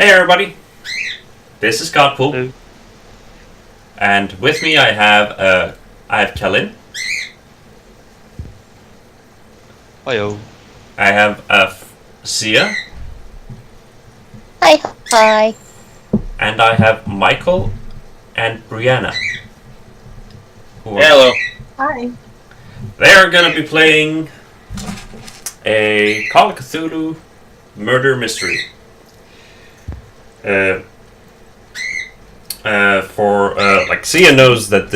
Hey everybody, this is Godpool, and with me I have Kellen. Hiyo. I have Sia. Hi. And I have Michael and Brianna. Hello. Hi. They are gonna be playing a Call of Cthulhu murder mystery. Sia knows that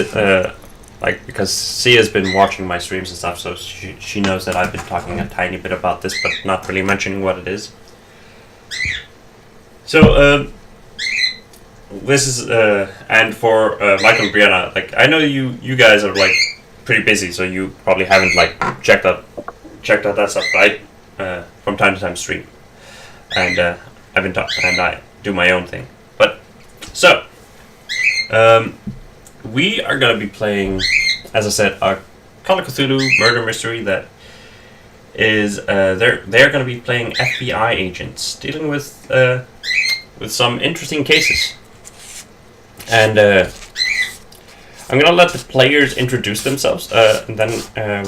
because Sia's been watching my streams and stuff, so she knows that I've been talking a tiny bit about this, but not really mentioning what it is. So this is and for Michael and Brianna, I know you guys are pretty busy, so you probably haven't checked out that stuff. But I from time to time stream, and I've been and I do my own thing. But so we are gonna be playing, as I said, a Call of Cthulhu murder mystery that is they're gonna be playing FBI agents dealing with some interesting cases, and I'm gonna let the players introduce themselves, and then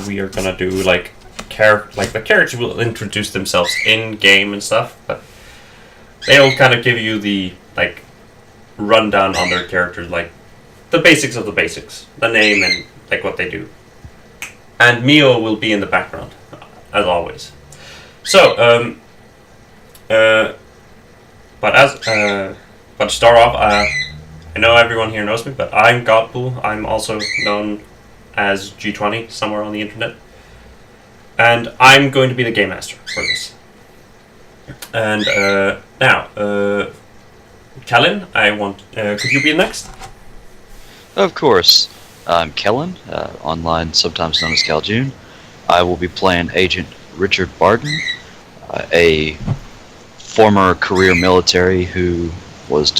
we are gonna do the characters will introduce themselves in game and stuff, but they'll kind of give you the rundown on their characters, the basics of the basics, the name and what they do. And Mio will be in the background, as always. So, but to start off, I know everyone here knows me, but I'm Godpool. I'm also known as G20 somewhere on the internet, and I'm going to be the game master for this. And now, Kellen, could you be next? Of course. I'm Kellen, online sometimes known as Cal June. I will be playing Agent Richard Barden, a former career military who was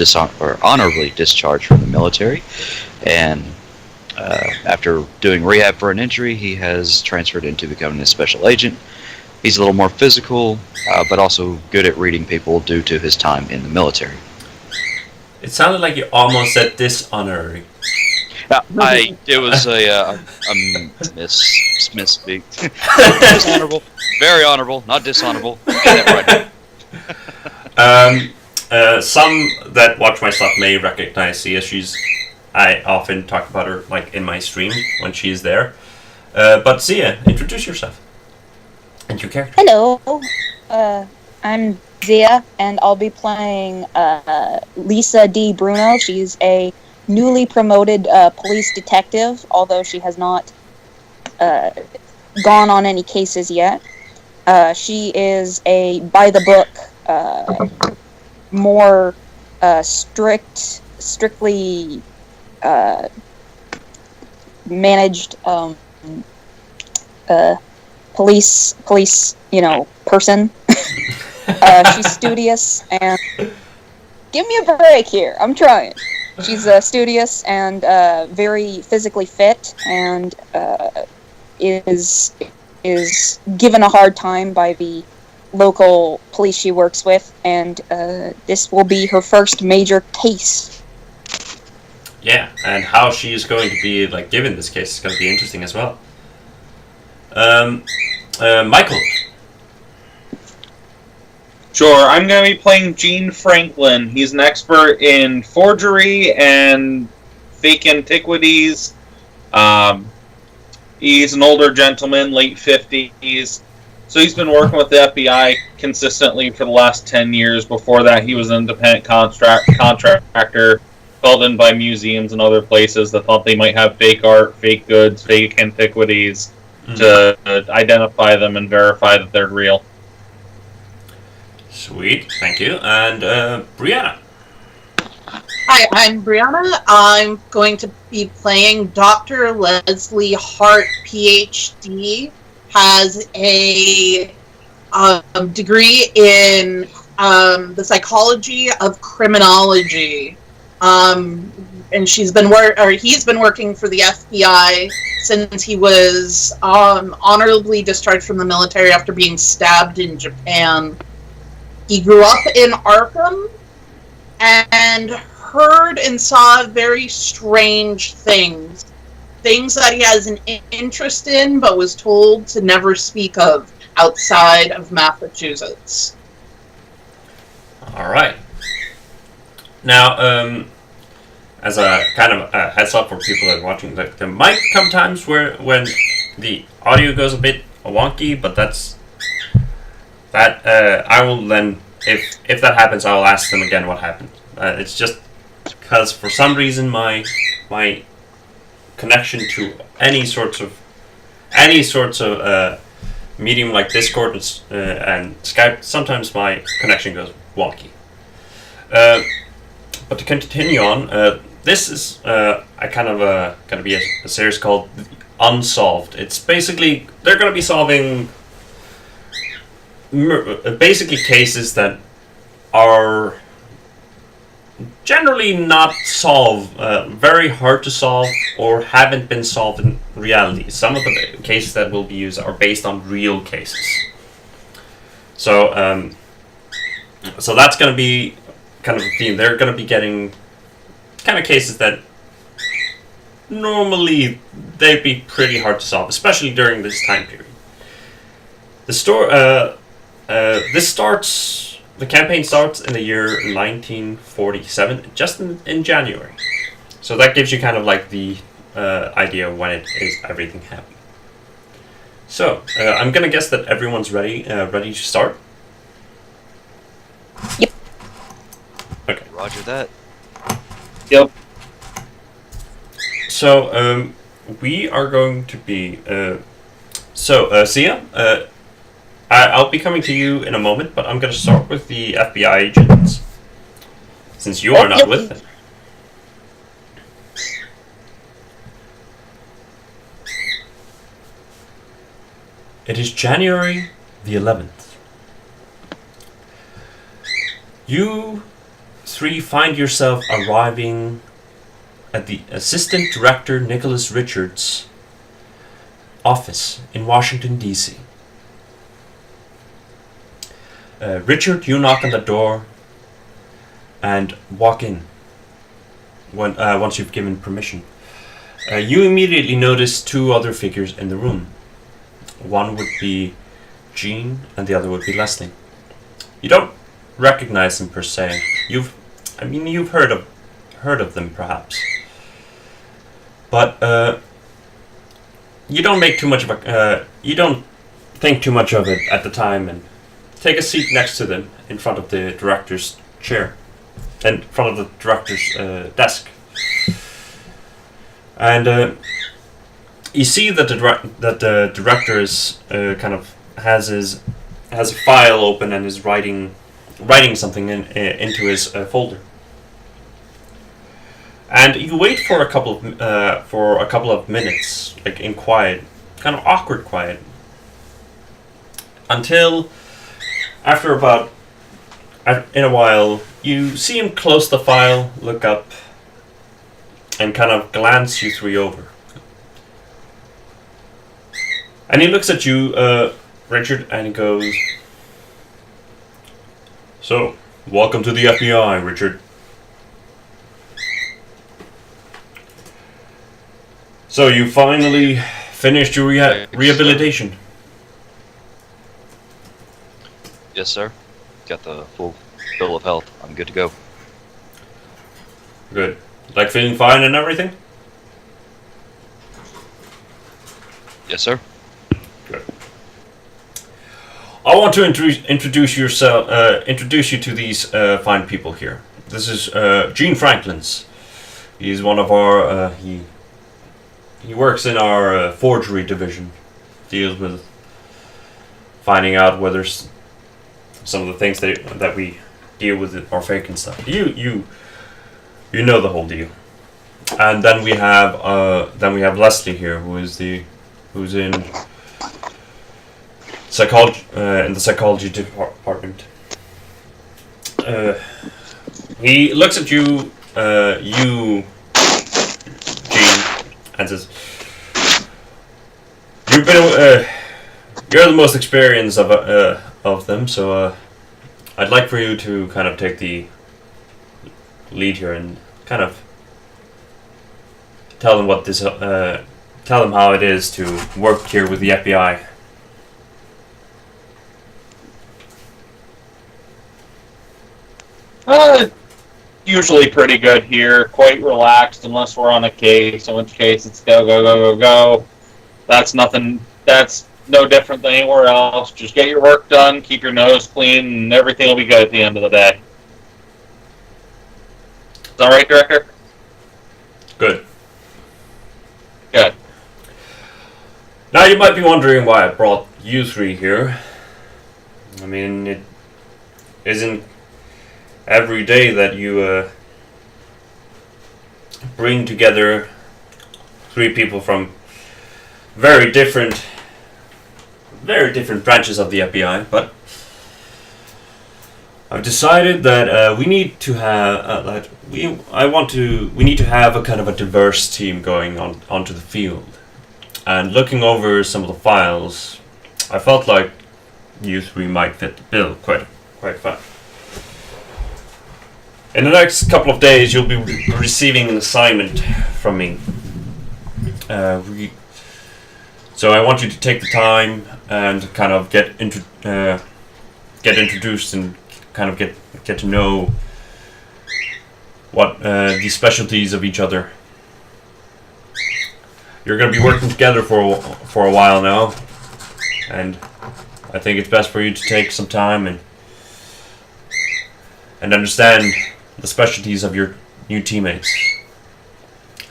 honorably discharged from the military, and after doing rehab for an injury, he has transferred into becoming a special agent. He's a little more physical, but also good at reading people due to his time in the military. It sounded like you almost said dishonorary. It was a misspeak. Dishonorable, very honorable, not dishonorable. Get that right. Some that watch my stuff may recognize Sia. I often talk about her in my stream when she's there. But Sia, introduce yourself and your character. Hello. I'm Zia, and I'll be playing Lisa D. Bruno. She's a newly promoted police detective, although she has not gone on any cases yet. She is a by-the-book, more strictly managed police, person. She's studious and... Give me a break here. I'm trying. She's studious and very physically fit, and is given a hard time by the local police she works with, and this will be her first major case. Yeah, and how she is going to be given this case is going to be interesting as well. Michael. Sure, I'm going to be playing Gene Franklin. He's an expert in forgery and fake antiquities. He's an older gentleman, late 50s. So he's been working with the FBI consistently for the last 10 years. Before that, he was an independent contractor called in by museums and other places that thought they might have fake art, fake goods, fake antiquities to identify them and verify that they're real. Sweet, thank you. And Brianna. Hi, I'm Brianna. I'm going to be playing Dr. Leslie Hart, PhD. Has a degree in the psychology of criminology. And he's been working for the FBI since he was honorably discharged from the military after being stabbed in Japan. He grew up in Arkham, and heard and saw very strange things. Things that he has an interest in, but was told to never speak of outside of Massachusetts. All right. Now, as a kind of heads up for people that are watching, there might come times when the audio goes a bit wonky, but I will then, if that happens, I will ask them again what happened. It's just because for some reason my connection to any sorts of medium like Discord and Skype, sometimes my connection goes wonky. But to continue on, this is going to be a series called Unsolved. It's basically, they're going to be solving basically cases that are generally not very hard to solve, or haven't been solved in reality. Some of the cases that will be used are based on real cases. So, so that's going to be kind of a theme. They're going to be getting kind of cases that normally they'd be pretty hard to solve, especially during this time period. The campaign starts in the year 1947, just in January. So that gives you kind of like the idea of when it is everything happened. So I'm gonna guess that everyone's ready to start. Yep. Okay. Roger that. Yep. So we are going to be Sia. I'll be coming to you in a moment, but I'm going to start with the FBI agents, since you are not with them. It is January the 11th. You three find yourself arriving at the Assistant Director Nicholas Richards' office in Washington, D.C. Richard, you knock on the door and walk in once you've given permission. You immediately notice two other figures in the room. One would be Jean and the other would be Leslie. You don't recognize them per se. You've heard of them perhaps. But you don't make too much of you don't think too much of it at the time, and take a seat next to them in front of the director's chair, in front of the director's desk. And you see that the director is kind of has a file open and is writing something into his folder. And you wait for a couple of minutes, like in quiet, kind of awkward quiet, until after in a while, you see him close the file, look up, and kind of glance you three over. And he looks at you, Richard, and he goes, "So, welcome to the FBI, Richard. So, you finally finished your rehabilitation?" Yes, sir. Got the full bill of health. I'm good to go. Good. Like feeling fine and everything? Yes, sir. Good. I want to introduce you to these fine people here. This is Gene Franklin's. He's one of our. He works in our forgery division. Deals with finding out whether some of the things that we deal with are fake and stuff. You know the whole deal. And then we have Leslie here, who's in psychology in the psychology department. He looks at you, Gene, and says, you're the most experienced of them, so I'd like for you to kind of take the lead here and kind of tell them tell them how it is to work here with the FBI. Usually pretty good here. Quite relaxed unless we're on a case, in which case it's go, go, go, go, go. That's nothing. That's no different than anywhere else. Just get your work done, keep your nose clean, and everything will be good at the end of the day. Is that right, Director? Good. Good. Now you might be wondering why I brought you three here. I mean, it isn't every day that you bring together three people from very different branches of the FBI, but I've decided that we need to have we need to have a kind of a diverse team going onto the field. And looking over some of the files, I felt like you three might fit the bill quite fine. In the next couple of days, you'll be receiving an assignment from me. So I want you to take the time and kind of get introduced and kind of get to know what the specialties of each other. You're going to be working together for a while now, and I think it's best for you to take some time and understand the specialties of your new teammates.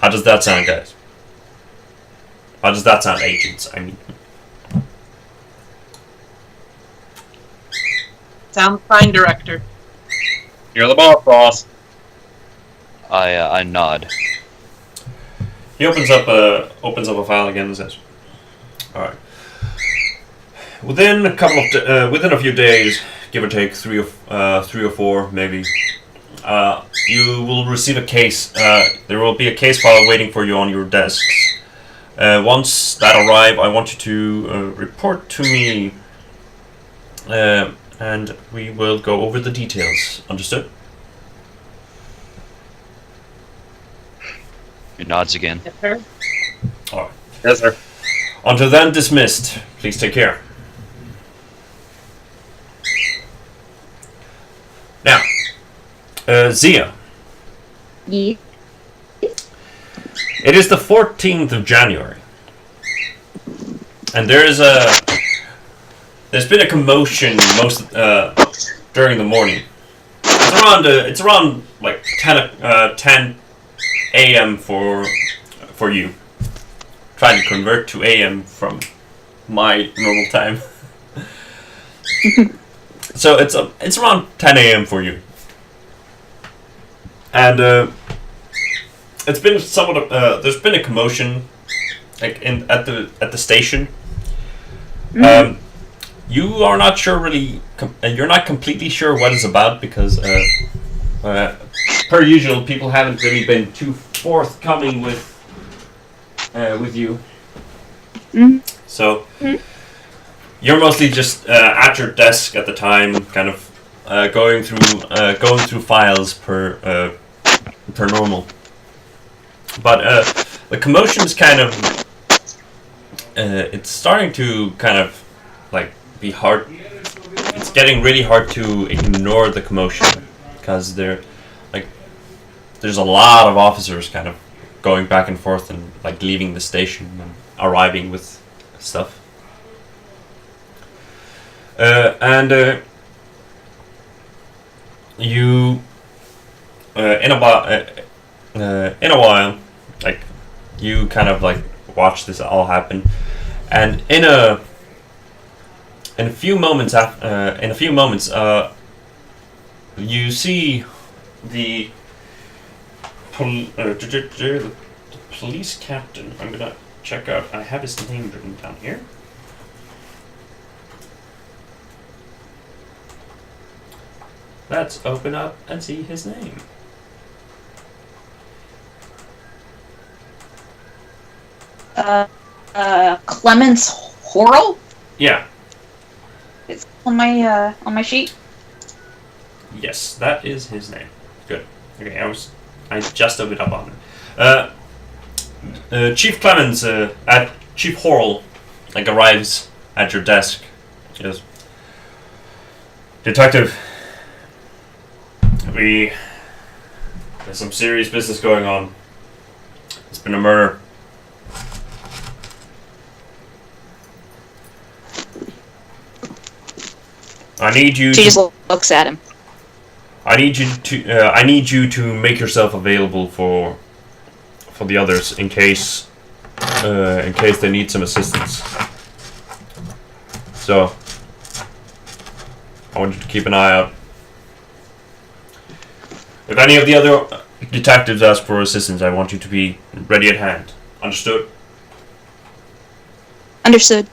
How does that sound, guys? How does that sound, agents? I mean, Sounds fine, Director. You're the boss. I nod. he opens up a file again and says, "All right. Within a few days, give or take, three or four, maybe, you will receive a case. There will be a case file waiting for you on your desks. Once that arrives, I want you to report to me, and we will go over the details. Understood?" He nods again. Yes, sir. All right. Yes, sir. Until then, dismissed. Please take care. Now, Zia. Yeah. It is the 14th of January, and there's been a commotion during the morning. It's around like 10 a.m. for you. Trying to convert to a.m. from my normal time. So it's around 10 a.m. for you, and it's been somewhat. There's been a commotion, like at the station. Mm-hmm. You are not sure really. You're not completely sure what it's about because, per usual, people haven't really been too forthcoming with you. Mm-hmm. So you're mostly just at your desk at the time, kind of going through files per normal. But the commotion's kind of it's starting to kind of like be hard. It's getting really hard to ignore the commotion because there's a lot of officers kind of going back and forth and like leaving the station and arriving with stuff. You in a while, like you kind of like watch this all happen, and in a few moments you see the police captain. I'm gonna check out. I have his name written down here. Let's open up and see his name. Clemens Horrell? Yeah. It's on my sheet. Yes, that is his name. Good. Okay, I just opened up on it. Chief Clemens at Chief Horrell arrives at your desk. He goes, Detective, there's some serious business going on. It's been a murder. I need you. She just looks at him. I need you to make yourself available for the others in case they need some assistance. So I want you to keep an eye out. If any of the other detectives ask for assistance, I want you to be ready at hand. Understood? Understood.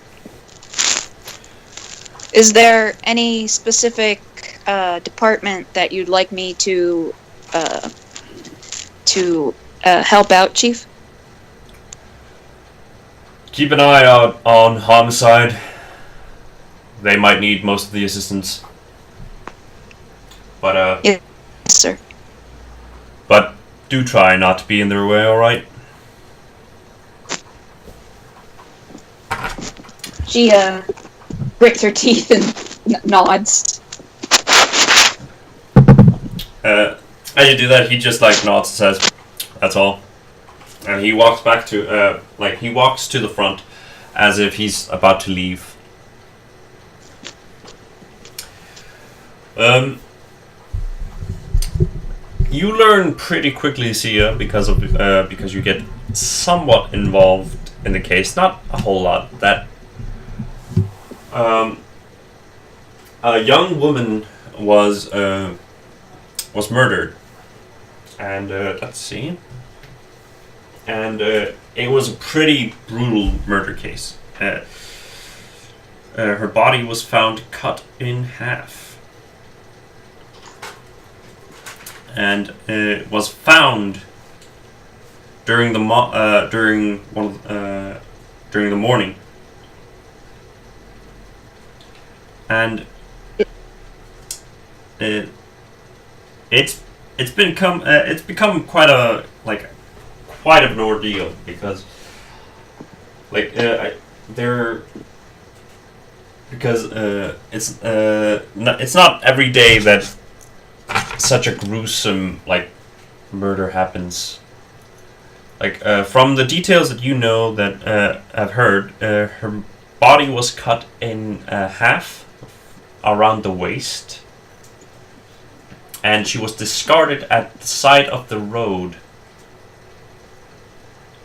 Is there any specific department that you'd like me to help out, Chief? Keep an eye out on homicide. They might need most of the assistance. But Yes, sir. But do try not to be in their way, alright? She grits her teeth and nods. As you do that, he just nods and says, "That's all," and he walks back to he walks to the front, as if he's about to leave. You learn pretty quickly, Sia, because you get somewhat involved in the case, not a whole lot. That a young woman was murdered, and let's see, and it was a pretty brutal murder case. Her body was found cut in half, and it was found during the morning, and it's become quite of an ordeal, because it's not every day that such a gruesome murder happens. From the details that you know that I've heard, her body was cut in half around the waist, and she was discarded at the side of the road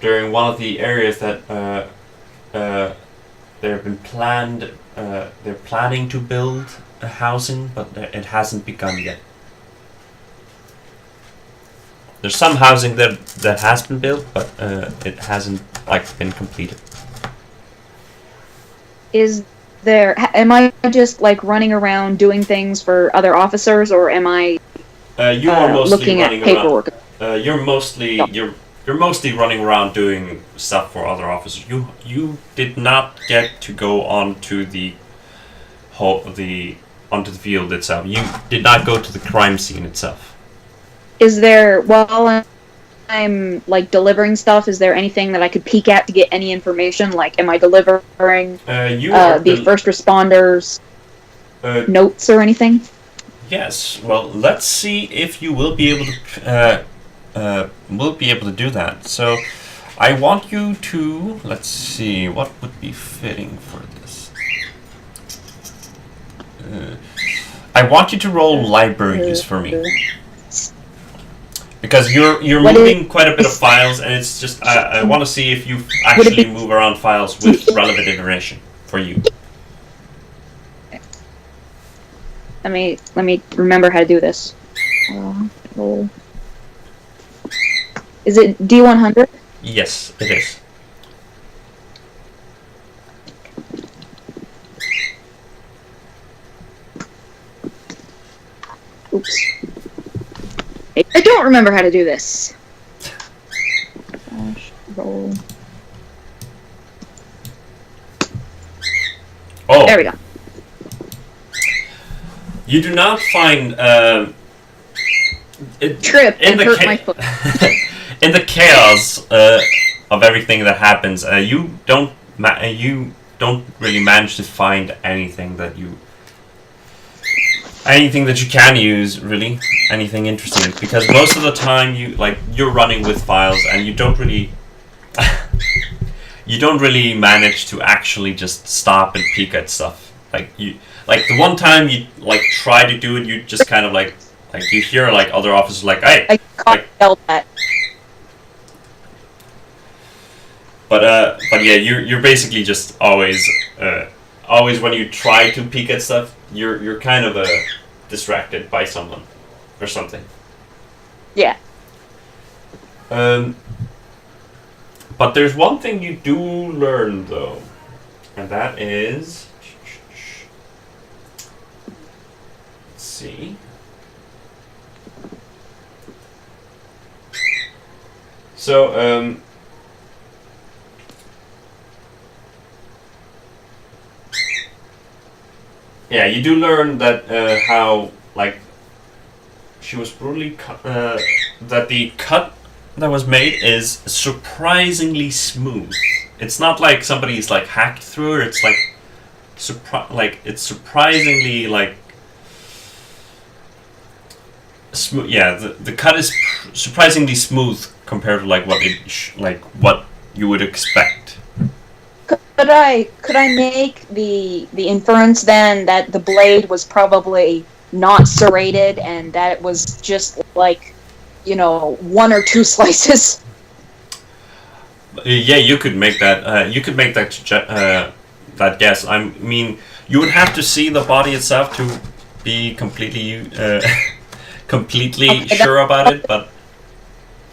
during one of the areas that they're planning to build a housing, but it hasn't begun yet. There's some housing that has been built, but it hasn't been completed. Am I just running around doing things for other officers, or am I you are mostly looking at running paperwork? around. You're mostly running around doing stuff for other officers. You did not get to go onto the field itself. You did not go to the crime scene itself. Is there, while I'm delivering stuff, is there anything that I could peek at to get any information? Am I delivering the first responders notes or anything? Yes. Well, let's see if you will be able to do that. So, I want you to, let's see, what would be fitting for this. I want you to roll libraries for me, because you're moving quite a bit of files, and it's just I want to see if you actually move around files with relevant information for you. Let me remember how to do this. Roll. Is it D100? Yes, it is. Oops. I don't remember how to do this. Roll. Oh. There we go. You do not find Trip and hurt my foot. In the chaos of everything that happens, you don't really manage to find anything that you can use, really, anything interesting, because most of the time you're running with files and you don't really manage to actually just stop and peek at stuff. Like the one time you try to do it, you just kind of like you hear other officers hey, I can't tell that. But yeah, you're basically just always when you try to peek at stuff, you're kind of distracted by someone or something. Yeah. But there's one thing you do learn though, and that is, let's see. So yeah, you do learn that how she was brutally cut. That the cut that was made is surprisingly smooth. It's not like somebody's hacked through it. It's it's surprisingly smooth. Yeah, the cut is surprisingly smooth compared to what you would expect. Could I make the inference then that the blade was probably not serrated and that it was just one or two slices? Yeah, you could make that. You could make that guess. I mean, you would have to see the body itself to be completely sure about it. But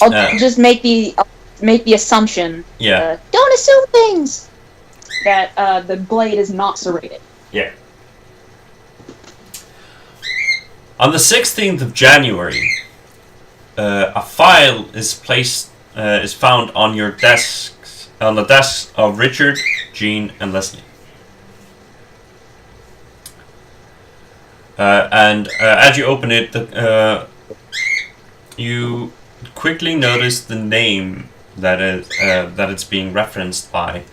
I'll just make the assumption. Yeah. Don't assume things. That the blade is not serrated. Yeah. On the 16th of January, a file is found on your desks, on the desks of Richard, Jean, and Leslie. And as you open it, you quickly notice the name that it's being referenced by.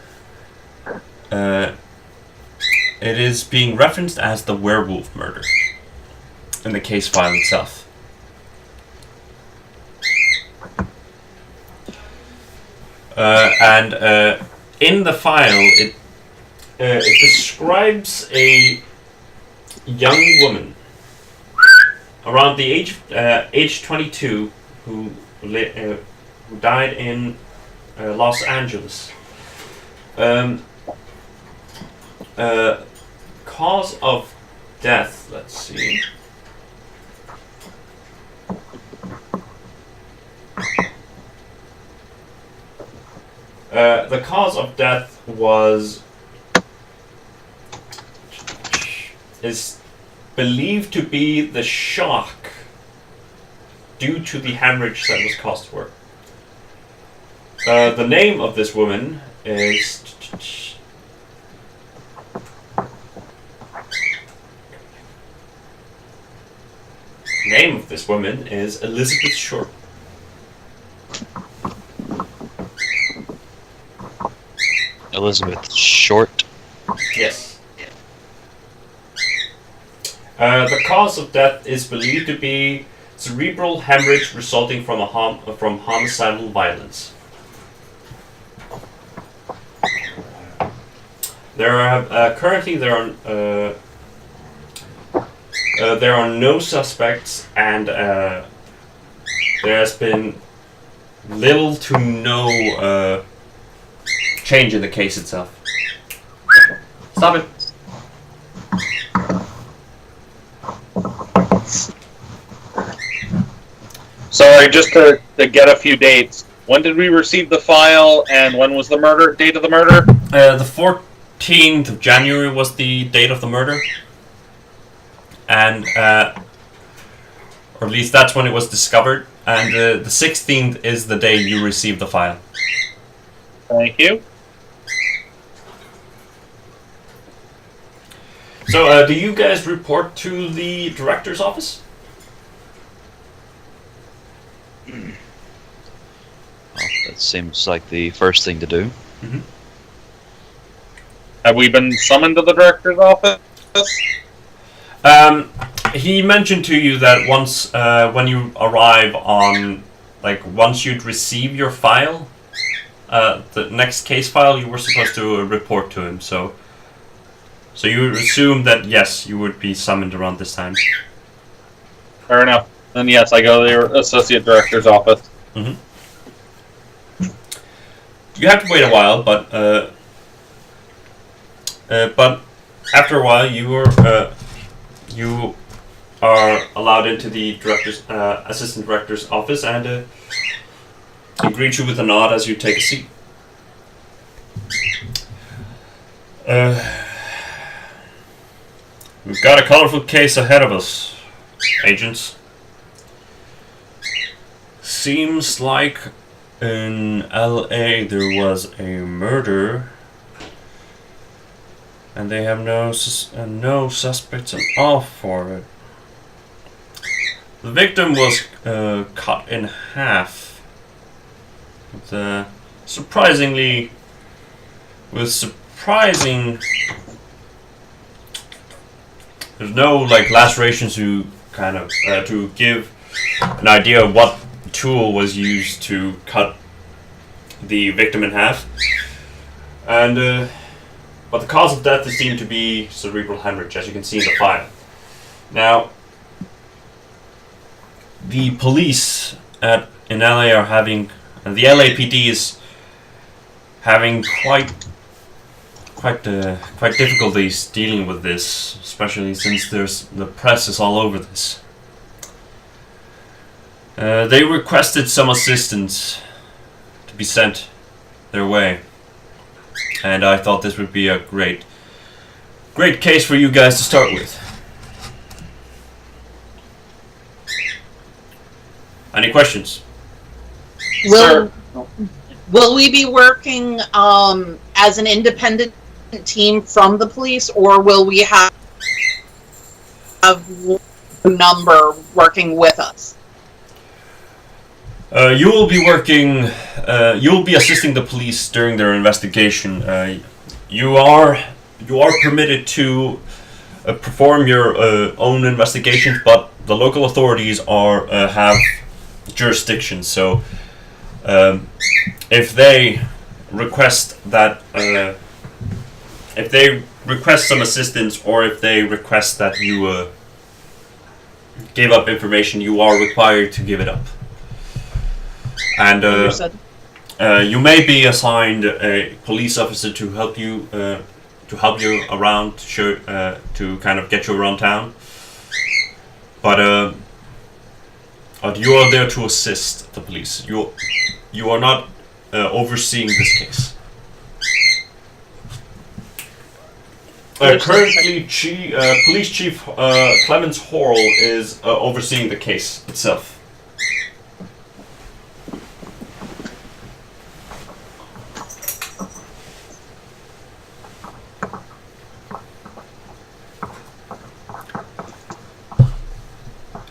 It is being referenced as the werewolf murder in the case file itself. And in the file, it describes a young woman around the age 22 who died in Los Angeles. Cause of death, let's see. The cause of death is believed to be the shock due to the hemorrhage that was caused to her. The name of this woman is... name of this woman is Elizabeth Short. Elizabeth Short? Yes. The cause of death is believed to be cerebral hemorrhage resulting from from homicidal violence. Currently there are no suspects, and there has been little to no change in the case itself. Stop it. Sorry, just to get a few dates. When did we receive the file, and when was the date of the murder? The 14th of January was the date of the murder. And, or at least that's when it was discovered. And the 16th is the day you received the file. Thank you. So, do you guys report to the director's office? Well, that seems like the first thing to do. Have we been summoned to the director's office? He mentioned to you that once, when you arrive on, once you'd receive your file, the next case file, you were supposed to report to him. So you assume that yes, you would be summoned around this time. Fair enough. Then yes, I go to the associate director's office. You have to wait a while, but after a while, you are allowed into the director's assistant director's office, and he greets you with a nod as you take a seat. We've got a colorful case ahead of us, agents. Seems like in LA there was a murder, and they have no suspects at all for it. The victim was cut in half with surprising. There's no lacerations to to give an idea of what tool was used to cut the victim in half, and but the cause of death is deemed to be cerebral hemorrhage, as you can see in the file. Now, the police in LA are having, the LAPD is having quite difficulties dealing with this, especially since the press is all over this. They requested some assistance to be sent their way, and I thought this would be a great case for you guys to start with. Any questions? Will we be working as an independent team from the police, or will we have one number working with us? You will be working. You will be assisting the police during their investigation. You are permitted to perform your own investigations, but the local authorities have jurisdiction. So, if they request some assistance, or if they request that you give up information, you are required to give it up. And you may be assigned a police officer to help you around, to kind of get you around town. But you are there to assist the police. You are not overseeing this case. Currently, Police Chief Clemens Horrell is overseeing the case itself.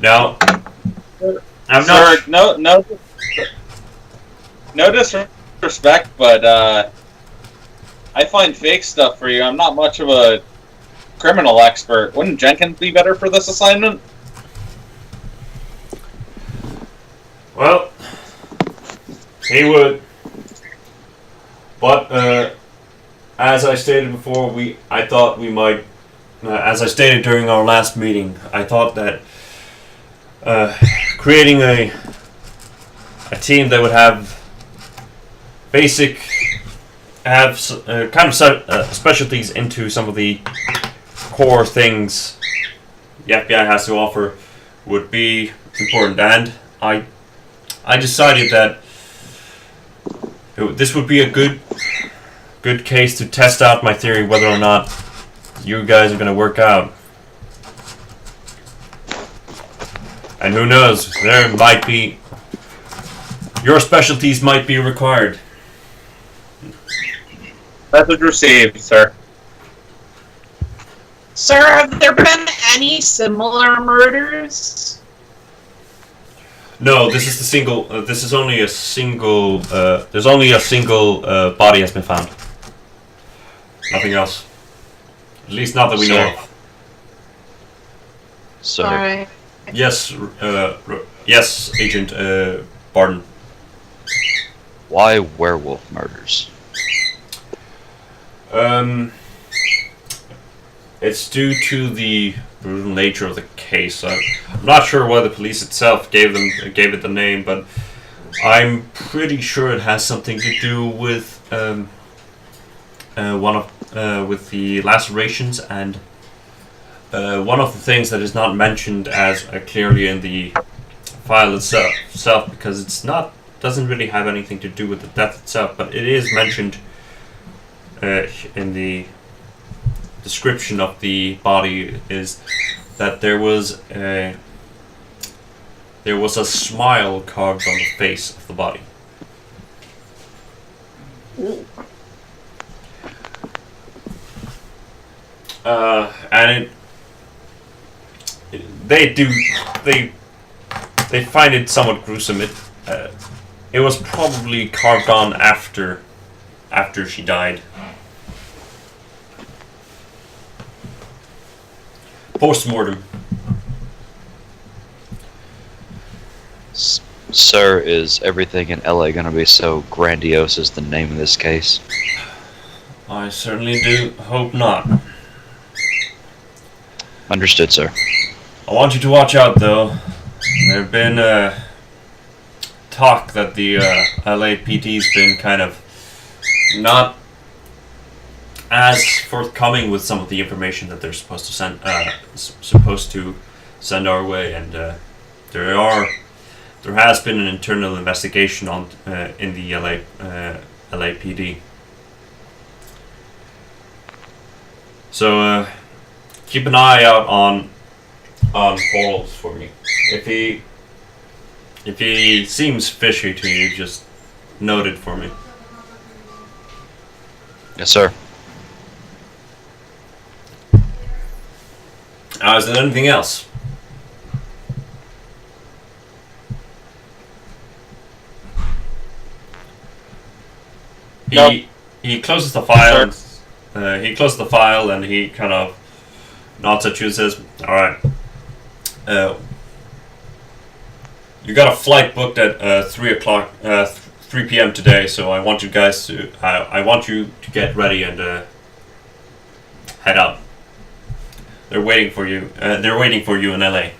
Now, I'm not. Sir, no disrespect, but I find fake stuff for you. I'm not much of a criminal expert. Wouldn't Jenkins be better for this assignment? Well, he would. But as I stated before, I thought we might. As I stated during our last meeting, I thought that creating a team that would have specialties into some of the core things the FBI has to offer would be important, and I decided that this would be a good case to test out my theory whether or not you guys are going to work out. And who knows, there might be, your specialties might be required. Message received, sir. Sir, have there been any similar murders? No, this is the single. This is only a single. There's only a single body has been found. Nothing else. At least not that we know of. Sir, All right. Yes, yes, Agent Barden. why werewolf murders? It's due to the brutal nature of the case. I'm not sure why the police itself gave it the name, but I'm pretty sure it has something to do with with the lacerations and one of the things that is not mentioned as clearly in the file itself because it's not doesn't really have anything to do with the death itself, but it is mentioned in the description of the body is that there was a smile carved on the face of the body. And they find it somewhat gruesome. It was probably carved on after she died. Post-mortem. Sir, is everything in LA going to be so grandiose as the name of this case? I certainly do hope not. Understood, sir. I want you to watch out, though. There have been talk that the LAPD's been kind of not as forthcoming with some of the information that they're supposed to send our way, and there has been an internal investigation on in the LAPD. So keep an eye out on Falls for me. If he seems fishy to you, just note it for me. Yes, sir. Is there anything else? Nope. He closes the file. He closes the file and he kind of nods at you and says, "All right. You got a flight booked at 3 p.m. today, so I want you guys to I want you to get ready and head out. They're waiting for you. They're waiting for you in LA."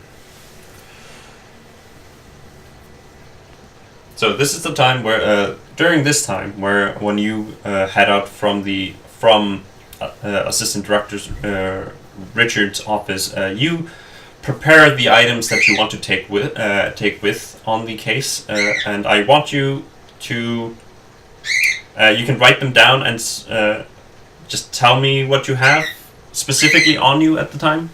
So this is the time where during this time when you head out from Assistant Director Richard's office, you prepare the items that you want to take with on the case, and I want you to you can write them down and just tell me what you have specifically on you at the time.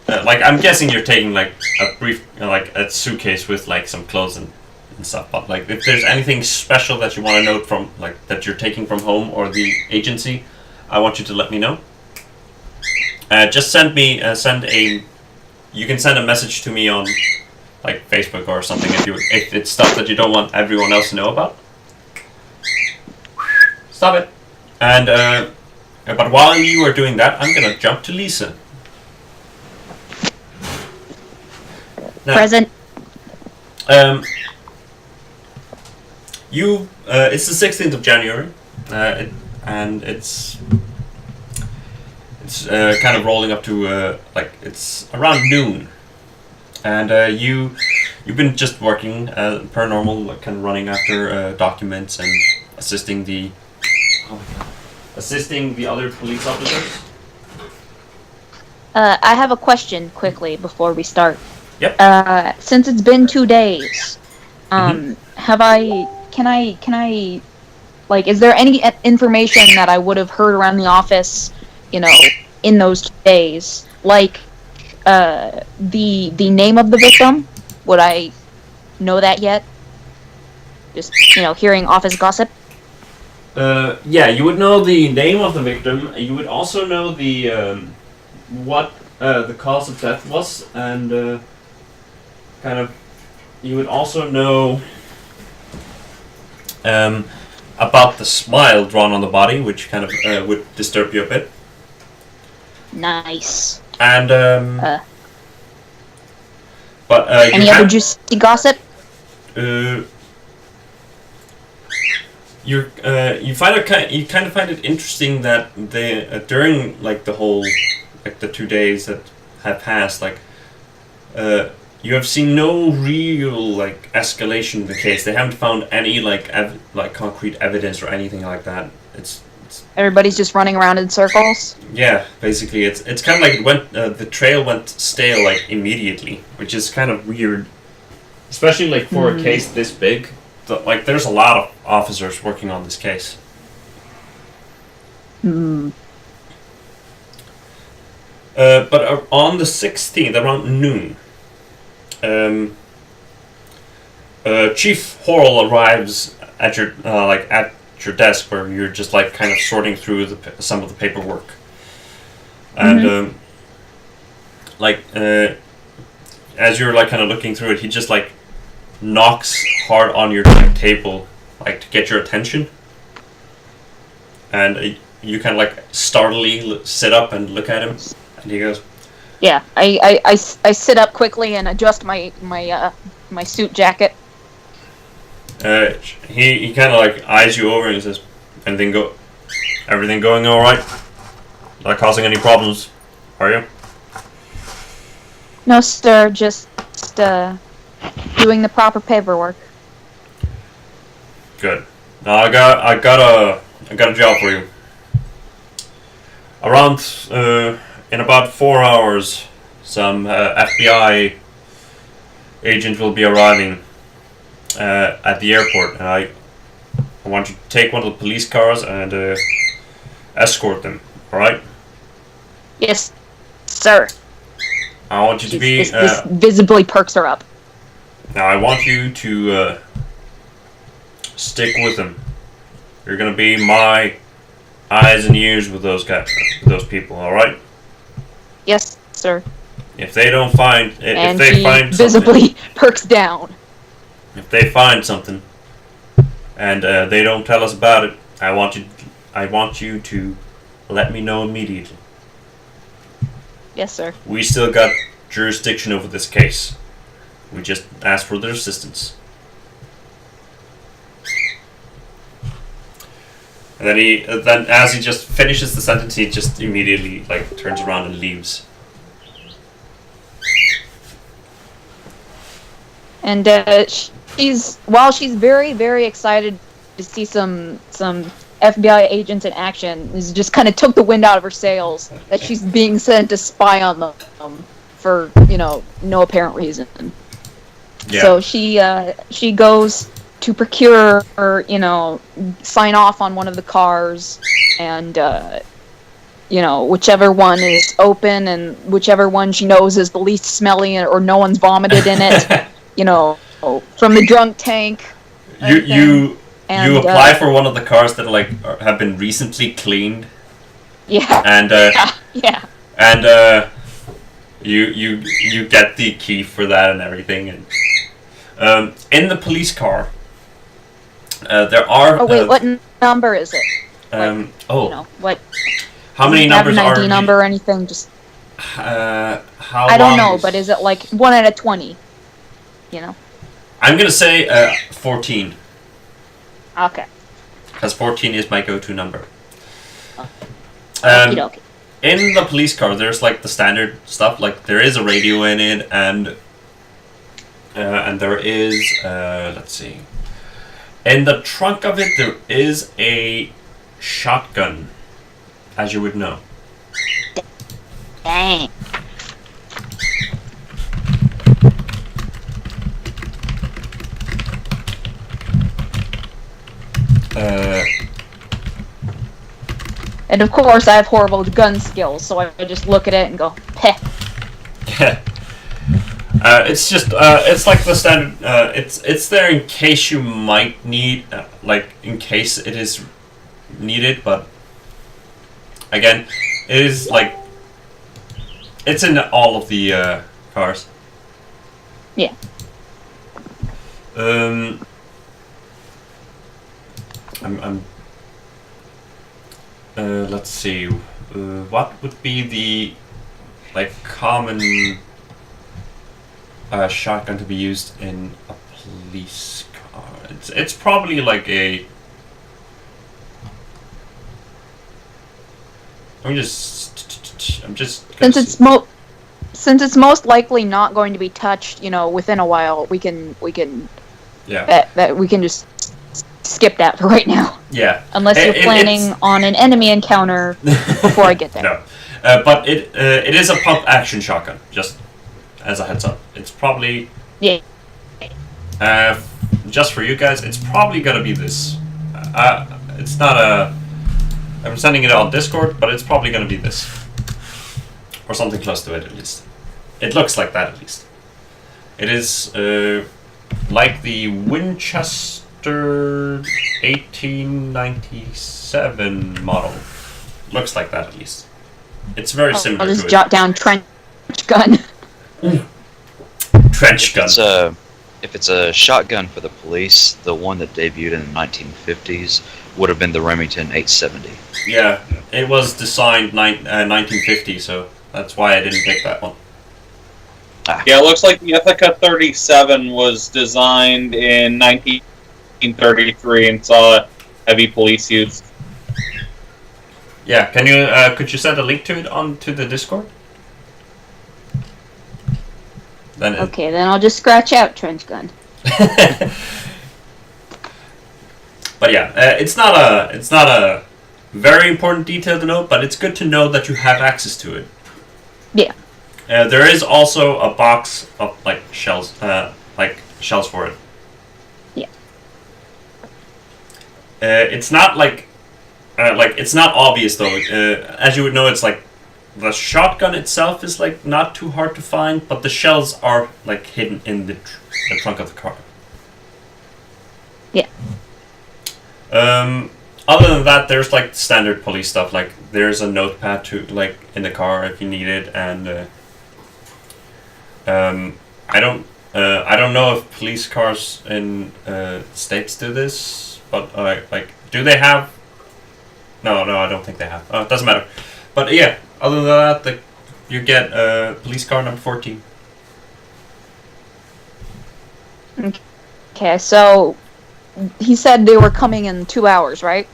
Like I'm guessing you're taking like a brief like a suitcase with like some clothes and stuff, but like if there's anything special that you want to note from like that you're taking from home or the agency, I want you to let me know. Just send me you can send a message to me on like Facebook or something if it's stuff that you don't want everyone else to know about. Stop it. And but while you are doing that, I'm gonna jump to Lisa. Now, Present. It's the 16th of January, and it's kind of rolling up to like it's around noon, and you've been just working per normal, like kind of running after documents and assisting the other police officers. I have a question quickly before we start. Yep. Since it's been 2 days, can I, like, is there any information that I would have heard around the office, you know, in those 2 days? Like, the name of the victim? Would I know that yet? Just, you know, hearing office gossip? Yeah, you would know the name of the victim. You would also know the what the cause of death was, and kind of, you would also know about the smile drawn on the body, which kind of would disturb you a bit. Nice. And Any other juicy gossip? You kind of find it interesting that they during like the whole like the 2 days that have passed, like you have seen no real like escalation in the case. They haven't found any like concrete evidence or anything like that. It's Everybody's just running around in circles. yeah, basically it's kind of like it went the trail went stale like immediately, which is kind of weird, especially like for a case this big. Like there's a lot of officers working on this case. But on the 16th, around noon, Chief Horrell arrives at your at your desk where you're just like kind of sorting through some of the paperwork, and as you're like kind of looking through it, he just like knocks hard on your table, like to get your attention, and you kind of like startlingly sit up and look at him, and he goes, Yeah, I sit up quickly and adjust my suit jacket. He kind of like eyes you over and he says, everything going all right? Not causing any problems, are you? No, sir, just doing the proper paperwork. Good. Now I got a job for you. Around in about 4 hours, some FBI agent will be arriving at the airport, and I want you to take one of the police cars and escort them. All right? Yes, sir. I want you to be. This visibly perks her up. Now I want you to stick with them. You're gonna be my eyes and ears with those guys, with those people. All right? Yes, sir. If they don't find, And if they she find visibly something, perks down. if they find something, and they don't tell us about it, I want you to let me know immediately. Yes, sir. We still got jurisdiction over this case. We just ask for their assistance. And then as he just finishes the sentence, he just immediately like turns around and leaves. And she's very, very excited to see some FBI agents in action. This just kind of took the wind out of her sails that she's being sent to spy on them for no apparent reason. Yeah. So she goes to procure or sign off on one of the cars, and whichever one is open and whichever one she knows is the least smelly or no one's vomited in it. From the drunk tank. You apply for one of the cars that have been recently cleaned. Yeah. And yeah. And you get the key for that and everything. And in the police car, there are. Oh wait, what number is it? What? How many numbers have an are? ID number or anything? Just. How? I don't know, but is it like 1 out of 20? I'm gonna say 14. Okay. Because 14 is my go-to number. Okey-dokey. In the police car, there's like the standard stuff. Like there is a radio in it, and there is let's see. In the trunk of it, there is a shotgun, as you would know. Dang. And of course, I have horrible gun skills, so I just look at it and go, "Peh." Yeah. It's just it's like the standard. It's there in case you might need, in case it is needed. But again, it is like it's in all of the cars. Yeah. I'm let's see. What would be the common shotgun to be used in a police car? It's probably like a. I'm just. Since it's most likely not going to be touched, within a while, we can Yeah. that we can just skip that for right now. Yeah. Unless you're planning on an enemy encounter before I get there. No. But it is a pump action shotgun, just as a heads up. It's probably Yeah. just for you guys. It's probably gonna be this. It's not a. I'm sending it on Discord, but it's probably gonna be this, or something close to it at least. It looks like that at least. It is like the Winchester 1897 model. Looks like that at least. It's very similar I'll just to jot down trench gun. Trench gun. If it's a shotgun for the police, the one that debuted in the 1950s would have been the Remington 870. Yeah, it was designed 1950, so that's why I didn't pick that one. Yeah, it looks like the Ithaca 37 was designed in 1933 and saw heavy police use. Yeah, could you send a link to it onto the Discord? Then Okay, then I'll just scratch out trench gun. But yeah, it's not a very important detail to note, but it's good to know that you have access to it. Yeah. There is also a box of shells for it. Yeah. It's not it's not obvious though. As you would know, it's like the shotgun itself is not too hard to find, but the shells are hidden in the trunk of the car. Yeah. Other than that, there's standard police stuff. There's a notepad to in the car if you need it, and I don't know if police cars in states do this, but do they have? No, I don't think they have. It doesn't matter. But yeah, other than that, you get police car number 14. Okay, so he said they were coming in 2 hours, right?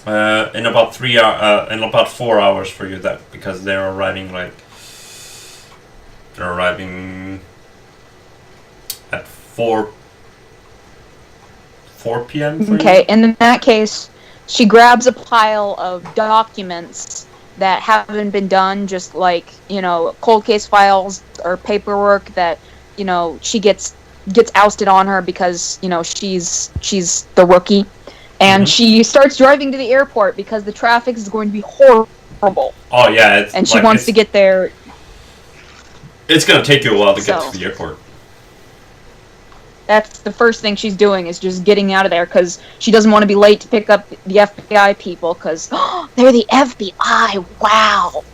In about 4 hours for you, because they're arriving at 4 p.m. for Okay, you? and in that case, she grabs a pile of documents that haven't been done, just cold case files or paperwork that, she gets ousted on her because, she's the rookie. And she starts driving to the airport because the traffic is going to be horrible. Oh yeah, and she wants to get there. It's gonna take you a while to get to the airport. That's the first thing she's doing, is just getting out of there because she doesn't want to be late to pick up the FBI people because they're the FBI. Wow.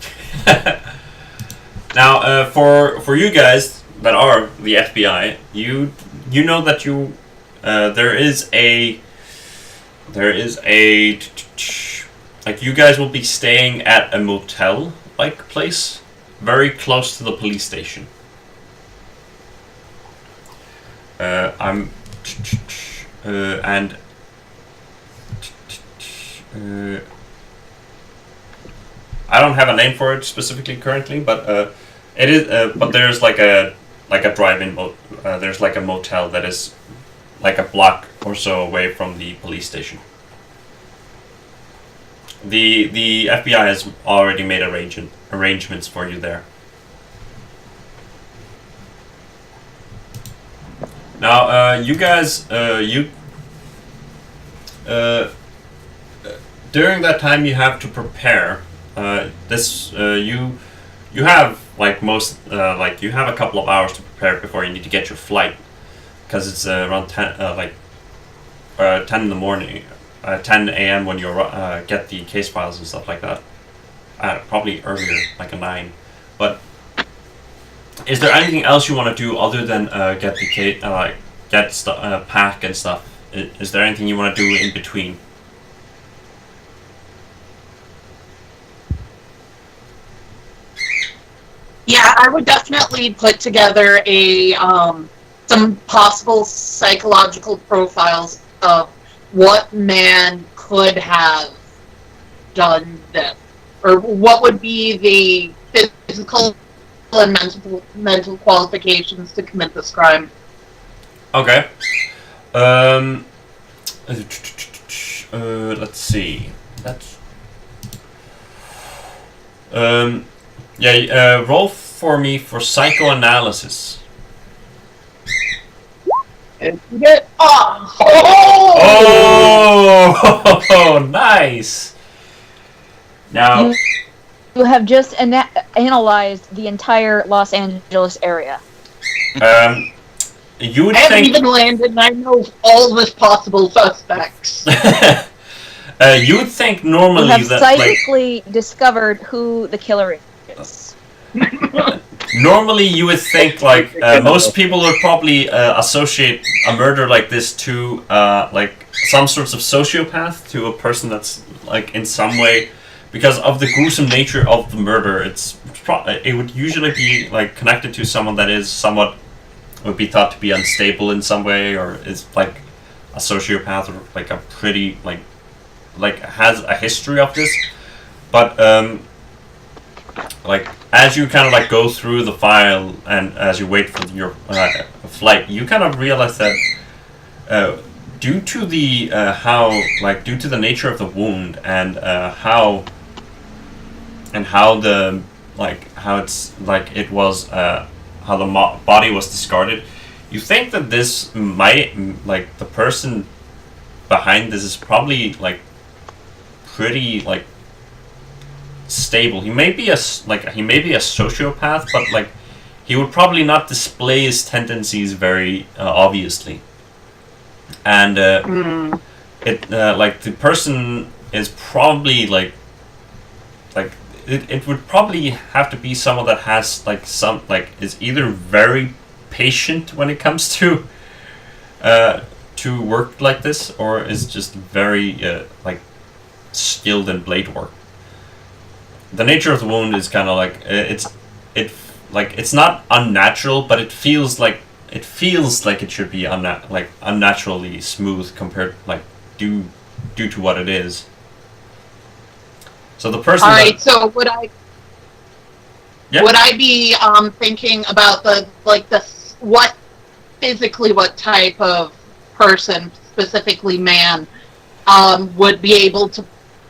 Now, for you guys that are the FBI, you know that there is a you guys will be staying at a motel place very close to the police station. I don't have a name for it specifically currently, but it is. But there's a drive-in. There's a motel that is a block or so away from the police station. The FBI has already made arrangements for you there. Now, you guys, during that time you have to prepare. You have you have a couple of hours to prepare before you need to get your flight, because it's around 10 in the morning, 10 a.m. when you get the case files and stuff like that. Probably earlier, a 9, but Is there anything else you want to do other than get the pack and stuff? Is there anything you want to do in between? Yeah, I would definitely put together a some possible psychological profiles of what man could have done this, or what would be the physical and mental qualifications to commit this crime. Okay. Let's see. That's. Roll for me for psychoanalysis. If you get Oh, nice. Now You have just analyzed the entire Los Angeles area. you would I haven't think even landed, and I know all the possible suspects. you would think You normally have that psychically discovered who the killer is. normally you would think most people would probably associate a murder like this to some sorts of sociopath, to a person that's in some way, because of the gruesome nature of the murder. It would usually be connected to someone that is somewhat, would be thought to be unstable in some way, or is a sociopath, or a pretty has a history of this. But as you kind of go through the file, and as you wait for your flight, you kind of realize that due to the due to the nature of the wound, and how the how the body was discarded, you think that this might the person behind this is probably pretty stable. He may be a sociopath, but he would probably not display his tendencies very obviously. And the person is probably it would probably have to be someone that has is either very patient when it comes to work like this, or is just very skilled in blade work. The nature of the wound is kind of it's not unnatural, but it feels like it should be unnaturally smooth compared due to what it is. So the person. All right. So would I be thinking about what type of person, specifically man, would be able to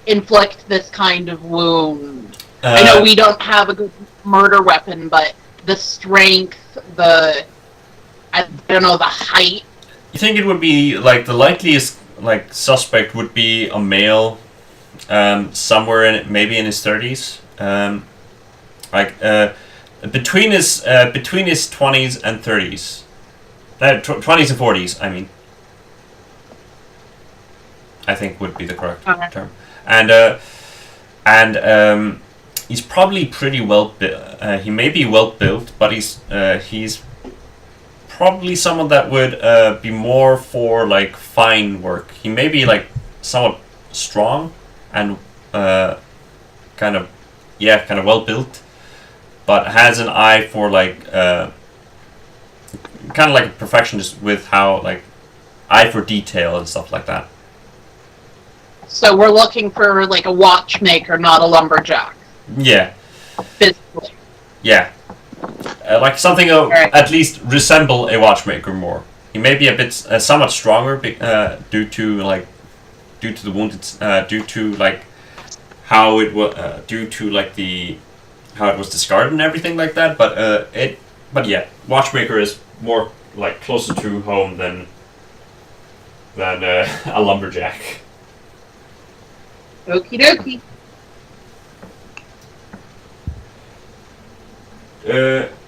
inflict this kind of wound? I know we don't have a good murder weapon, but the strength, the height. You think it would be the likeliest suspect would be a male, somewhere maybe in his 30s, between his 20s and 30s, 20s and 40s. I mean, I think would be the correct term. And he's probably pretty well built. He may be well built, but he's probably someone that would be more for fine work. He may be somewhat strong and kind of well built, but has an eye for kind of like a perfectionist with how eye for detail and stuff like that. So we're looking for a watchmaker, not a lumberjack. Yeah. Physically. Yeah. Something at least resemble a watchmaker more. He may be a bit somewhat stronger due to the wound. It's due to how it was due to how it was discarded and everything like that. But yeah, watchmaker is more closer to home than a lumberjack. Okie dokie.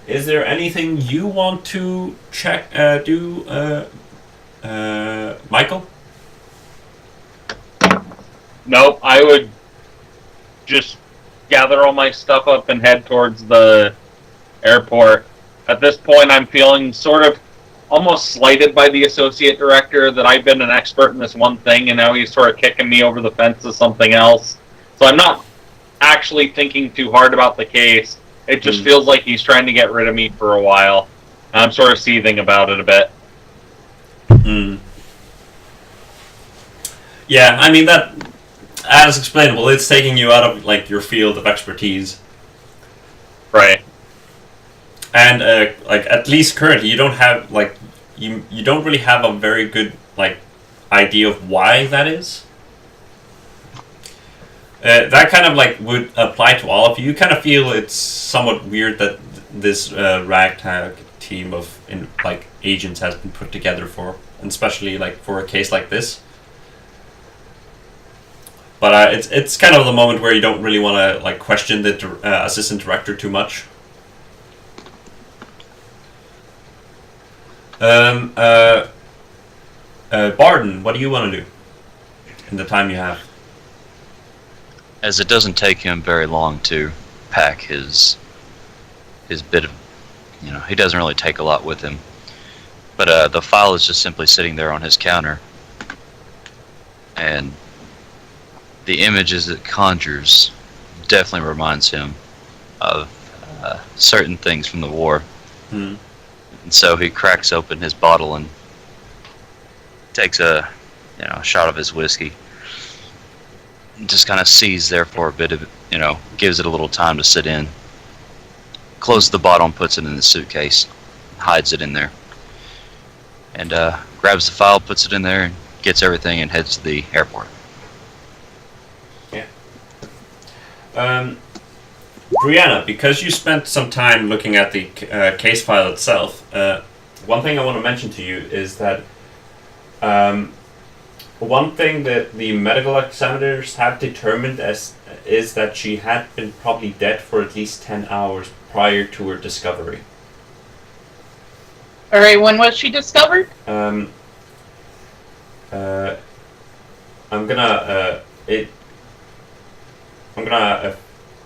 Is there anything you want to check? Michael? Nope, I would just gather all my stuff up and head towards the airport. At this point, I'm feeling sort of almost slighted by the associate director that I've been an expert in this one thing, and now he's sort of kicking me over the fence to something else. So I'm not actually thinking too hard about the case. It just feels like he's trying to get rid of me for a while. I'm sort of seething about it a bit. Yeah, I mean, that, as explainable, it's taking you out of like your field of expertise. Right. And like, at least currently, you don't have like you don't really have a very good like idea of why that is. That kind of like would apply to all of you. You kind of feel it's somewhat weird that this ragtag team of like agents has been put together for, and especially like for a case like this. But it's kind of the moment where you don't really want to like question the assistant director too much. Barden, what do you want to do in the time you have? As it doesn't take him very long to pack his bit of, he doesn't really take a lot with him. But the file is just simply sitting there on his counter, and the images it conjures definitely reminds him of certain things from the war. And so he cracks open his bottle and takes a shot of his whiskey. And just kind of sees there for a bit of, gives it a little time to sit in. Closes the bottle and puts it in the suitcase. Hides it in there. And grabs the file, puts it in there, and gets everything and heads to the airport. Yeah. Brianna, because you spent some time looking at the case file itself, one thing I want to mention to you is that one thing that the medical examiners have determined is that she had been probably dead for at least 10 hours prior to her discovery. Alright, when was she discovered? I'm gonna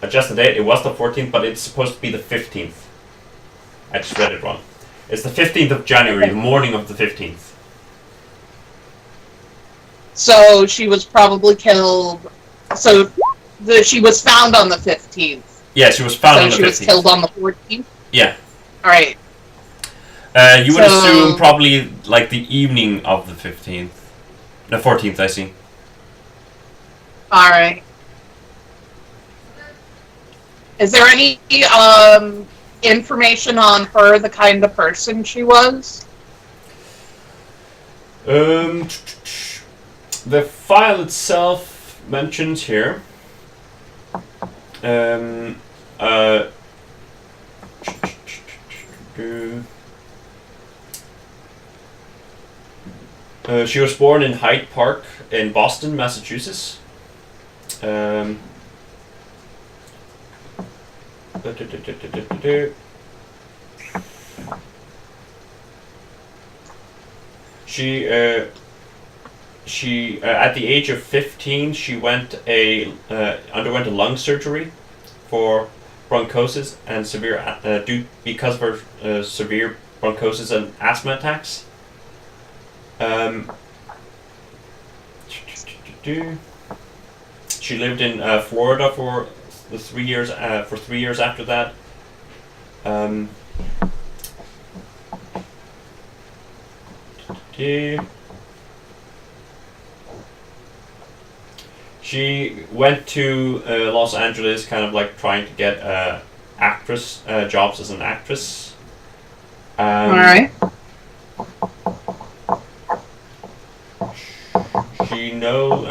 adjust the date. It was the 14th, but it's supposed to be the 15th. I just read it wrong. It's the 15th of January, the morning of the 15th. So she was probably killed. So she was found on the 15th. Yeah, she was found on the 15th. So she was killed on the 14th? Yeah. Alright. You would assume probably like the evening of the 15th. The 14th, I see. Alright. Is there any information on her, the kind of person she was? The file itself mentions here. She was born in Hyde Park in Boston, Massachusetts. She at the age of 15, she underwent a lung surgery for bronchosis and because of her severe bronchosis and asthma attacks. She lived in Florida for 3 years. For 3 years after that. She went to Los Angeles, kind of like trying to get jobs as an actress. All right. She knows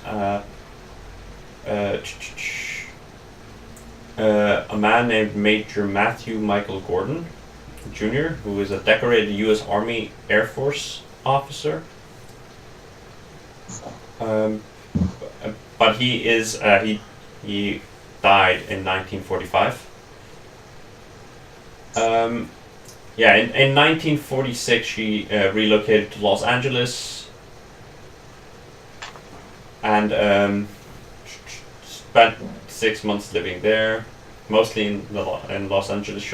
a man named Major Matthew Michael Gordon, Jr., who is a decorated U.S. Army Air Force officer. But he died in 1945. In 1946 she relocated to Los Angeles and spent 6 months living there. mostly in Los Angeles.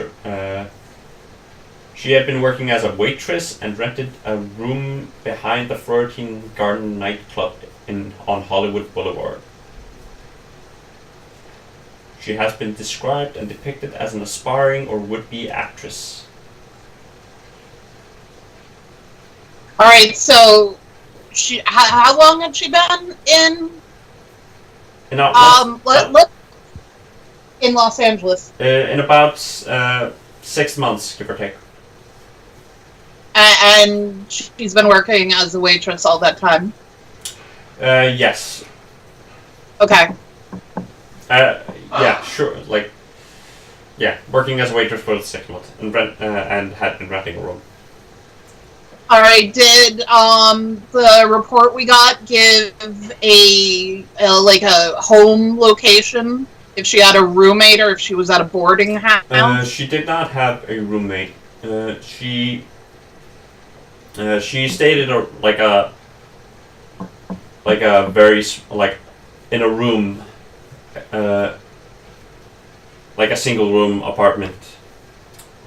She had been working as a waitress and rented a room behind the Florentine Garden nightclub on Hollywood Boulevard. She has been described and depicted as an aspiring or would-be actress. All right, so how long had she been in? In Los Angeles. In about 6 months, give or take. And she's been working as a waitress all that time? Yes. Okay. Yeah, sure. Working as a waitress for 6 months and had been renting a room. All right. Did the report we got give a home location? If she had a roommate or if she was at a boarding house? She did not have a roommate. She stayed in a very in a room, like a single room apartment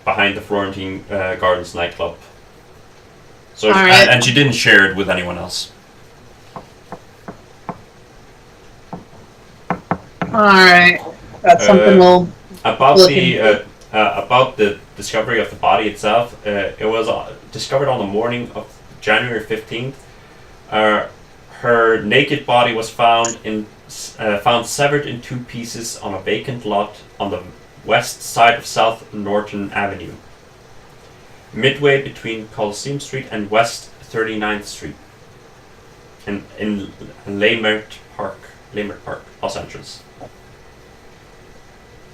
behind the Florentine Gardens nightclub. So and she didn't share it with anyone else. All right, that's something we'll about the discovery of the body itself. It was discovered on the morning of January 15th. Her naked body was found severed in 2 pieces on a vacant lot on the west side of South Norton Avenue, midway between Coliseum Street and West 39th Street, in Leimert Park, Los Angeles.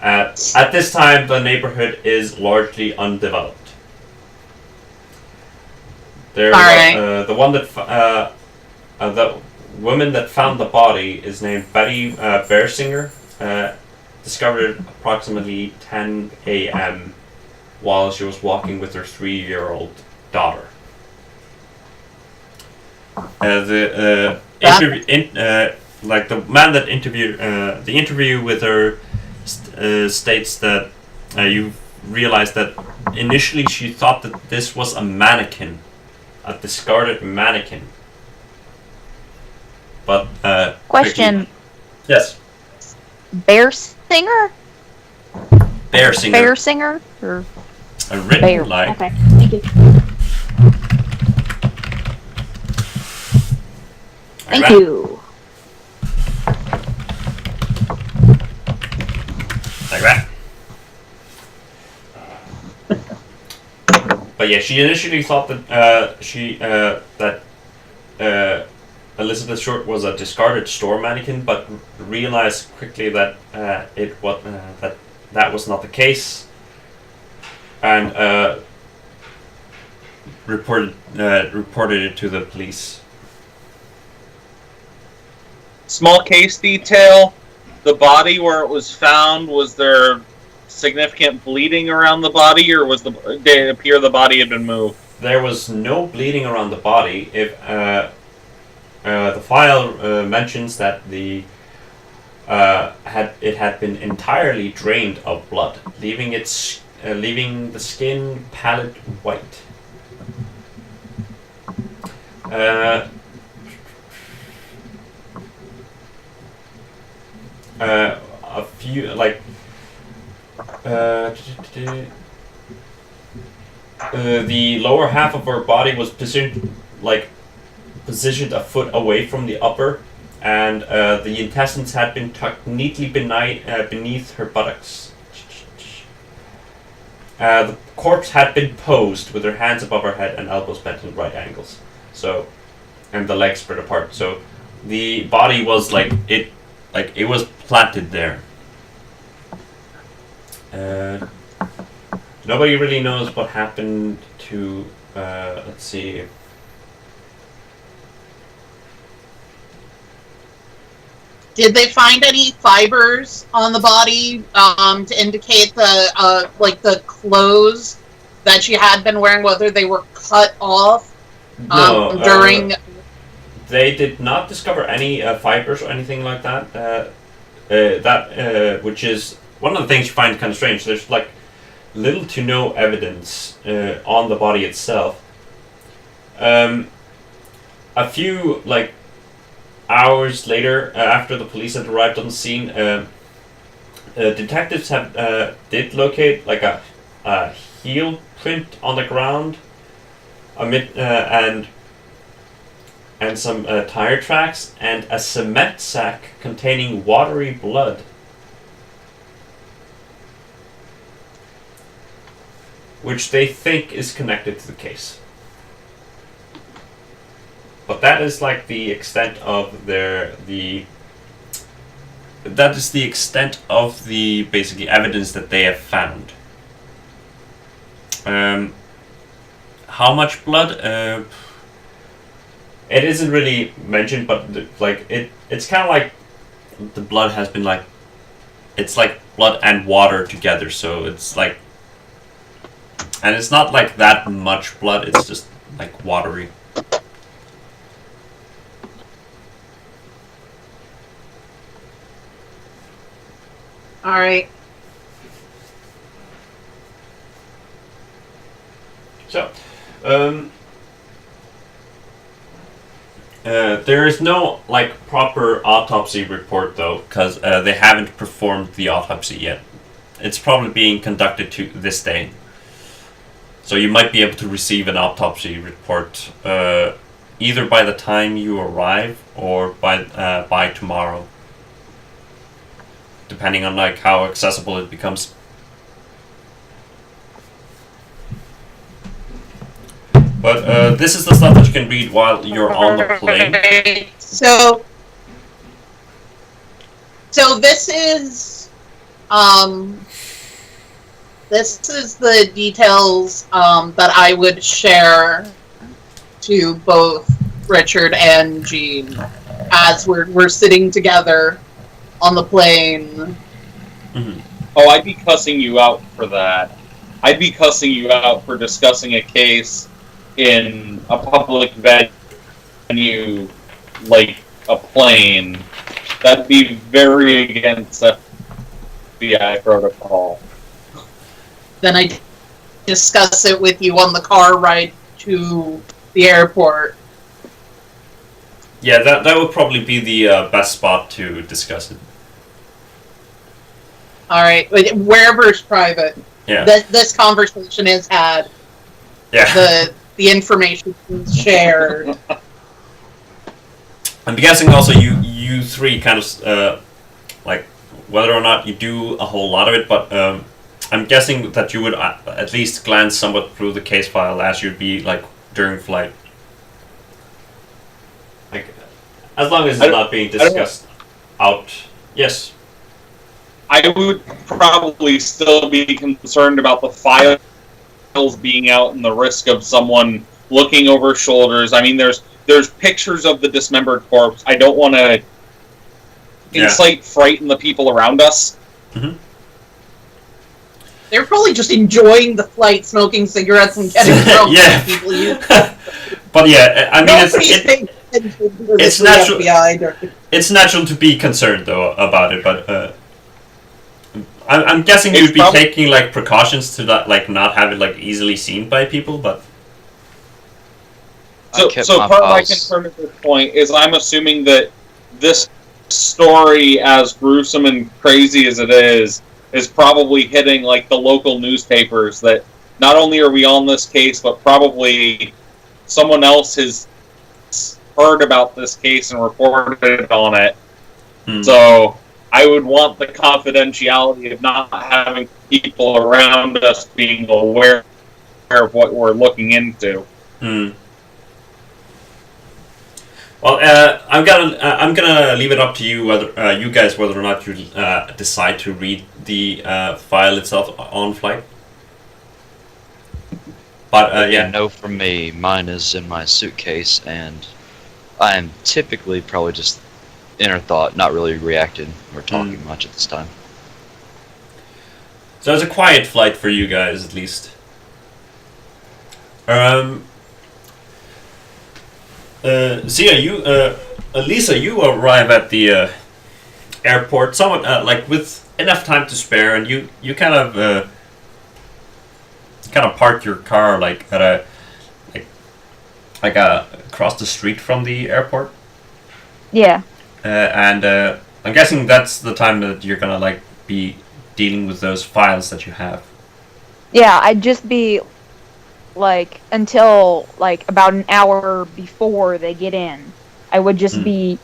At this time, the neighborhood is largely undeveloped. The woman that found the body is named Betty Bersinger. Discovered it approximately 10 a.m. while she was walking with her 3-year-old daughter. The man that interviewed the interview with her states that you realize that initially she thought that this was a mannequin, a discarded mannequin. But question. Yes. Bersinger? Bersinger. Bersinger? Or a written Bear. like. Okay, thank you. Thank you. Like that. But yeah, she initially thought that Elizabeth Short was a discarded store mannequin, but realized quickly that that was not the case, and reported it to the police. Small case detail: the body where it was found, was there significant bleeding around the body, or did it appear the body had been moved? There was no bleeding around the body. If the file mentions that it had been entirely drained of blood, leaving the skin pallid white. A few the lower half of her body was positioned a foot away from the upper, and the intestines had been tucked neatly beneath her buttocks. The corpse had been posed with her hands above her head and elbows bent in right angles, and the legs spread apart. So the body was it was planted there. Nobody really knows what happened to. Let's see. Did they find any fibers on the body to indicate the clothes that she had been wearing, whether they were cut off during? They did not discover any fibers or anything like that. Which is one of the things you find kind of strange. There's like little to no evidence on the body itself. A few like hours later, after the police had arrived on the scene, detectives did locate like a heel print on the ground, and some tire tracks and a cement sack containing watery blood. Which they think is connected to the case. But that is like the extent of that is the extent of the basically evidence that they have found. How much blood? It isn't really mentioned, but it's kind of like the blood has been like, it's like blood and water together, so it's like, and it's not like that much blood, it's just like watery. All right. So, there is no like proper autopsy report though, because they haven't performed the autopsy yet. It's probably being conducted to this day. So you might be able to receive an autopsy report either by the time you arrive or by tomorrow, depending on like how accessible it becomes. But this is the stuff that you can read while you're on the plane. So this is the details that I would share to both Richard and Jean as we're sitting together on the plane. Mm-hmm. Oh, I'd be cussing you out for that. I'd be cussing you out for discussing a case in a public venue like a plane. That'd be very against FBI protocol. Then I discuss it with you on the car ride to the airport. Yeah, that would probably be the best spot to discuss it. All right, wherever's private. Yeah. This conversation is had. Yeah. The information is shared. I'm guessing also you three kind of like whether or not you do a whole lot of it, but I'm guessing that you would at least glance somewhat through the case file as you'd be like during flight. Like as long as it's not being discussed out. Yes. I would probably still be concerned about the files being out and the risk of someone looking over shoulders. I mean, there's pictures of the dismembered corpse. I don't want to incite fright in the people around us. Mm-hmm. They're probably just enjoying the flight, smoking cigarettes and getting drunk. Yeah. People use. But yeah, I mean, it's natural. FBI. It's natural to be concerned though about it, but I'm guessing you'd be taking like precautions to not have it like easily seen by people, but. So part of my concern at this point is I'm assuming that this story, as gruesome and crazy as it is probably hitting like the local newspapers, that not only are we on this case, but probably someone else has heard about this case and reported on it. So I would want the confidentiality of not having people around us being aware of what we're looking into. Well, I'm gonna leave it up to you whether you guys whether or not you decide to read the file itself on flight. But yeah, no, from me, mine is in my suitcase, and I am typically probably just inner thought, not really reacting or talking much at this time. So it's a quiet flight for you guys, at least. Lisa, you arrive at the airport somewhat like with enough time to spare, and you kind of park your car like at a across the street from the airport. Yeah. And I'm guessing that's the time that you're gonna like be dealing with those files that you have. Yeah, I'd just be like until like about an hour before they get in. I would just be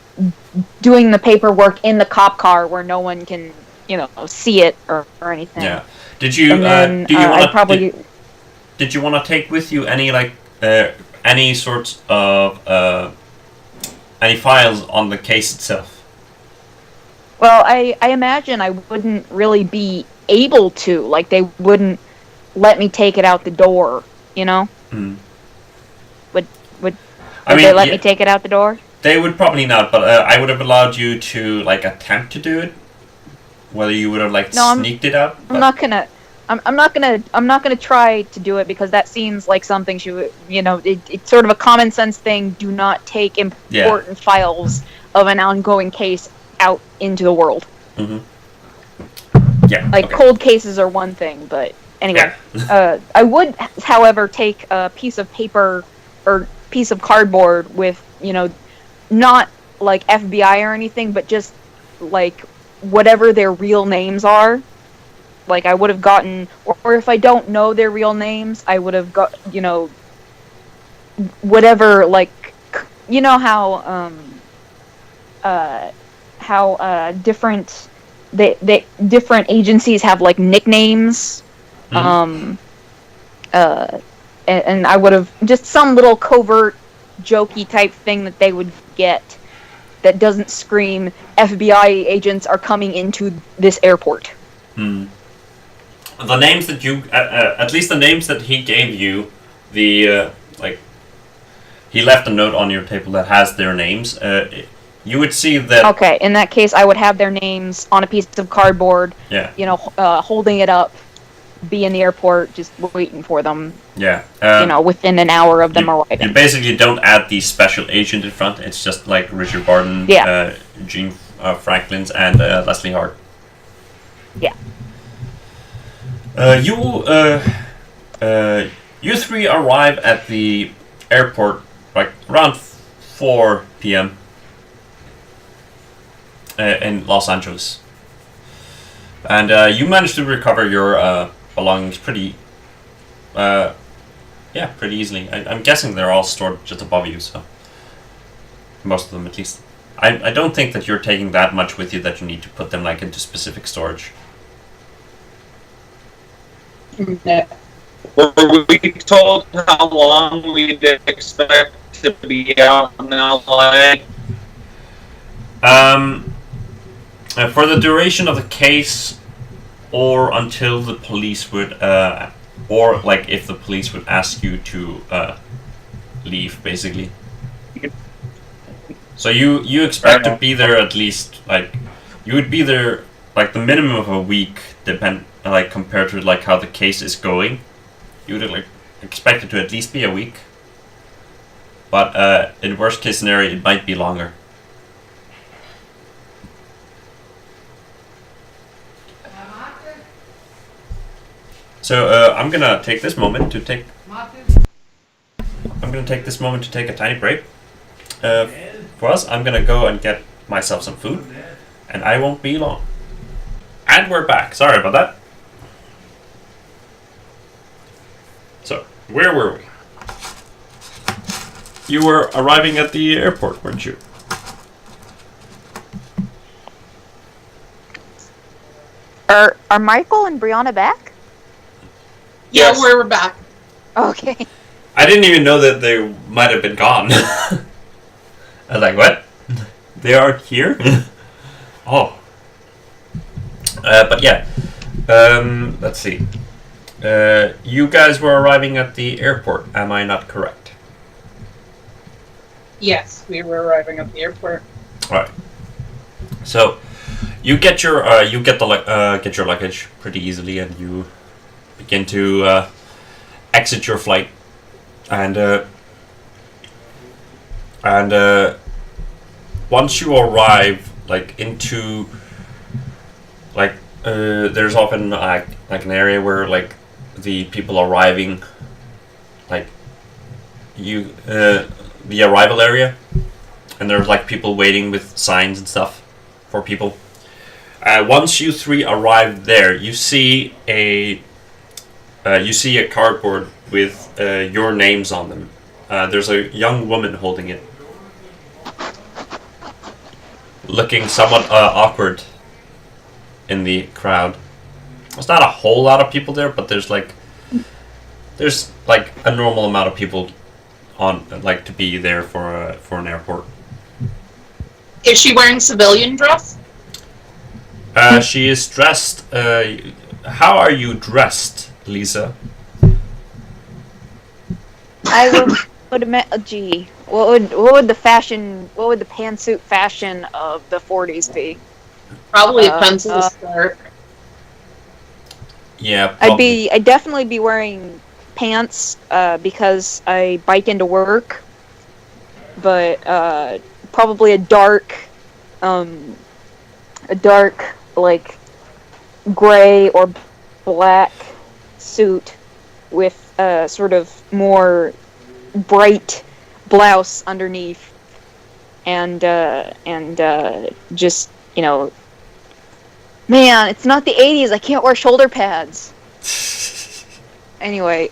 doing the paperwork in the cop car where no one can, see it or anything. Yeah. Did you? And then, do you want I'd probably. Did you want to take with you any any sorts of any files on the case itself? Well, I imagine I wouldn't really be able to. Like, they wouldn't let me take it out the door, Mm. Would they let me take it out the door? They would probably not, but I would have allowed you to like attempt to do it. Whether you would have sneaked it out. I'm not gonna try to do it because that seems like something she would. It's sort of a common sense thing. Do not take important files of an ongoing case out into the world. Mm-hmm. Yeah. Like cold cases are one thing, but anyway, I would, however, take a piece of paper or piece of cardboard with not like FBI or anything, but just like whatever their real names are. Like I would have gotten, or if I don't know their real names, I would have got, whatever, like, how different they different agencies have like nicknames. Mm-hmm. And I would have just some little covert, jokey type thing that they would get that doesn't scream FBI agents are coming into this airport. The names that you, at least the names that he gave you, he left a note on your table that has their names. You would see that. Okay, in that case, I would have their names on a piece of cardboard. Yeah. Holding it up, be in the airport, just waiting for them. Yeah. Within an hour of them arriving. You basically don't add the special agent in front. It's just like Richard Barden, Gene Franklin's, and Leslie Hart. Yeah. You three arrive at the airport like around 4 p.m. In Los Angeles, and you manage to recover your belongings pretty easily. I'm guessing they're all stored just above you, so most of them at least. I don't think that you're taking that much with you that you need to put them like into specific storage. Were we told how long we'd expect to be out in LA? For the duration of the case, or until the police would, or like if the police would ask you to leave, basically. So you expect to be there at least like you would be there like the minimum of a week, compared to like how the case is going. You would like expect it to at least be a week, but in worst case scenario, it might be longer. So I'm gonna take this moment to take a tiny break. For us, I'm gonna go and get myself some food, and I won't be long. And we're back. Sorry about that. So, where were we? You were arriving at the airport, weren't you? Are Michael and Brianna back? Yeah, Yes. we're back. Okay. I didn't even know that they might have been gone. I was like, what? They are here? Oh. But yeah. Let's see. You guys were arriving at the airport, am I not correct? Yes, we were arriving at the airport. Alright. So, you get your get your luggage pretty easily, and you begin to exit your flight, and once you arrive like into like there's often like an area where like the people arriving, like the arrival area, and there's like people waiting with signs and stuff for people. Once you three arrive there, you see a cardboard with your names on them. There's a young woman holding it, looking somewhat awkward in the crowd. There's not a whole lot of people there, but there's like a normal amount of people on like to be there for an airport. Is she wearing civilian dress? She is dressed. How are you dressed, Lisa? I would imagine. Gee, what would the pantsuit fashion of the 40s be? Probably a pencil skirt. Yeah, I'd definitely be wearing pants because I bike into work, but probably a dark like gray or black suit with a sort of more bright blouse underneath, and just, you know, man, it's not the 80s. I can't wear shoulder pads. Anyway,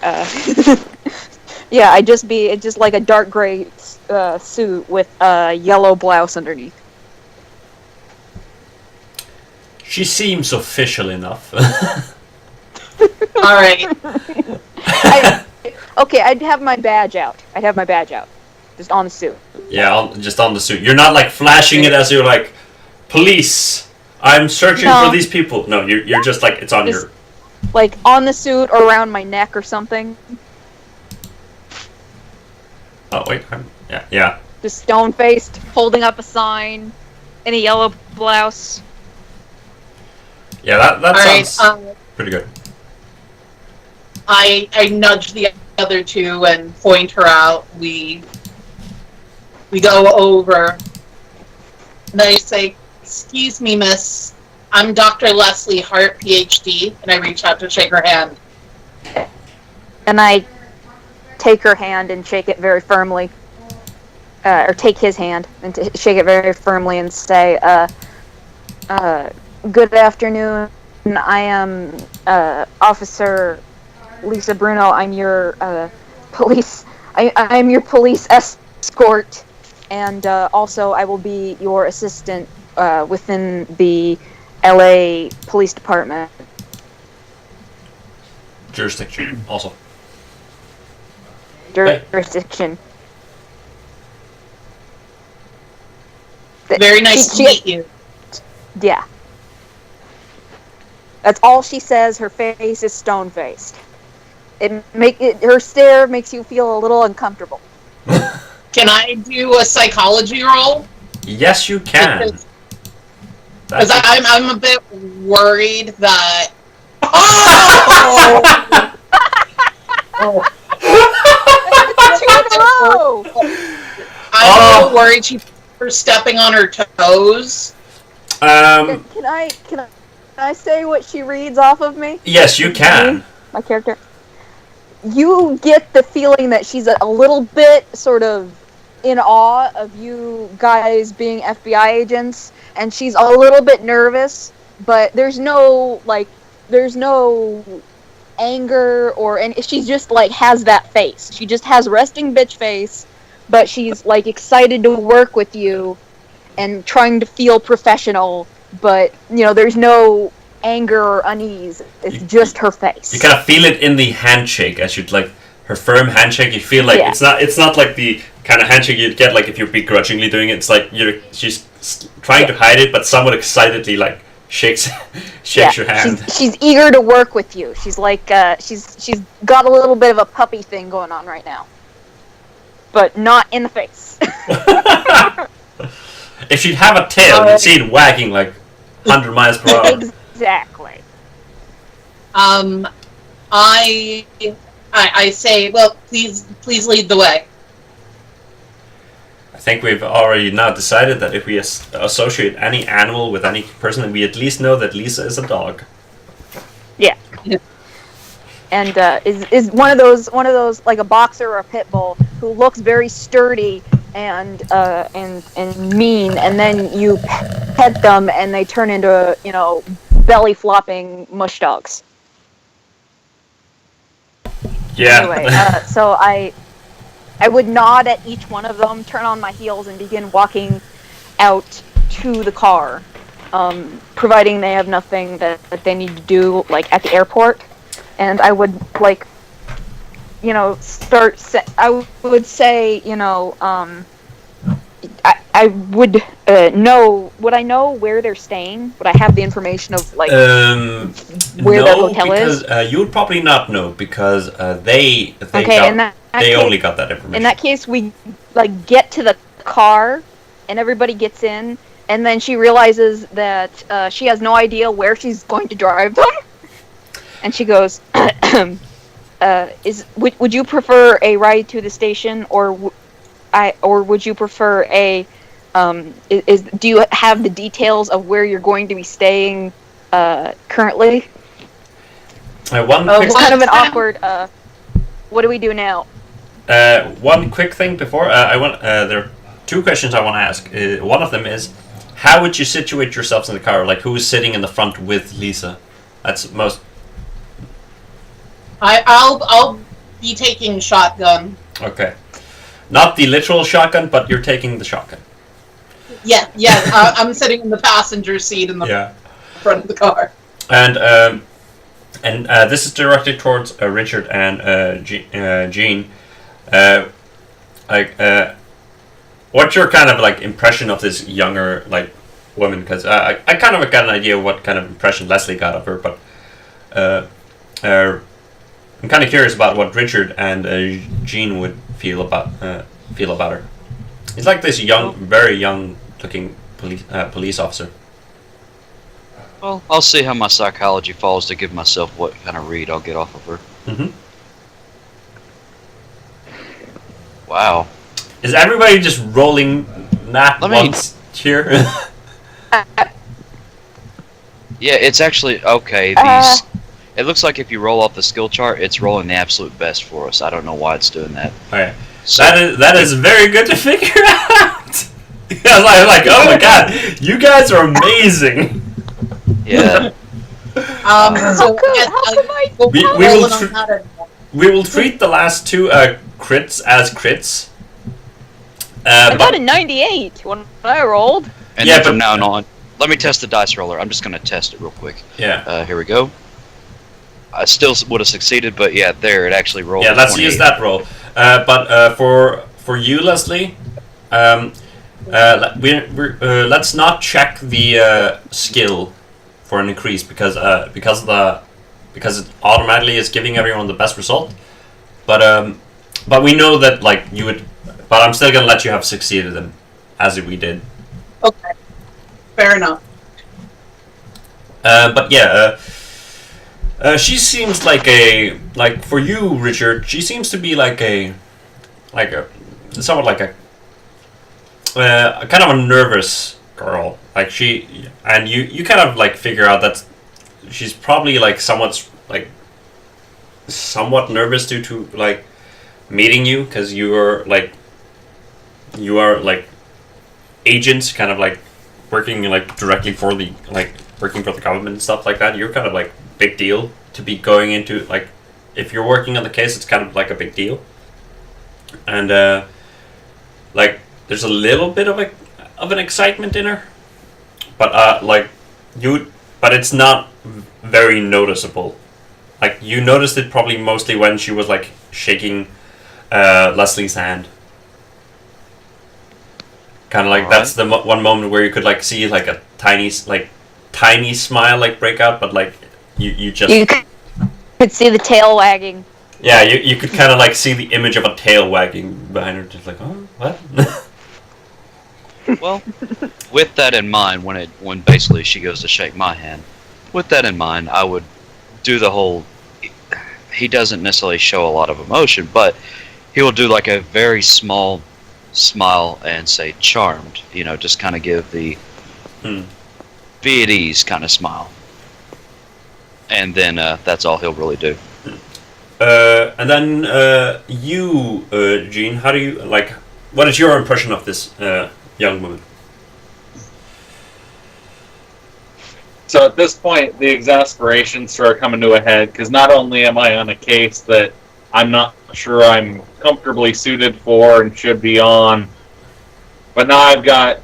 yeah, it's just like a dark gray suit with a yellow blouse underneath. She seems official enough. All right. Okay, I'd have my badge out. Just on the suit. Yeah, just on the suit. You're not like flashing it as you're like, police, I'm searching for these people. No, you're just like, it's on just, your... like on the suit or around my neck or something. Oh, wait, yeah. Just stone-faced, holding up a sign, in a yellow blouse. Yeah, that sounds pretty good. I nudge the other two and point her out. We go over, and I say, "Excuse me, miss. I'm Dr. Leslie Hart, PhD," and I reach out to shake her hand. And I take her hand and shake it very firmly. Or take his hand and shake it very firmly and say, good afternoon. I am Officer Lisa Bruno. I'm your police. I'm your police escort, and also I will be your assistant within the LA Police Department. Jurisdiction, also. Jurisdiction. Very nice to meet you. Yeah. That's all she says. Her face is stone-faced. Her stare makes you feel a little uncomfortable. Can I do a psychology roll? Yes, you can. Because I'm a bit worried that... Oh! I'm a little worried she's stepping on her toes. Can I say what she reads off of me? Yes, you can. My character. You get the feeling that she's a little bit sort of in awe of you guys being FBI agents, and she's a little bit nervous, but there's no anger and she just like has that face. She just has resting bitch face, but she's like excited to work with you and trying to feel professional, but you know, there's no anger or unease. It's just her face. You kind of feel it in the handshake as you'd like her firm handshake. You feel like it's not like the kind of handshake you'd get like if you're begrudgingly doing it. It's like she's trying to hide it, but somewhat excitedly like shakes your hand. She's eager to work with you. She's like she's got a little bit of a puppy thing going on right now, but not in the face. If she'd have a tail, you'd see it wagging like 100 miles per hour. Exactly. I say, well, please lead the way. think we've already now decided that if we associate any animal with any person, we at least know that Lisa is a dog. Yeah. And is one of those like a boxer or a pit bull who looks very sturdy and mean, and then you pet them and they turn into belly flopping mush dogs. Yeah. Anyway, so I would nod at each one of them, turn on my heels, and begin walking out to the car, providing they have nothing that they need to do, like at the airport. And I would I would say, I would know. Would I know where they're staying? Would I have the information of where their hotel is? You would probably not know because they only got that information. In that case, we get to the car, and everybody gets in, and then she realizes that she has no idea where she's going to drive them, and she goes, would you prefer a ride to the station, or would you prefer a do you have the details of where you're going to be staying currently? It's kind of an awkward. What do we do now? One quick thing before there are two questions I want to ask. One of them is, how would you situate yourselves in the car? Like, who is sitting in the front with Lisa? That's most. I'll be taking shotgun. Okay, not the literal shotgun, but you're taking the shotgun. Yeah. I'm sitting in the passenger seat in the front of the car. And this is directed towards Richard and Jean. What's your kind of impression of this younger woman? Because I kind of got an idea of what kind of impression Leslie got of her, but I'm kind of curious about what Richard and Jean would feel about her. He's like this very young looking police officer. Well, I'll see how my psychology falls to give myself what kind of read I'll get off of her. Mm-hmm. Wow. Is everybody just rolling once here? Yeah, it's actually okay. These. It looks like if you roll off the skill chart, it's rolling the absolute best for us. I don't know why it's doing that. Okay. So, that is very good to figure out. I was like, oh my god, you guys are amazing. Yeah. We will treat the last two crits as crits. I got a 98 when I rolled. And then from now on, let me test the dice roller. I'm just going to test it real quick. Yeah. Here we go. I still would have succeeded, but yeah, there it actually rolled. Yeah, let's use that roll. But for you, Leslie, let's not check the skill for an increase because it automatically is giving everyone the best result. But we know that you would. But I'm still gonna let you have succeeded them, as we did. Okay, fair enough. But yeah. She seems for you, Richard. She seems to be somewhat like a kind of a nervous girl. You kind of figure out that she's probably somewhat nervous due to meeting you because you are agents, kind of working directly for the working for the government and stuff like that. You're kind of big deal to be going into if you're working on the case, it's kind of a big deal. And there's a little bit of an excitement in her, but but it's not very noticeable. You noticed it probably mostly when she was shaking Leslie's hand. Kind of that's the one moment where you could see a tiny smile break out, but you could see the tail wagging. Yeah, you could kind of see the image of a tail wagging behind her, just oh, what? Well, with that in mind, when basically she goes to shake my hand, with that in mind, I would do the whole. He doesn't necessarily show a lot of emotion, but he will do a very small smile and say charmed. Just kind of give the be at ease kind of smile. And then that's all he'll really do. And then you, Gene, how do you like? What is your impression of this young woman? So at this point, the exasperations start coming to a head, because not only am I on a case that I'm not sure I'm comfortably suited for and should be on, but now I've got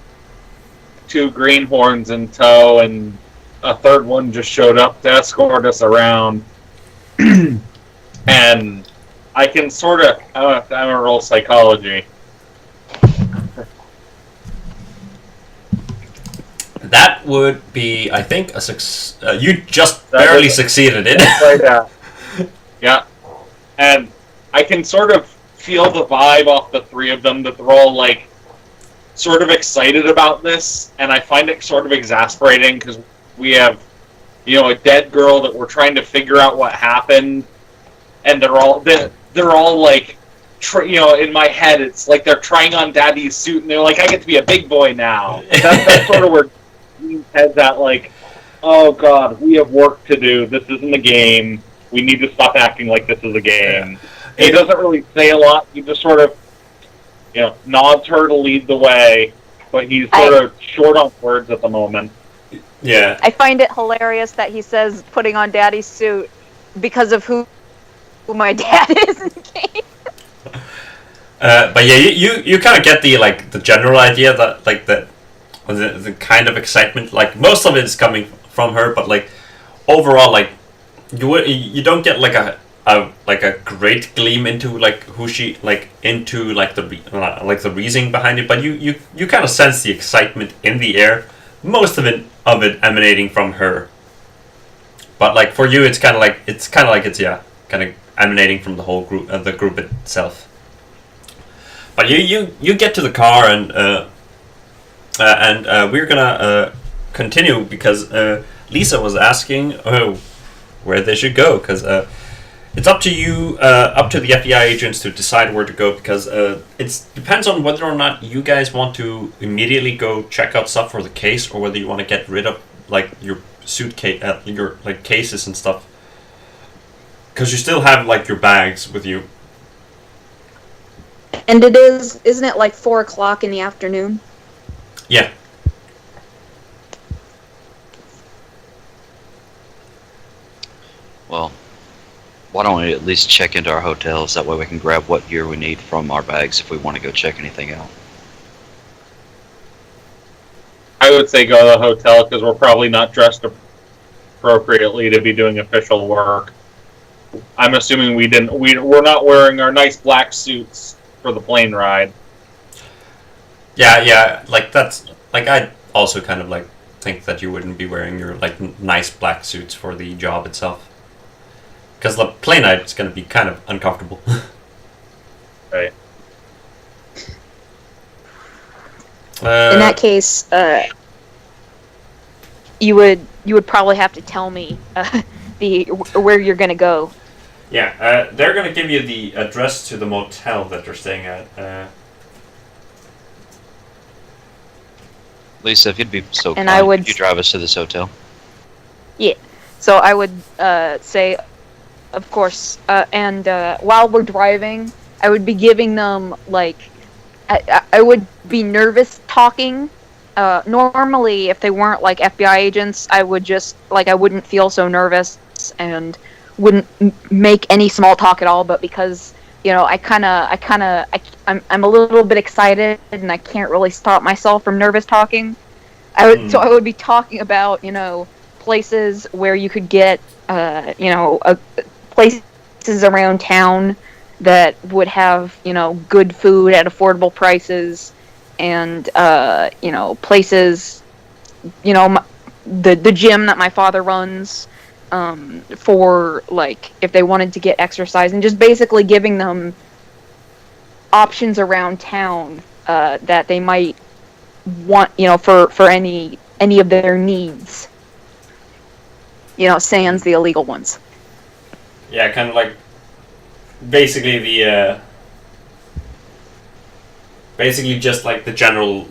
2 greenhorns in tow, and a third one just showed up to escort us around. And I can sort of, I'm gonna roll psychology. That would be, I think, a success. You just barely succeeded in it. Right now. Yeah. And I can sort of feel the vibe off the 3 of them, that they're all, like, sort of excited about this, and I find it sort of exasperating, because we have, a dead girl that we're trying to figure out what happened, and they're all like, in my head, it's like they're trying on Daddy's suit, and they're like, I get to be a big boy now. That's sort of where Dean's head's at, like, oh god, we have work to do. This isn't a game. We need to stop acting like this is a game. Yeah. He doesn't really say a lot. He just sort of, nods her to lead the way, but he's sort of short on words at the moment. Yeah. I find it hilarious that he says putting on Daddy's suit because of who my dad is in the game. But yeah, you kind of get the general idea that the kind of excitement, like most of it is coming from her, but like overall, like you don't get like a great gleam into like who she into the reasoning behind it, but you kind of sense the excitement in the air, most of it emanating from her. But like for you, it's kind of like it's kind of emanating from the whole group, the group itself. But you get to the car, and we're gonna continue because Lisa was asking where they should go, because it's up to you, up to the FBI agents to decide where to go, because it depends on whether or not you guys want to immediately go check out stuff for the case, or whether you want to get rid of like your suitcase, your like cases and stuff, because you still have like your bags with you. And isn't it like 4:00 in the afternoon? Yeah. Well, why don't we at least check into our hotels? That way we can grab what gear we need from our bags if we want to go check anything out. I would say go to the hotel, because we're probably not dressed appropriately to be doing official work. I'm assuming we're not wearing our nice black suits for the plane ride. Yeah, like that's like I also kind of like think that you wouldn't be wearing your like nice black suits for the job itself, because the plane ride is going to be kind of uncomfortable. Right. In that case, you would probably have to tell me where you're gonna go. Yeah, they're going to give you the address to the motel that they're staying at. Lisa, if you'd be so And kind, would could you drive us to this hotel? Yeah. So I would say, of course, and while we're driving, I would be giving them like I would be nervous talking. Normally, if they weren't like FBI agents, I would just I wouldn't feel so nervous and wouldn't make any small talk at all. But because I'm a little bit excited and I can't really stop myself from nervous talking. So I would be talking about places where you could get places around town that would have good food at affordable prices, and places the gym that my father runs, for like if they wanted to get exercise, and just basically giving them options around town that they might want for any of their needs, sans the illegal ones. Yeah, kind of like basically the Basically, just like the general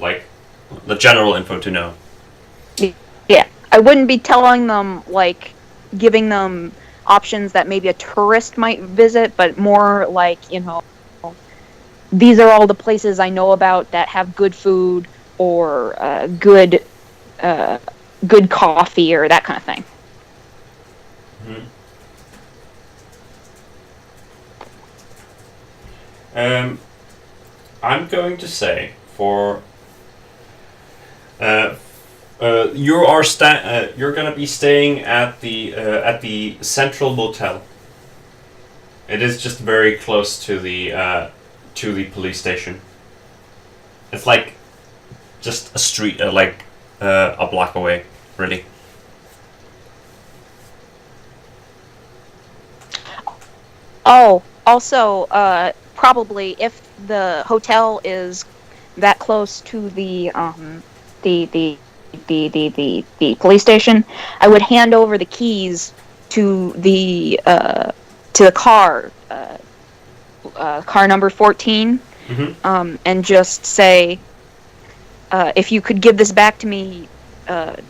info to know. Yeah, I wouldn't be telling them, like, giving them options that maybe a tourist might visit, but more like, these are all the places I know about that have good food or good coffee or that kind of thing. Mm-hmm. I'm going to say for you're gonna be staying at the Central Motel. It is just very close to the police station. It's like just a street, a block away, really. Oh, also, probably if the hotel is that close to the police station, I would hand over the keys to the car, car number 14, and just say, if you could give this back to me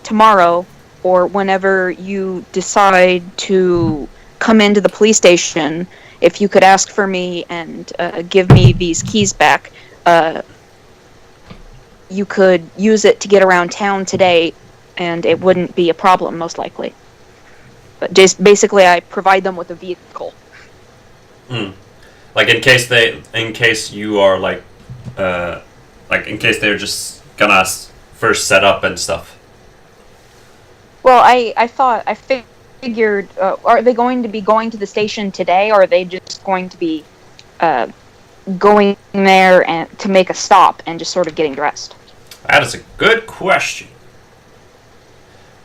tomorrow, or whenever you decide to come into the police station, if you could ask for me and give me these keys back, you could use it to get around town today, and it wouldn't be a problem, most likely. But just basically, I provide them with a vehicle. Like in case you are in case they're just gonna first set up and stuff. Well, I figured, are they going to be going to the station today, or are they just going to be going there and to make a stop and just sort of getting dressed? That is a good question.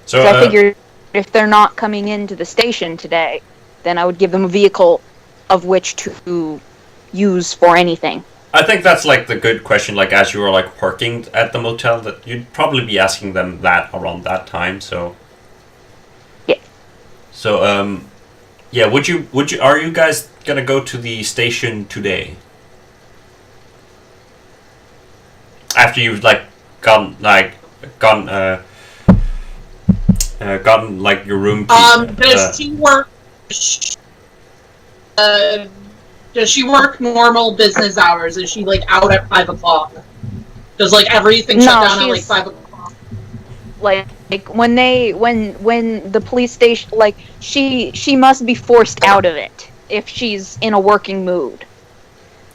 So I figured if they're not coming into the station today, then I would give them a vehicle of which to use for anything. I think that's like the good question, like as you were like parking at the motel, that you'd probably be asking them that around that time, so. Yeah. So yeah, are you guys gonna go to the station today? After you've gotten your room key. Does she work? Does she work normal business hours? Is she out at 5 o'clock? Does everything shut down at 5 o'clock? When the police station, she must be forced out of it if she's in a working mood.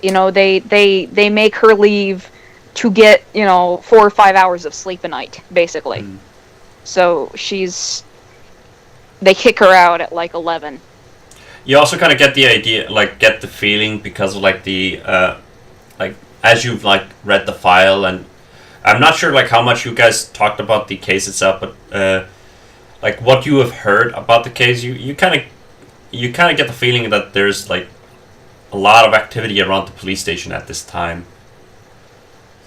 They make her leave to get 4 or 5 hours of sleep a night, basically. So they kick her out at 11. You also kind of get the idea, get the feeling because of as you've read the file, and I'm not sure how much you guys talked about the case itself, but what you have heard about the case, you kind of get the feeling that there's a lot of activity around the police station at this time,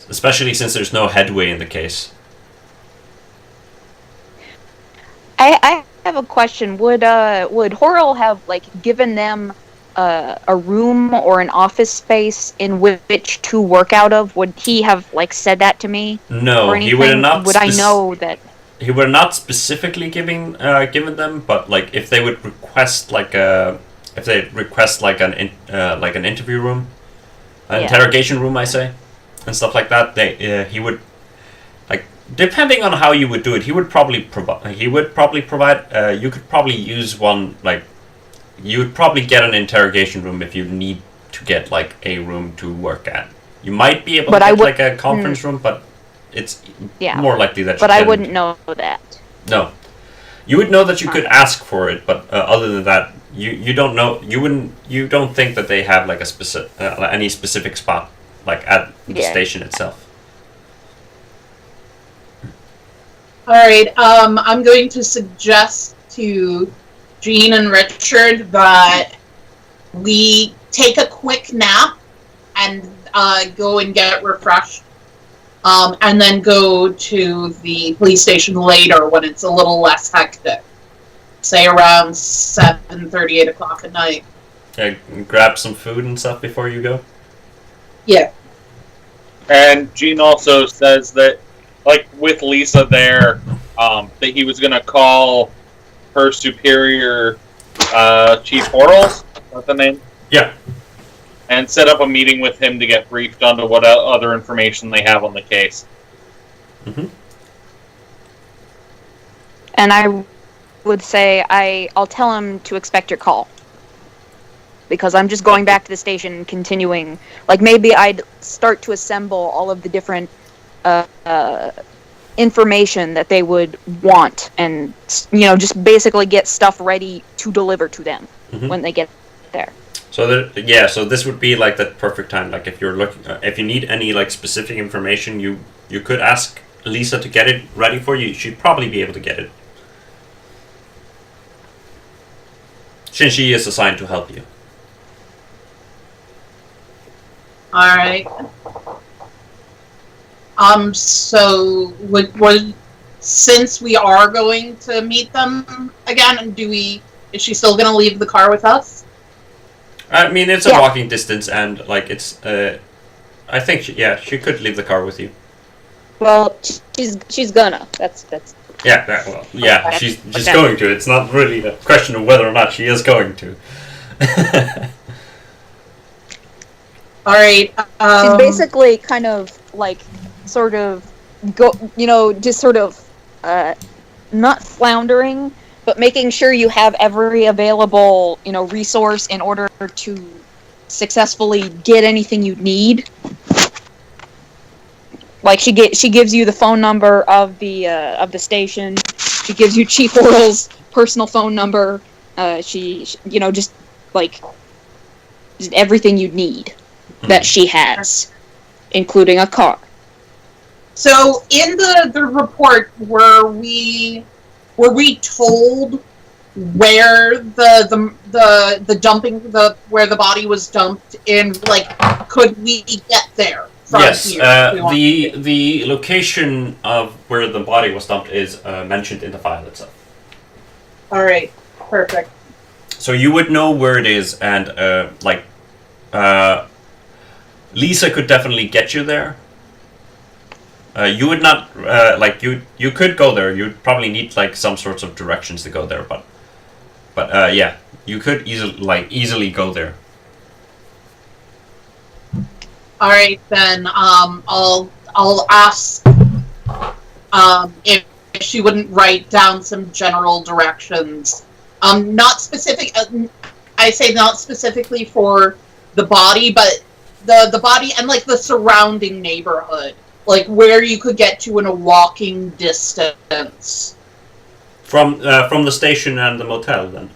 especially since there's no headway in the case. I have a question. Would Horrell have given them a room or an office space in which to work out of? Would he have said that to me? No, or anything? He would have not. Would I know that? He would not specifically given them, but if they would request an interview room, an interrogation room, I say, and stuff like that, he would. Depending on how you would do it, he would probably provide. You could probably use one. You would probably get an interrogation room if you need to get a room to work at. You might be able to get a conference room, but it's more likely that. But I wouldn't know that. No, you would know that you could ask for it, but other than that, you don't know. You don't think that they have a specific any specific spot at the station itself. All right. I'm going to suggest to Jean and Richard that we take a quick nap and go and get refreshed, and then go to the police station later when it's a little less hectic. Say around 7:30, 8 o'clock at night. Yeah, grab some food and stuff before you go. Yeah. And Gene also says that, like, with Lisa there, that he was going to call her superior, Chief Hortles, what's the name? Yeah. And set up a meeting with him to get briefed onto what other information they have on the case. Mm-hmm. And I would say I'll tell him to expect your call. Because I'm just going back to the station and continuing. Like, maybe I'd start to assemble all of the different information that they would want and, just basically get stuff ready to deliver to them when they get there. So so this would be like that perfect time. Like, if you're looking, if you need any like specific information, you could ask Lisa to get it ready for you. She'd probably be able to get it, since she is assigned to help you. All right. So since we are going to meet them again, is she still gonna leave the car with us? I mean, it's a walking distance, and like it's. I think she could leave the car with you. Well, she's gonna. That's. Yeah. She's going to. It's not really a question of whether or not she is going to. All right. She's basically kind of like, sort of, just sort of, not floundering, but making sure you have every available, resource in order to successfully get anything you need. Like, she gives you the phone number of the station. She gives you Chief Oral's personal phone number. She just everything you need that she has, including a car. So in the report, were we told where the dumping where the body was dumped in? Like, could we get there from here? The location of where the body was dumped is mentioned in the file itself. All right, perfect. So you would know where it is, and Lisa could definitely get you there. You would not you could go there. You'd probably need like some sorts of directions to go there, but you could easily go there. All right, then I'll ask if she wouldn't write down some general directions. Not specific. I say not specifically for the body, but the body and like the surrounding neighborhood, like where you could get to in a walking distance. From the station and the motel, then.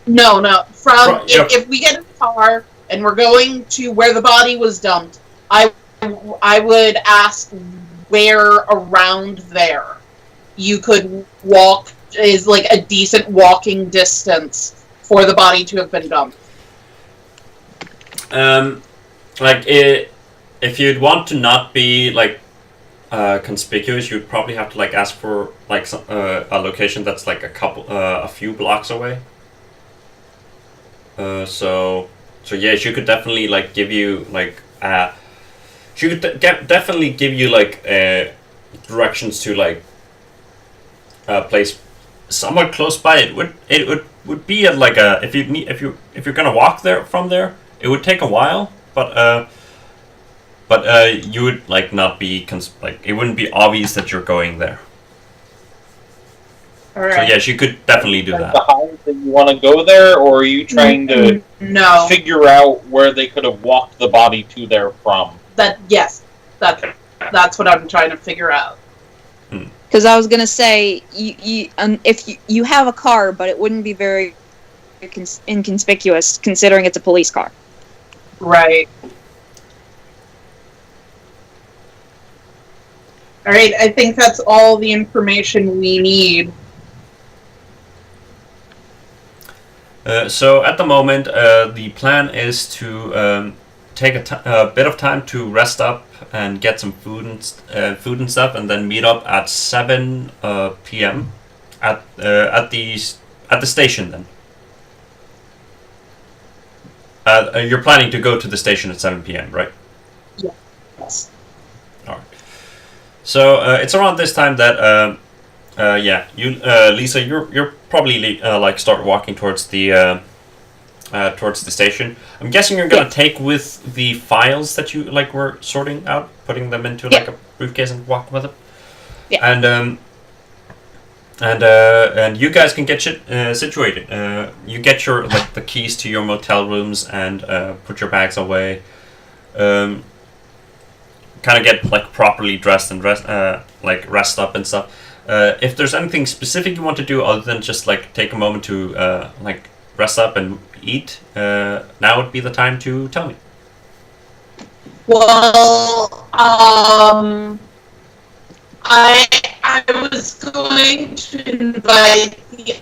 No. If we get in the car and we're going to where the body was dumped, I would ask where around there you could walk is like a decent walking distance for the body to have been dumped. If you'd want to not be conspicuous, you'd probably have to ask for a location that's like a few blocks away. So she could definitely give you she could definitely give you directions to a place somewhat close by. It would be at if you're gonna walk there from there, it would take a while, but you would not be it wouldn't be obvious that you're going there. All right. So she could definitely do that. The highs that you want to go there, or are you trying to figure out where they could have walked the body to there from? That's what I'm trying to figure out. Because I was gonna say, if you have a car, but it wouldn't be very inconspicuous considering it's a police car. Right. All right, I think that's all the information we need. So at the moment, the plan is to take a bit of time to rest up and get some food and stuff, and then meet up at 7 p.m. at the station. Then you're planning to go to the station at 7 p.m., right? Yeah. So it's around this time that you Lisa, you're probably like start walking towards the station. I'm guessing you're gonna take with the files that you like were sorting out, putting them into like a briefcase and walk with them. Yeah. And you guys can get shit situated. You get your like the keys to your motel rooms and put your bags away. Kind of get like properly dressed and rest up and stuff. If there's anything specific you want to do other than just like take a moment to like rest up and eat, now would be the time to tell me. Well, I was going to invite the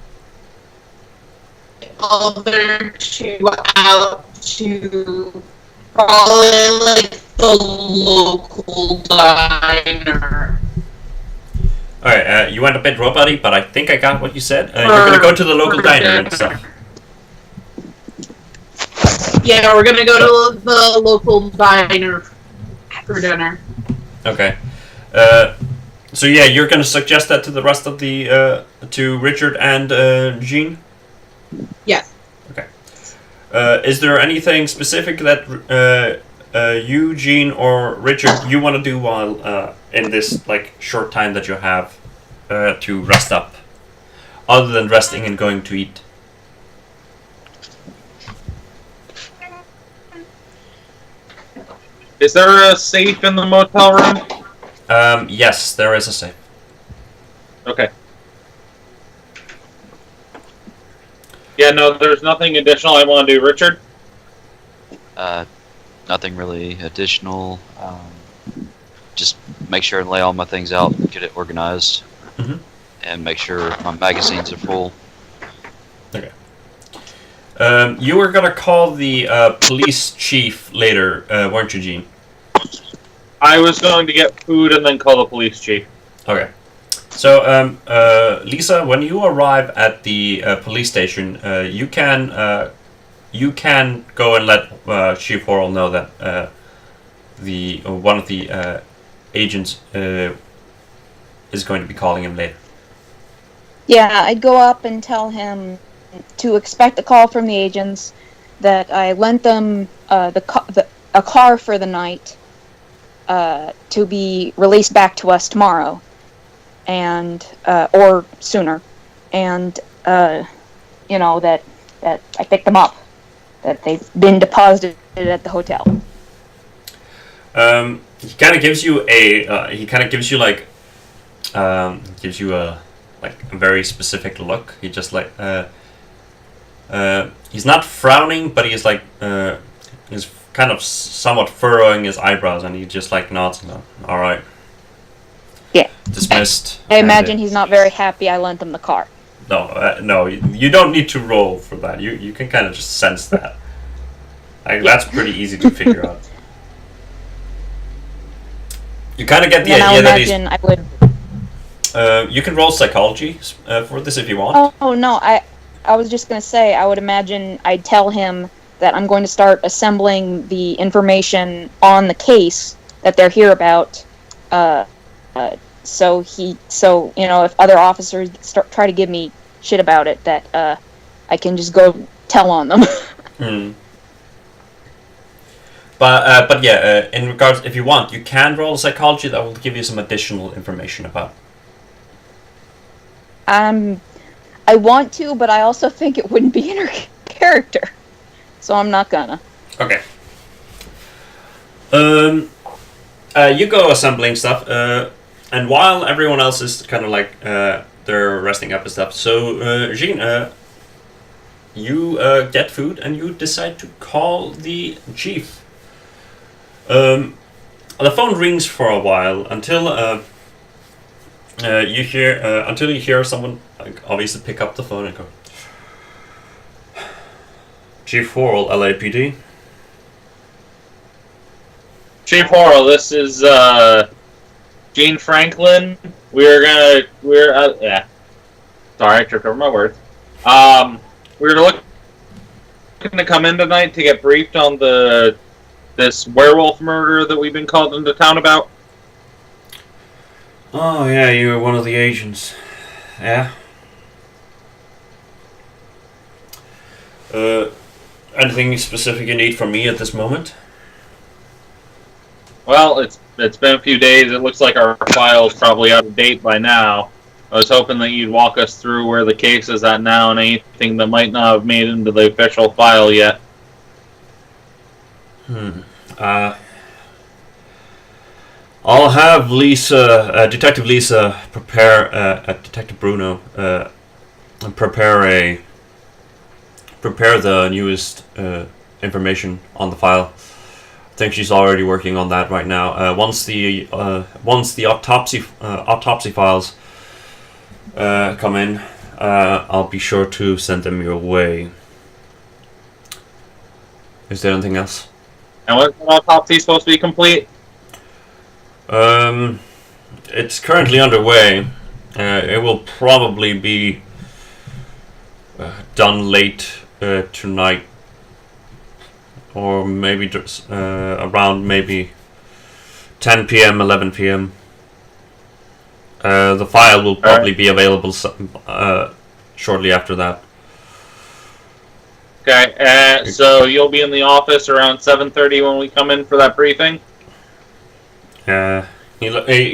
other two out to probably like the local diner. Alright, you went a bit robot-y, but I think I got what you said. You're gonna go to the local diner and stuff. Yeah, we're gonna go to the local diner for dinner. Okay. So yeah, you're gonna suggest that to the rest of the to Richard and Jean? Yes. Okay. Is there anything specific that you, Jean, or Richard you want to do while in this like short time that you have to rest up, other than resting and going to eat? Is there a safe in the motel room? Yes, there is a safe. Okay. Yeah, no, there's nothing additional I want to do. Richard? Nothing really additional. Just make sure and lay all my things out, get it organized, and make sure my magazines are full. Okay. You were gonna call the police chief later, weren't you, Gene? I was going to get food and then call the police chief. Okay. So, Lisa, when you arrive at the police station, you can go and let Chief Worrell know that the one of the agents is going to be calling him later. Yeah, I'd go up and tell him to expect a call from the agents, that I lent them a car for the night to be released back to us tomorrow, and or sooner, and that I picked them up, that they've been deposited at the hotel. He kind of gives you a like a very specific look. He just like he's not frowning, but he's like he's kind of somewhat furrowing his eyebrows, and he just like nods and goes, "All right." Yeah. Dismissed. I imagine he's not very happy I lent him the car. No, you don't need to roll for that. You can kind of just sense that. That's pretty easy to figure out. You kind of get the idea that he's... I would... you can roll psychology for this if you want. Oh no, I was just going to say, I would imagine I'd tell him that I'm going to start assembling the information on the case that they're here about, so if other officers try to give me shit about it, that I can just go tell on them. But yeah, in regards, if you want, you can roll psychology. That will give you some additional information about. I want to, but I also think it wouldn't be in her character, so I'm not gonna. Okay. You go assembling stuff, and while everyone else is kind of like they're resting up and stuff. So, Jean, you get food and you decide to call the chief. The phone rings for a while until you hear someone like obviously pick up the phone and go, Chief Worrell, LAPD. Chief Worrell, this is Gene Franklin. Sorry, I tripped over my words. We're looking to come in tonight to get briefed on this werewolf murder that we've been called into town about. Oh yeah, you were one of the agents. Yeah. Anything specific you need from me at this moment? Well, it's been a few days. It looks like our file's probably out of date by now. I was hoping that you'd walk us through where the case is at now and anything that might not have made into the official file yet. I'll have Lisa, Detective Lisa, prepare Detective Bruno, prepare the newest information on the file. I think she's already working on that right now. Once the autopsy files come in, I'll be sure to send them your way. Is there anything else? And when the autopsy supposed to be complete? It's currently underway. It will probably be done late tonight, or maybe just around maybe 10 p.m., 11 p.m. The file will probably be available shortly after that. Okay, so you'll be in the office around 7:30 when we come in for that briefing? He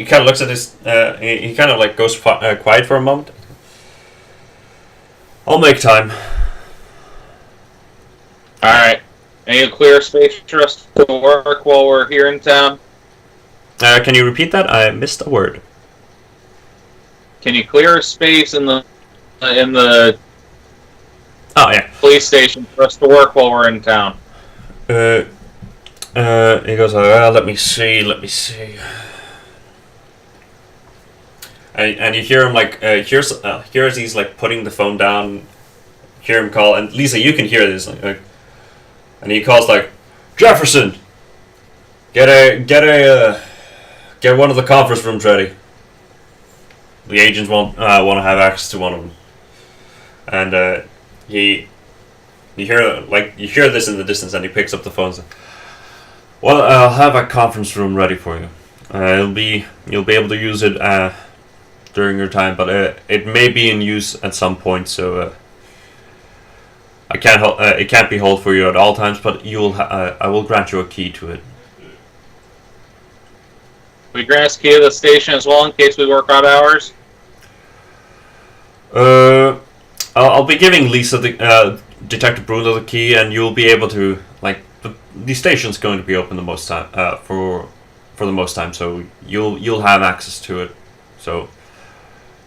kind of looks at his. He kind of like goes quiet for a moment. I'll make time. All right. And you clear space for us to work while we're here in town? Can you repeat that? I missed a word. Can you clear a space in the Oh yeah. police station for us to work while we're in town? He goes, let me see. And you hear him like, here's he's like putting the phone down. Hear him call, and Lisa, you can hear this. And he calls like, Jefferson, get one of the conference rooms ready. The agents want to have access to one of them. And you hear this in the distance, and he picks up the phone and says, well, I'll have a conference room ready for you. You'll be able to use it during your time, but it may be in use at some point, so it can't be held for you at all times. But I will grant you a key to it. We grant us key to the station as well in case we work odd hours? I'll be giving Lisa the Detective Bruno the key, and you'll be able to the station's going to be open the most time for the most time, so you'll have access to it. So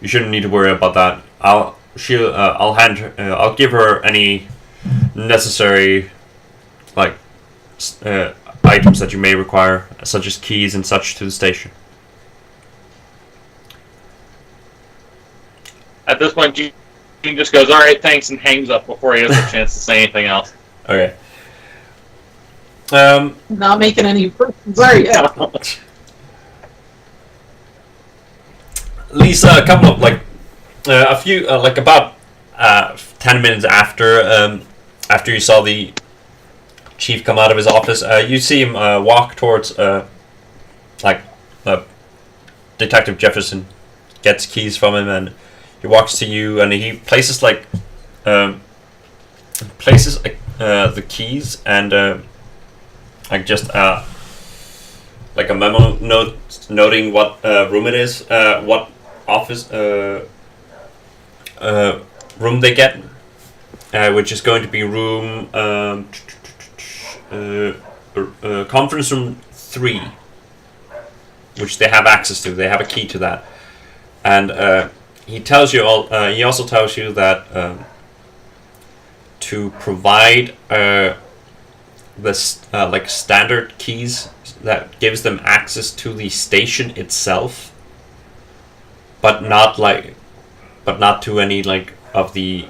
you shouldn't need to worry about that. I'll give her any necessary items that you may require, such as keys and such, to the station. At this point, Gene just goes, all right, thanks, and hangs up before he has a chance to say anything else. Okay. Not making any persons, are you? Lisa, a couple of about 10 minutes after you saw the chief come out of his office, you see him walk towards Detective Jefferson, gets keys from him, and he walks to you, and he places the keys and like a memo note noting what room it is, what office room they get, which is going to be room conference room 3, which they have access to. They have a key to that, and he tells you all. He also tells you that to provide standard keys that gives them access to the station itself, but not to any of the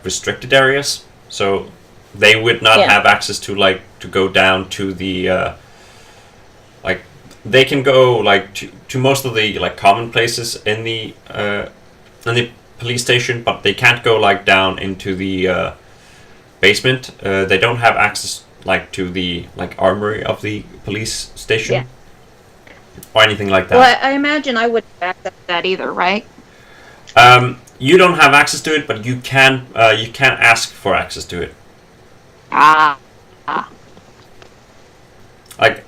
restricted areas. So they would not have access to to go down to the they can go to most of the common places in the police station, but they can't go down into the basement. They don't have access to the armory of the police station. or anything like that. Well, I imagine I wouldn't access that either, right? You don't have access to it, but you can ask for access to it. Like,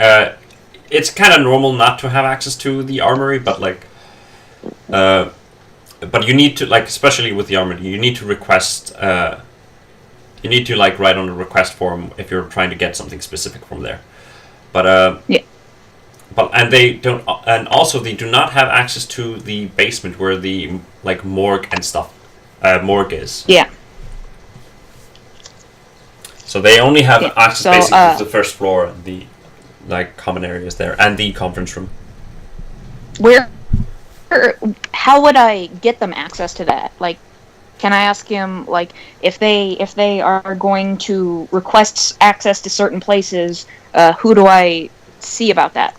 it's kind of normal not to have access to the armory, but like, but you need to, like, especially with the armory, you need to request. You need to like write on a request form if you're trying to get something specific from there. But yeah. But and they don't, and also they do not have access to the basement where the like morgue and stuff, morgue is. Yeah. So they only have access basically to the first floor, and the like common areas there, and the conference room. How would I get them access to that? Like, can I ask him, like, if they are going to request access to certain places, who do I see about that?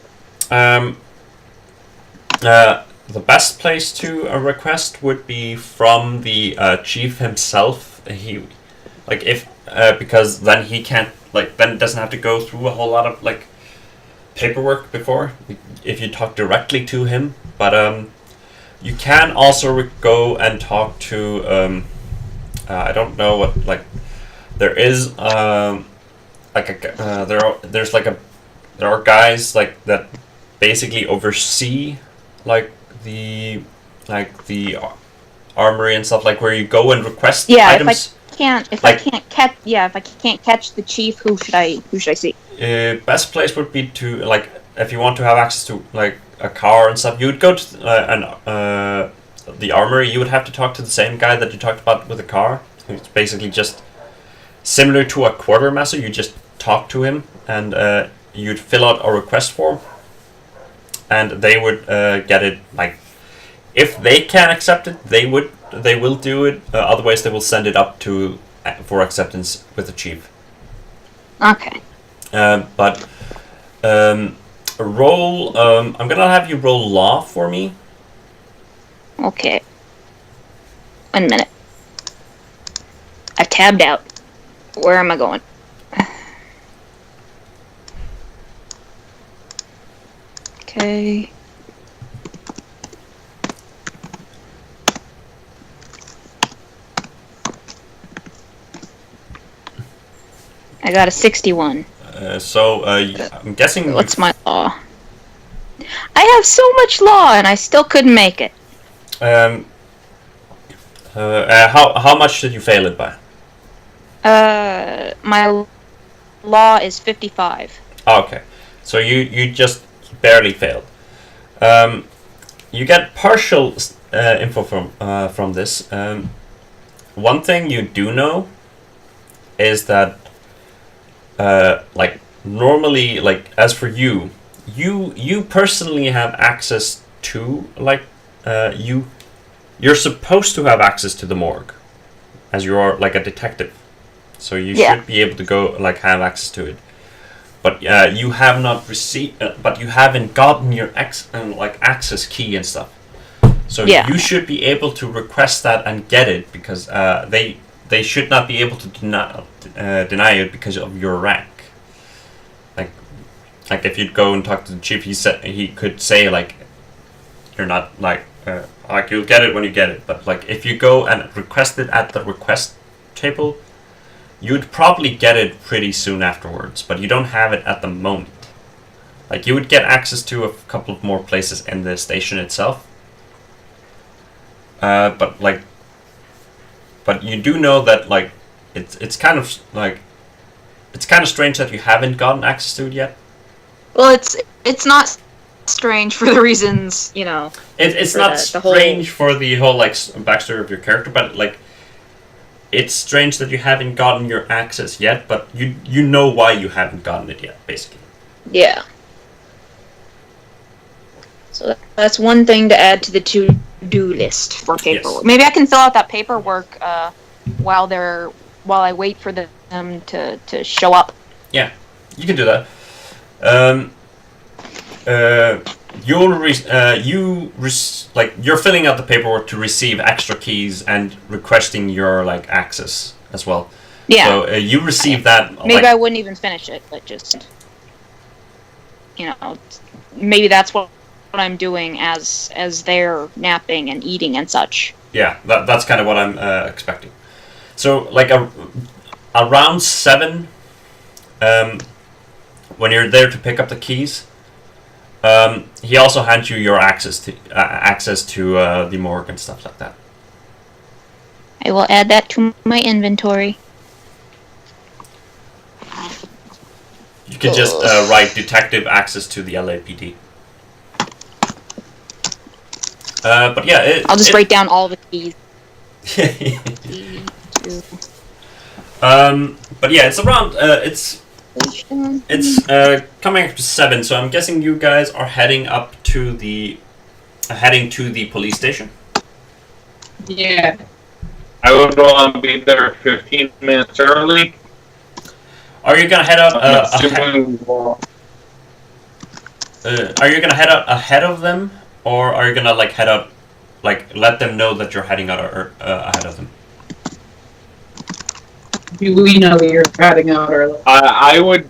The best place to request would be from the chief himself. He, like, if because then he can't, like, then doesn't have to go through a whole lot of like paperwork before if you talk directly to him. But you can also go and talk to I don't know what, like, there is like a there are guys like that basically oversee like the armory and stuff, like where you go and request items. If I can't catch the chief, who should I see? Best place would be to, like, if you want to have access to like a car and stuff, you would go to the armory. You would have to talk to the same guy that you talked about with the car. It's basically just similar to a quartermaster. You just talk to him, and you'd fill out a request form, and they would get it. Like, if they can accept it, they will do it. Otherwise, they will send it up for acceptance with the chief. Okay. But roll. I'm gonna have you roll law for me. Okay. 1 minute. I tabbed out. Where am I going? Okay. I got a 61. I'm guessing. What's my law? I have so much law, and I still couldn't make it. How much did you fail it by? My law is 55. Oh, okay, so you just barely failed. You get partial info from this. One thing you do know is that, like, normally, like, as for you personally have access to, like, you're supposed to have access to the morgue, as you are like a detective, so you should be able to go, like, have access to it. But you have not received, but you haven't gotten your access key and stuff. So you should be able to request that and get it, because they should not be able to deny it because of your rank. Like if you'd go and talk to the chief, he could say, like, you're not, like you'll get it when you get it. But like if you go and request it at the request table, you'd probably get it pretty soon afterwards. But you don't have it at the moment. Like, you would get access to a couple of more places in the station itself. But you do know that, like, it's kind of strange that you haven't gotten access to it yet. Well, it's not strange for the reasons, you know. It's not strange for the whole, like, backstory of your character, but, like, it's strange that you haven't gotten your access yet, but you know why you haven't gotten it yet, basically. Yeah. So that's one thing to add to the to-do list for paperwork. Yes. Maybe I can fill out that paperwork while I wait for them to show up. Yeah, you can do that. You're filling out the paperwork to receive extra keys and requesting your, like, access as well. Yeah. So you receive that. Maybe I wouldn't even finish it, but just. maybe that's what I'm doing as they're napping and eating and such. Yeah, that's kind of what I'm expecting. So, like, around 7, when you're there to pick up the keys, he also hands you your access to the morgue and stuff like that. I will add that to my inventory. You can just write detective access to the LAPD. But yeah, I'll just write down all the keys. But yeah, it's around. It's coming up to 7, so I'm guessing you guys are heading to the police station. Yeah. I would want to be there 15 minutes early. Are you gonna head out? Are you gonna head out ahead of them, or are you gonna like head out, like let them know that you're heading out ahead of them? Do we know you're heading out early? I would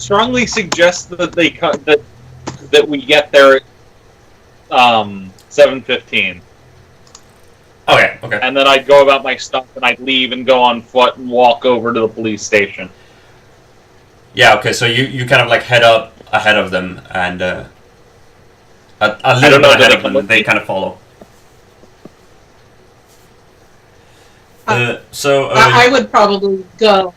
strongly suggest that that we get there at 7:15. Okay. And then I'd go about my stuff, and I'd leave and go on foot and walk over to the police station. Yeah. Okay. So you kind of like head out ahead of them, and a I little don't know, bit ahead do of them, they and they kind of follow. I would probably go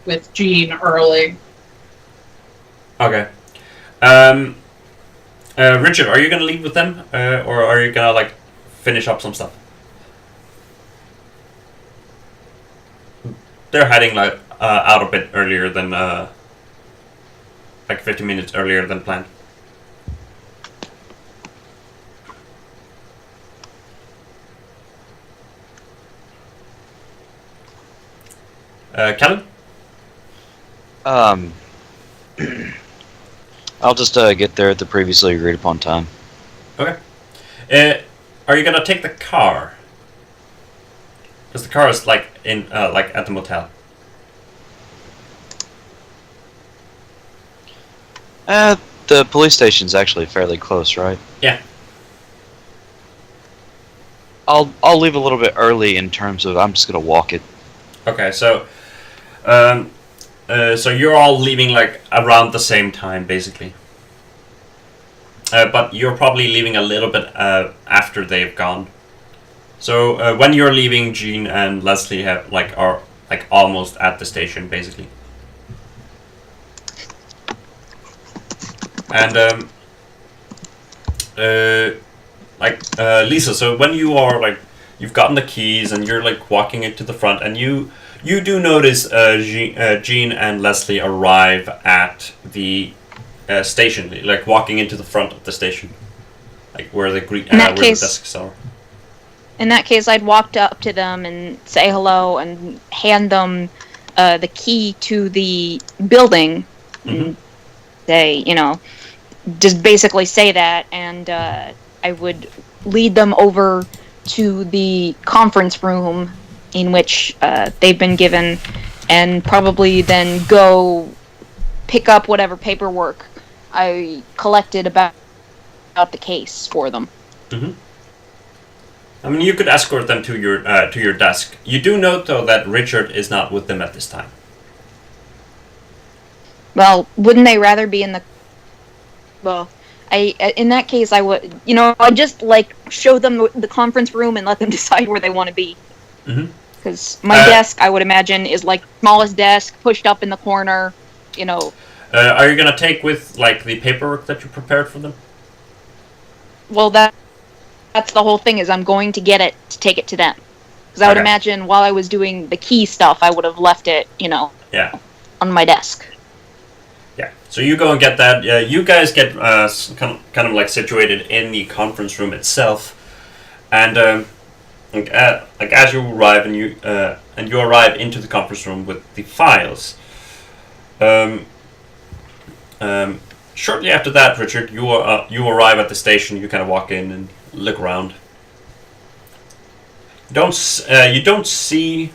with Jean early. Okay. Richard, are you gonna leave with them, or are you gonna like finish up some stuff? They're heading like out a bit earlier than like 50 minutes earlier than planned. Kellen? I'll just get there at the previously agreed upon time. Okay. Are you gonna take the car? Because the car is like in like at the motel. The police station's actually fairly close, right? Yeah. I'll leave a little bit early in terms of I'm just gonna walk it. Okay, so so you're all leaving like around the same time, basically. But you're probably leaving a little bit after they've gone. So when you're leaving, Jean and Leslie are like almost at the station, basically. And Lisa, so when you are like you've gotten the keys and you're like walking into the front, and you do notice Jean and Leslie arrive at the station, like walking into the front of the station, like where the desks are. In that case, I'd walk up to them and say hello and hand them the key to the building. And say, just basically say that, and I would lead them over to the conference room in which they've been given, and probably then go pick up whatever paperwork I collected about the case for them. Mm-hmm. I mean, you could escort them to your desk. You do note, though, that Richard is not with them at this time. Well, wouldn't they rather be in the... Well, in that case, I would... I'd just, show them the conference room and let them decide where they want to be. Mm-hmm. Because my desk, I would imagine, is, smallest desk, pushed up in the corner, Are you going to take with, the paperwork that you prepared for them? Well, that's the whole thing, is I'm going to get it to take it to them. Because I would imagine while I was doing the key stuff, I would have left it, on my desk. Yeah, so you go and get that. You guys get kind of situated in the conference room itself, and as you arrive and you arrive into the conference room with the files. Shortly after that, Richard, you arrive at the station. You kind of walk in and look around. You don't see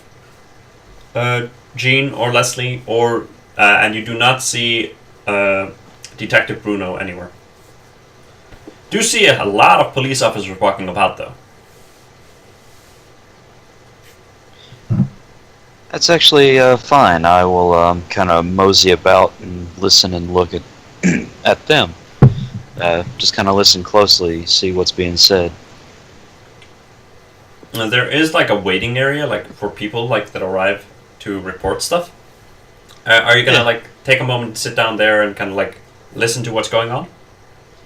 Jean or Leslie, or and you do not see Detective Bruno anywhere. Do see a lot of police officers walking about, though. That's actually fine. I will kind of mosey about and listen and look at at them. Just kind of listen closely, see what's being said. There is like a waiting area, like for people like that arrive to report stuff. Are you gonna like take a moment to sit down there and kind of like listen to what's going on?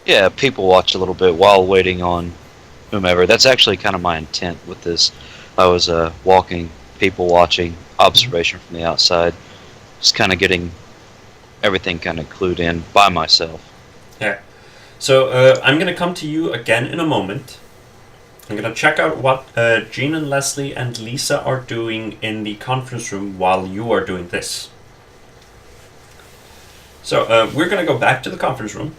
Yeah, people watch a little bit while waiting on whomever. That's actually kind of my intent with this. I was walking, people watching, observation from the outside, just kind of getting everything kind of clued in by myself. Yeah. So I'm gonna come to you again in a moment. I'm gonna check out what Jean and Leslie and Lisa are doing in the conference room while you are doing this. So we're gonna go back to the conference room.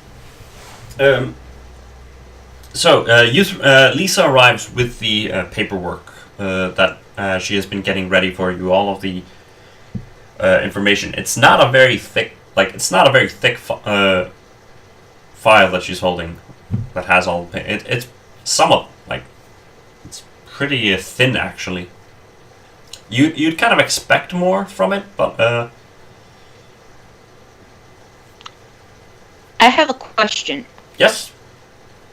Lisa arrives with the paperwork that she has been getting ready for you. All of the information. It's not a very thick, file that she's holding that has all. It's somewhat like it's pretty thin actually. You'd kind of expect more from it, but I have a question. yes.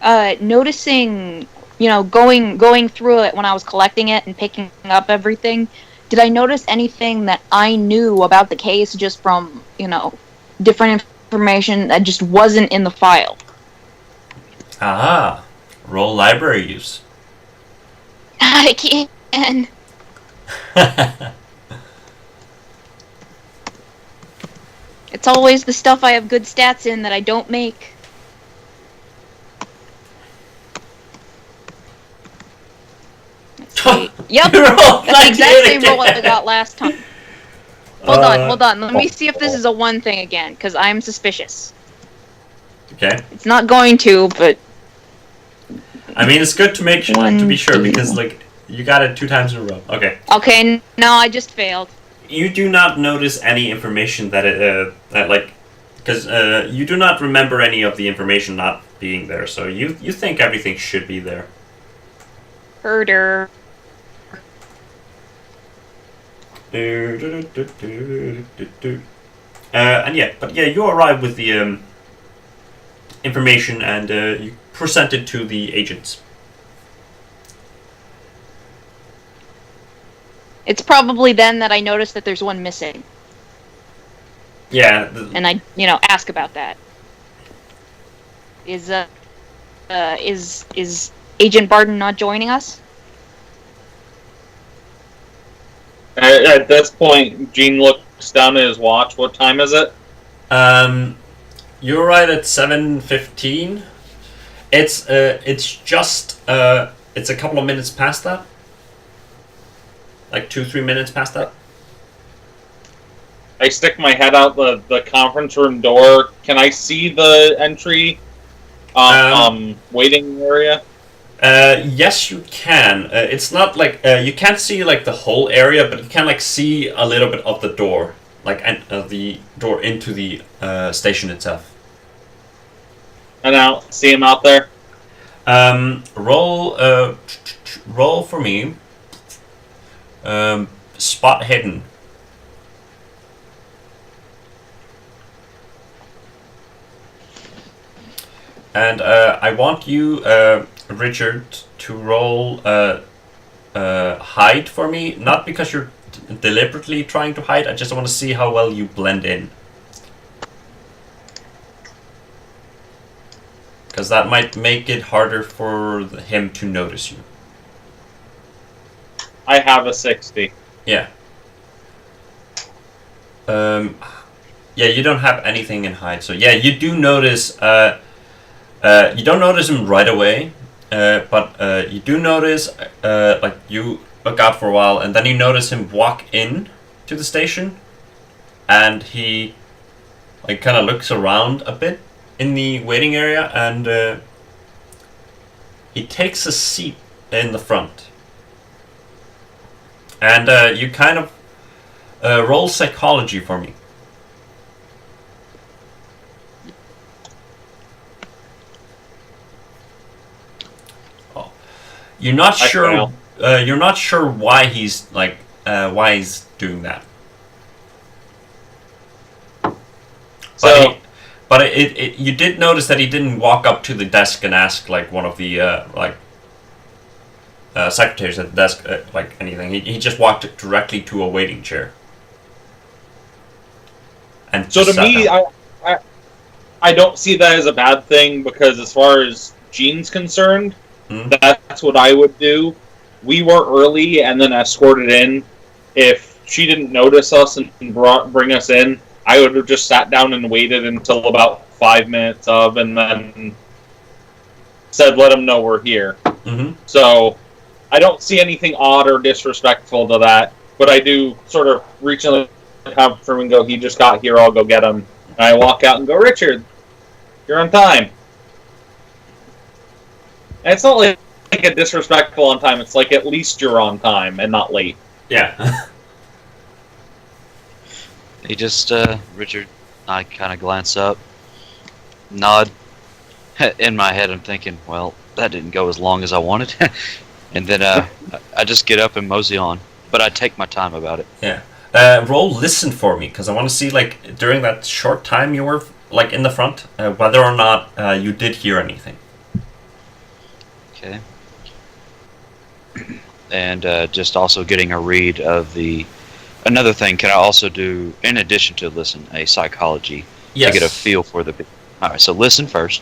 Noticing, going through it when I was collecting it and picking up everything, did I notice anything that I knew about the case just from, different information that just wasn't in the file? Aha. Roll library use. I can. It's always the stuff I have good stats in that I don't make. Yep, that's the exact same roll I got last time. Hold on. Let me see if this is a 1 thing again, because I'm suspicious. Okay. It's not going to, but... I mean, it's good to make sure, to be sure, because, you got it 2 times in a row. Okay. Okay, no, I just failed. You do not notice any information that because you do not remember any of the information not being there, so you think everything should be there. Herder. You arrive with the information and you present it to the agents. It's probably then that I noticed that there's one missing. Yeah. And I, ask about that. Is Agent Barden not joining us? At this point, Gene looks down at his watch. What time is it? You're right at 7:15. It's just it's a couple of minutes past that. Like 2-3 minutes past that. I stick my head out the conference room door. Can I see the entry waiting area? Yes, you can. It's not like you can't see like the whole area, but you can see a little bit of the door, the door into the station itself. And I'll see him out there. Roll for me. Spot hidden. And I want you, Richard, to roll hide for me. Not because you're deliberately trying to hide. I just want to see how well you blend in. Because that might make it harder for him to notice you. I have a 60. Yeah. You don't have anything in hide, so yeah, you do notice. You don't notice him right away, but you do notice, you look out for a while, and then you notice him walk in to the station, and he kind of looks around a bit in the waiting area, and he takes a seat in the front. And you kind of Roll psychology for me. Oh. You're not sure. You're not sure why he's doing that. So, But you did notice that he didn't walk up to the desk and ask like one of the secretaries at the desk like anything. He just walked directly to a waiting chair. And so to me, I don't see that as a bad thing, because as far as Jean's concerned, that's what I would do. We were early and then escorted in. If she didn't notice us and bring us in, I would have just sat down and waited until about 5 minutes of, and then said, let them know we're here. Mm-hmm. So I don't see anything odd or disrespectful to that, but I do sort of reach in the conference room and go, he just got here, I'll go get him. And I walk out and go, Richard, you're on time. And it's not like a disrespectful on time, it's like at least you're on time and not late. Yeah. He just, Richard, I kind of glance up, nod. In my head, I'm thinking, well, that didn't go as long as I wanted. And then I just get up and mosey on. But I take my time about it. Yeah. Roll listen for me, because I want to see, like, during that short time you were, like, in the front, whether or not you did hear anything. Okay. And just also getting a read of the... Another thing, can I also do, in addition to listen, a psychology Yes. to get a feel for the... Alright, so listen first.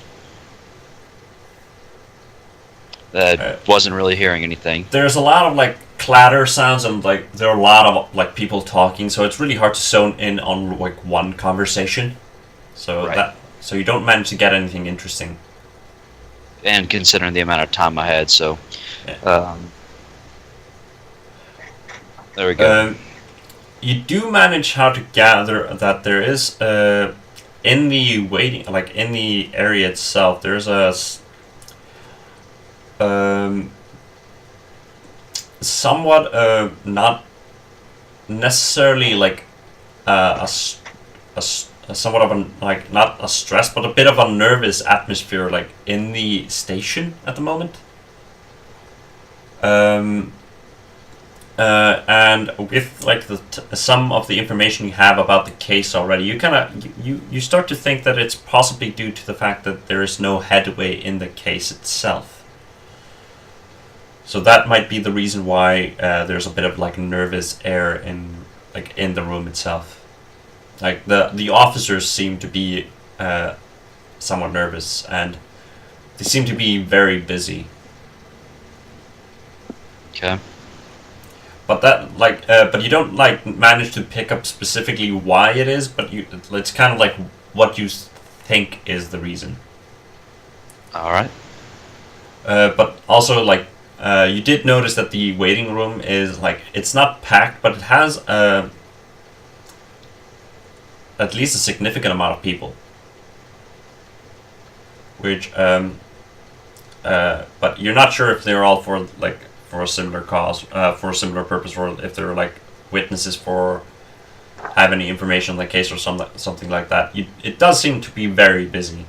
Wasn't really hearing anything. There's a lot of, like, clatter sounds, and, like, there are a lot of, like, people talking, so it's really hard to zone in on, like, one conversation. So Right. so you don't manage to get anything interesting. And considering the amount of time I had, so... Yeah. There we go. You do manage how to gather that there is, in the waiting, like, in the area itself, there's a... somewhat not necessarily like a somewhat of a, like, not a stress, but a bit of a nervous atmosphere, like, in the station at the moment. And with, like, some of the information you have about the case already, you start to think that it's possibly due to the fact that there is no headway in the case itself. So that might be the reason why there's a bit of, like, nervous air in the room itself. Like, the officers seem to be somewhat nervous, and they seem to be very busy. Okay. But that, like, but you don't, like, manage to pick up specifically why it is, but it's kind of like what you think is the reason. Alright. But also, like, you did notice that the waiting room is, like, it's not packed, but it has at least a significant amount of people. Which, but you're not sure if they're all for, like, for a similar cause, for a similar purpose, or if they're, like, witnesses for have any information on the case or something like that. It does seem to be very busy.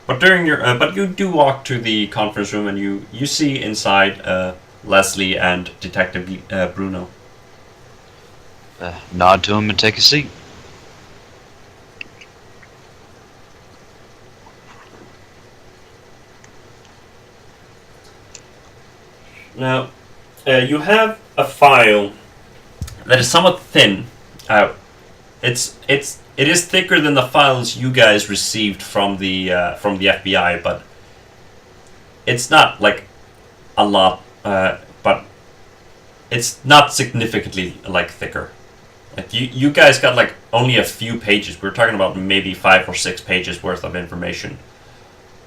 But during your, but you do walk to the conference room, and you see inside Leslie and Detective Bruno. Nod to him and take a seat. Now, you have a file that is somewhat thin. It is thicker than the files you guys received from the FBI, but it's not, like, a lot. But it's not significantly, like, thicker. Like, you guys got, like, only a few pages. We're talking about maybe 5 or 6 pages worth of information.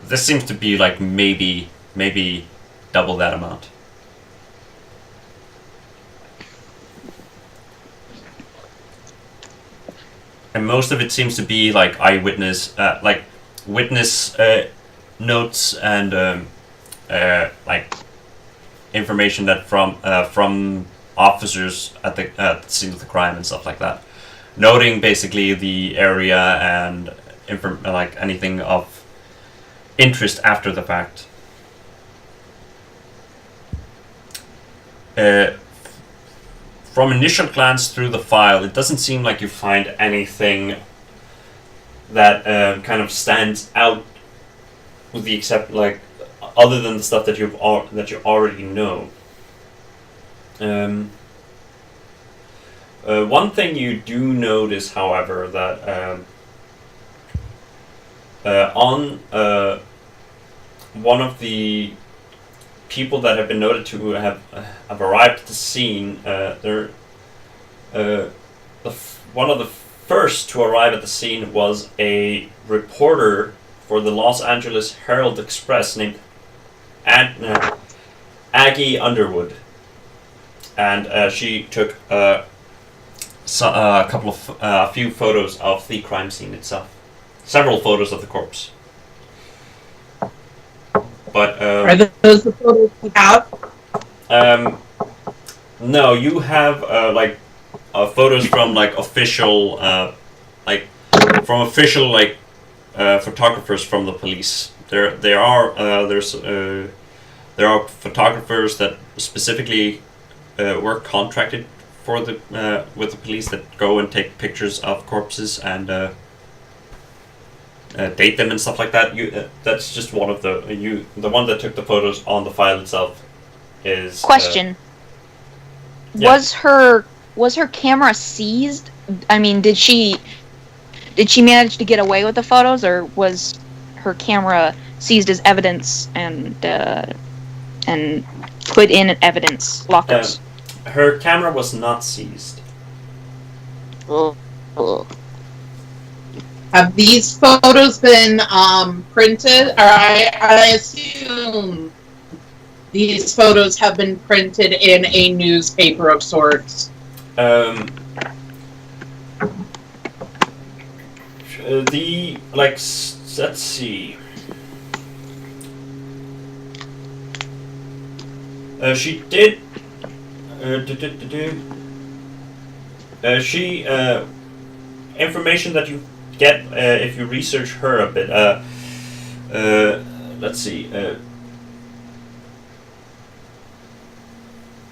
This seems to be, like, maybe double that amount. And most of it seems to be, like, eyewitness, witness notes and like, information that from officers at the scene of the crime and stuff like that, noting basically the area and like anything of interest after the fact. From initial glance through the file, it doesn't seem like you find anything that kind of stands out, with the other than the stuff that you already know. One thing you do notice, however, that on one of the people that have been noted to have arrived at the scene, one of the first to arrive at the scene was a reporter for the Los Angeles Herald-Express named Aggie Underwood, and she took a few photos of the crime scene itself, several photos of the corpse. But are those the photos we have? No, you have photos from official photographers from the police. There are photographers that specifically were contracted for with the police that go and take pictures of corpses and date them and stuff like that. That's just one of the one that took the photos on the file itself is Question. Yeah. Was her camera seized? I mean, did she manage to get away with the photos, or was her camera seized as evidence and put in evidence lockers? Her camera was not seized. Oh. Have these photos been printed? Or I assume these photos have been printed in a newspaper of sorts. Let's see. She did. She information that you get if you research her a bit. Let's see.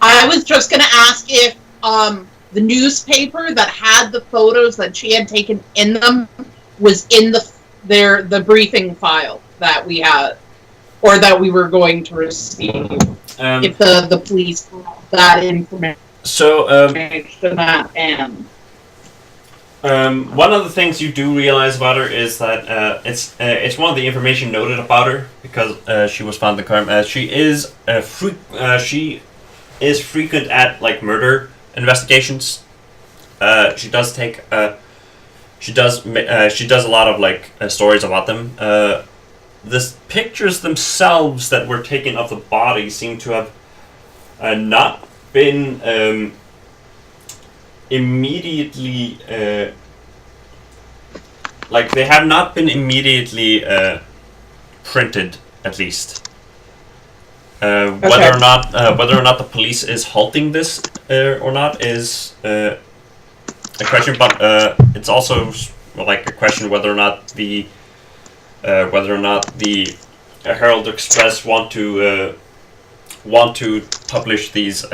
I was just going to ask if the newspaper that had the photos that she had taken in them was in the briefing file that we had, or that we were going to receive. If the police had that information. So and one of the things you do realize about her is that it's one of the information noted about her because she was found in the crime. She is frequent at murder investigations. She does take she does a lot of stories about them. The pictures themselves that were taken of the body seem to have not been immediately they have not been immediately printed, at least. Whether or not the police is halting this or not is a question, but it's also a question whether or not the Herald Express want to publish these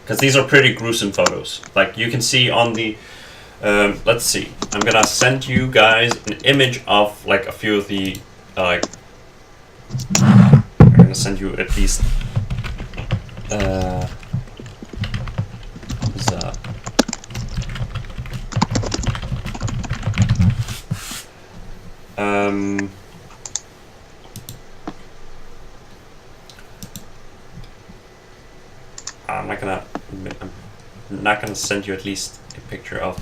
because these are pretty gruesome photos. You can see on the let's see. I'm gonna send you guys an image of a few of the I'm gonna send you at least I'm not gonna send you at least a picture of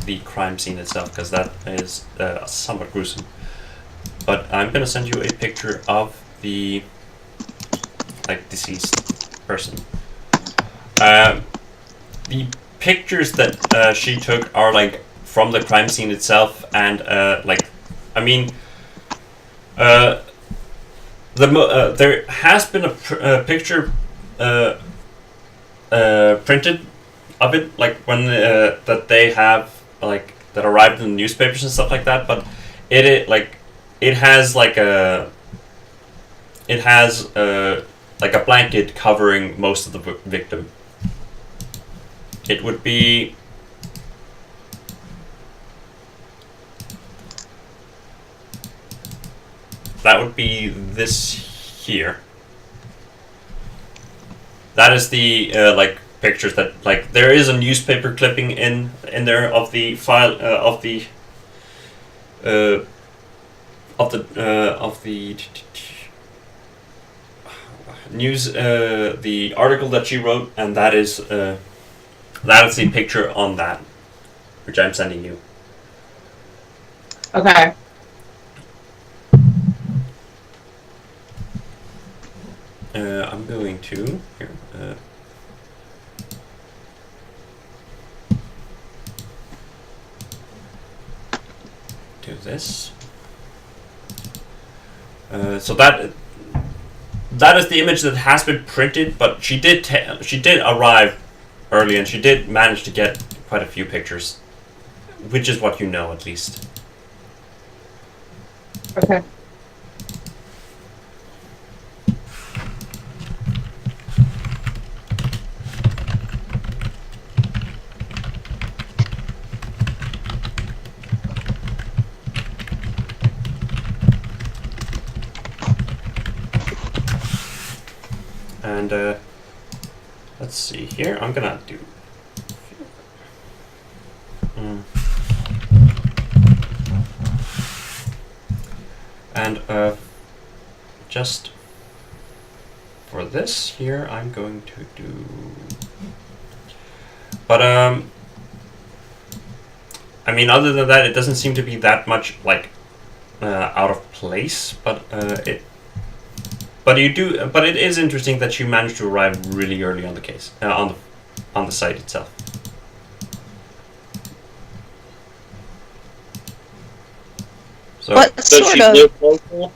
the crime scene itself because that is somewhat gruesome. But I'm gonna send you a picture of the deceased person. The pictures that she took are from the crime scene itself, and there has been a picture printed of it, like when that they have like that arrived in the newspapers and stuff like that. But it has like a blanket covering most of the victim. It would be. That would be this here. That is the pictures that there is a newspaper clipping in there of the file of the news the article that she wrote, and that is the picture on that, which I'm sending you. Okay. I'm going to here. Do this. So that is the image that has been printed, but she did arrive early, and she did manage to get quite a few pictures, which is what you know at least. Okay. And let's see here. I'm gonna do. And just for this here, I'm going to do. But I mean, other than that, it doesn't seem to be that much out of place. But But it is interesting that you managed to arrive really early on the case, on the site itself. So, But Does sort she of. live local?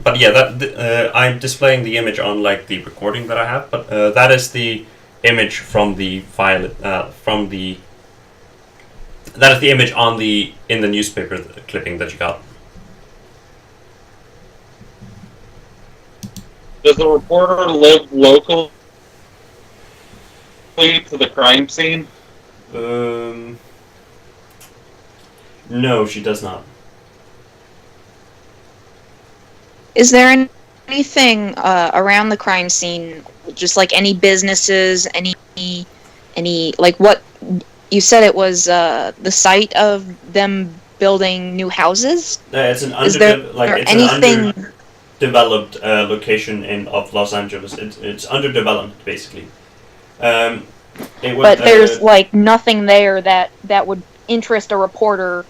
but yeah, I'm displaying the image on the recording that I have, but that is the image from the file that is the image in the newspaper clipping that you got. Does the reporter live locally to the crime scene? No, she does not. Is there anything around the crime scene, just like any businesses, any like what you said it was the site of them building new houses? It's an Is there anything? underdeveloped location of Los Angeles. It's underdeveloped basically. But There's nothing there that would interest a reporter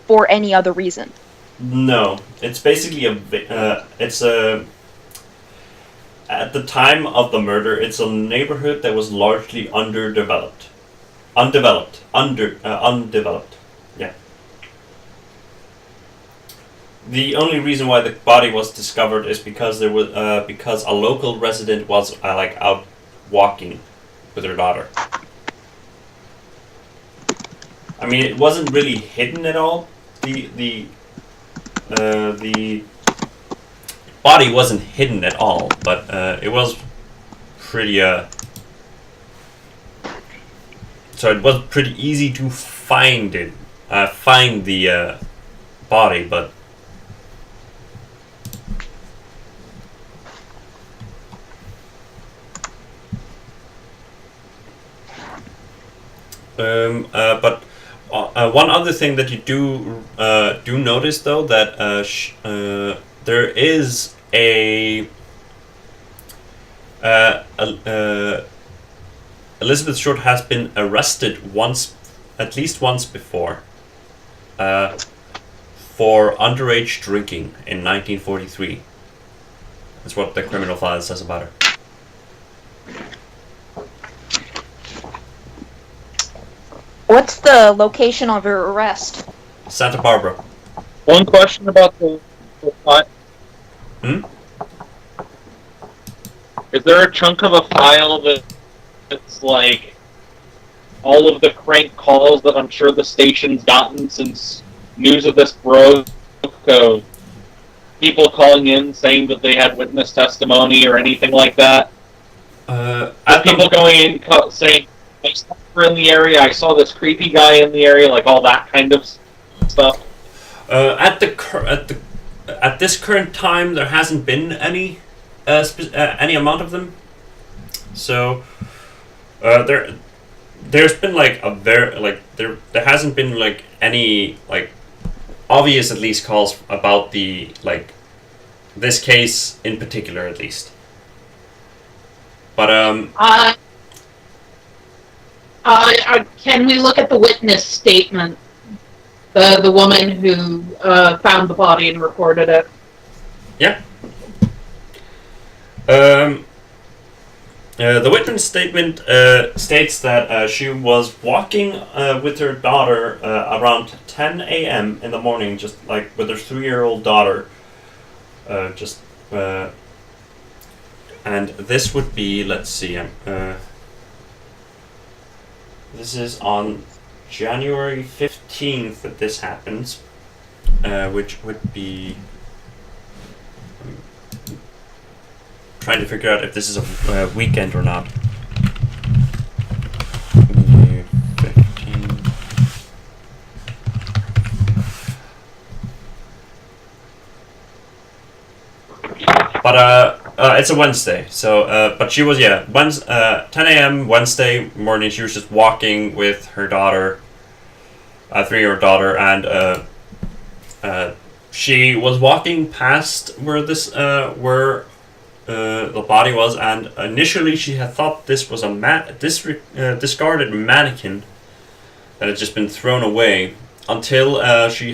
for any other reason. No, it's basically at the time of the murder, it's a neighborhood that was largely undeveloped. Yeah. The only reason why the body was discovered is because because a local resident was out walking with her daughter. I mean, it wasn't really hidden at all. The body wasn't hidden at all, but it was pretty. So it was pretty easy to find the body, but. But one other thing that you do notice, though, that there is Elizabeth Short has been arrested at least once before, for underage drinking in 1943. That's what the criminal file says about her. What's the location of her arrest? Santa Barbara. One question about the Is there a chunk of a file that's like all of the crank calls that I'm sure the station's gotten since news of this broke? Of people calling in saying that they had witness testimony or anything like that? People going in saying, I saw her in the area, I saw this creepy guy in the area, like all that kind of stuff. At this current time, there hasn't been any amount of them. So there's been like a there hasn't been like any like obvious at least calls about the like this case in particular at least. But can we look at the witness statement? The woman who found the body and reported it. Yeah. The witness statement states that she was walking with her daughter around 10 a.m. in the morning, just like with her 3-year-old daughter. And this would be, let's see, this is on January 15th that this happens, which would be... trying to figure out if this is a weekend or not. 15. But it's a Wednesday, so but she was 10 a.m. Wednesday morning. She was just walking with her daughter, a 3-year-old daughter, and she was walking past where this the body was, and initially she had thought this was a discarded mannequin that had just been thrown away until she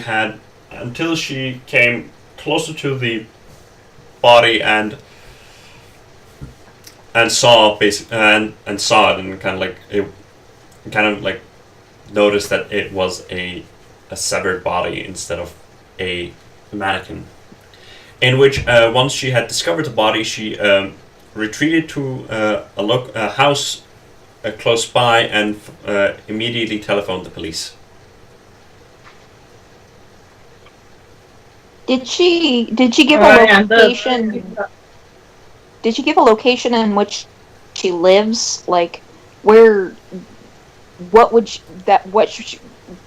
came closer to the body and saw and saw it, and kind of like noticed that it was a severed body instead of a mannequin. In which, once she had discovered the body, she retreated to a house close by and immediately telephoned the police. Did she give a location? Did she give a location in which she lives? Like, where? What would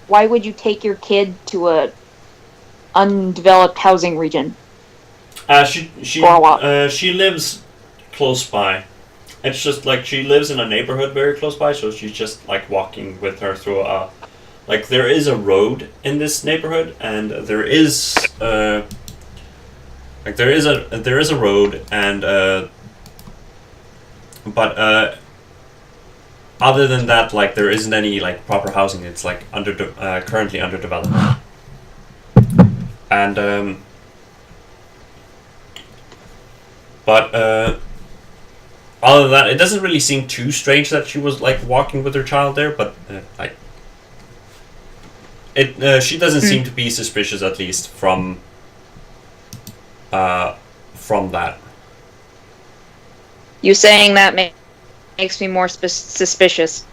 why would you take your kid to a undeveloped housing region? She lives close by. It's just like she lives in a neighborhood very close by, so she's just like walking with her through a, like there is a road in this neighborhood, and there is a road, and but other than that, like there isn't any like proper housing. It's like currently under development, and but other than that, it doesn't really seem too strange that she was like walking with her child there. But she doesn't seem to be suspicious, at least from that. You saying that makes me more suspicious.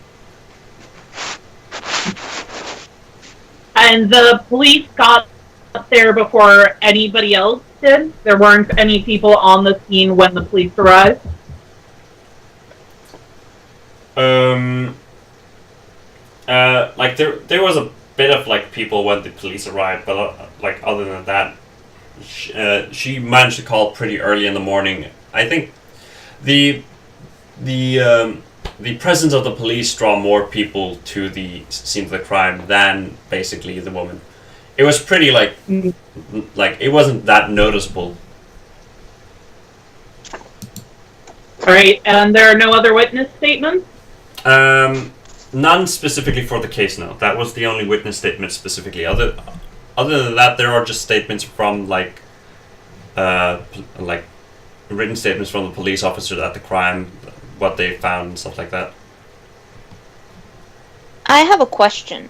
And the police got there before anybody else did? There weren't any people on the scene when the police arrived? Like there was a bit of like people when the police arrived, but like other than that, she managed to call pretty early in the morning. I think the presence of the police draw more people to the scene of the crime than basically the woman. It was pretty like it wasn't that noticeable. Alright, and there are no other witness statements? None specifically for the case, no. That was the only witness statement specifically. Other than that, there are just statements from like written statements from the police officers at the crime, what they found and stuff like that. I have a question.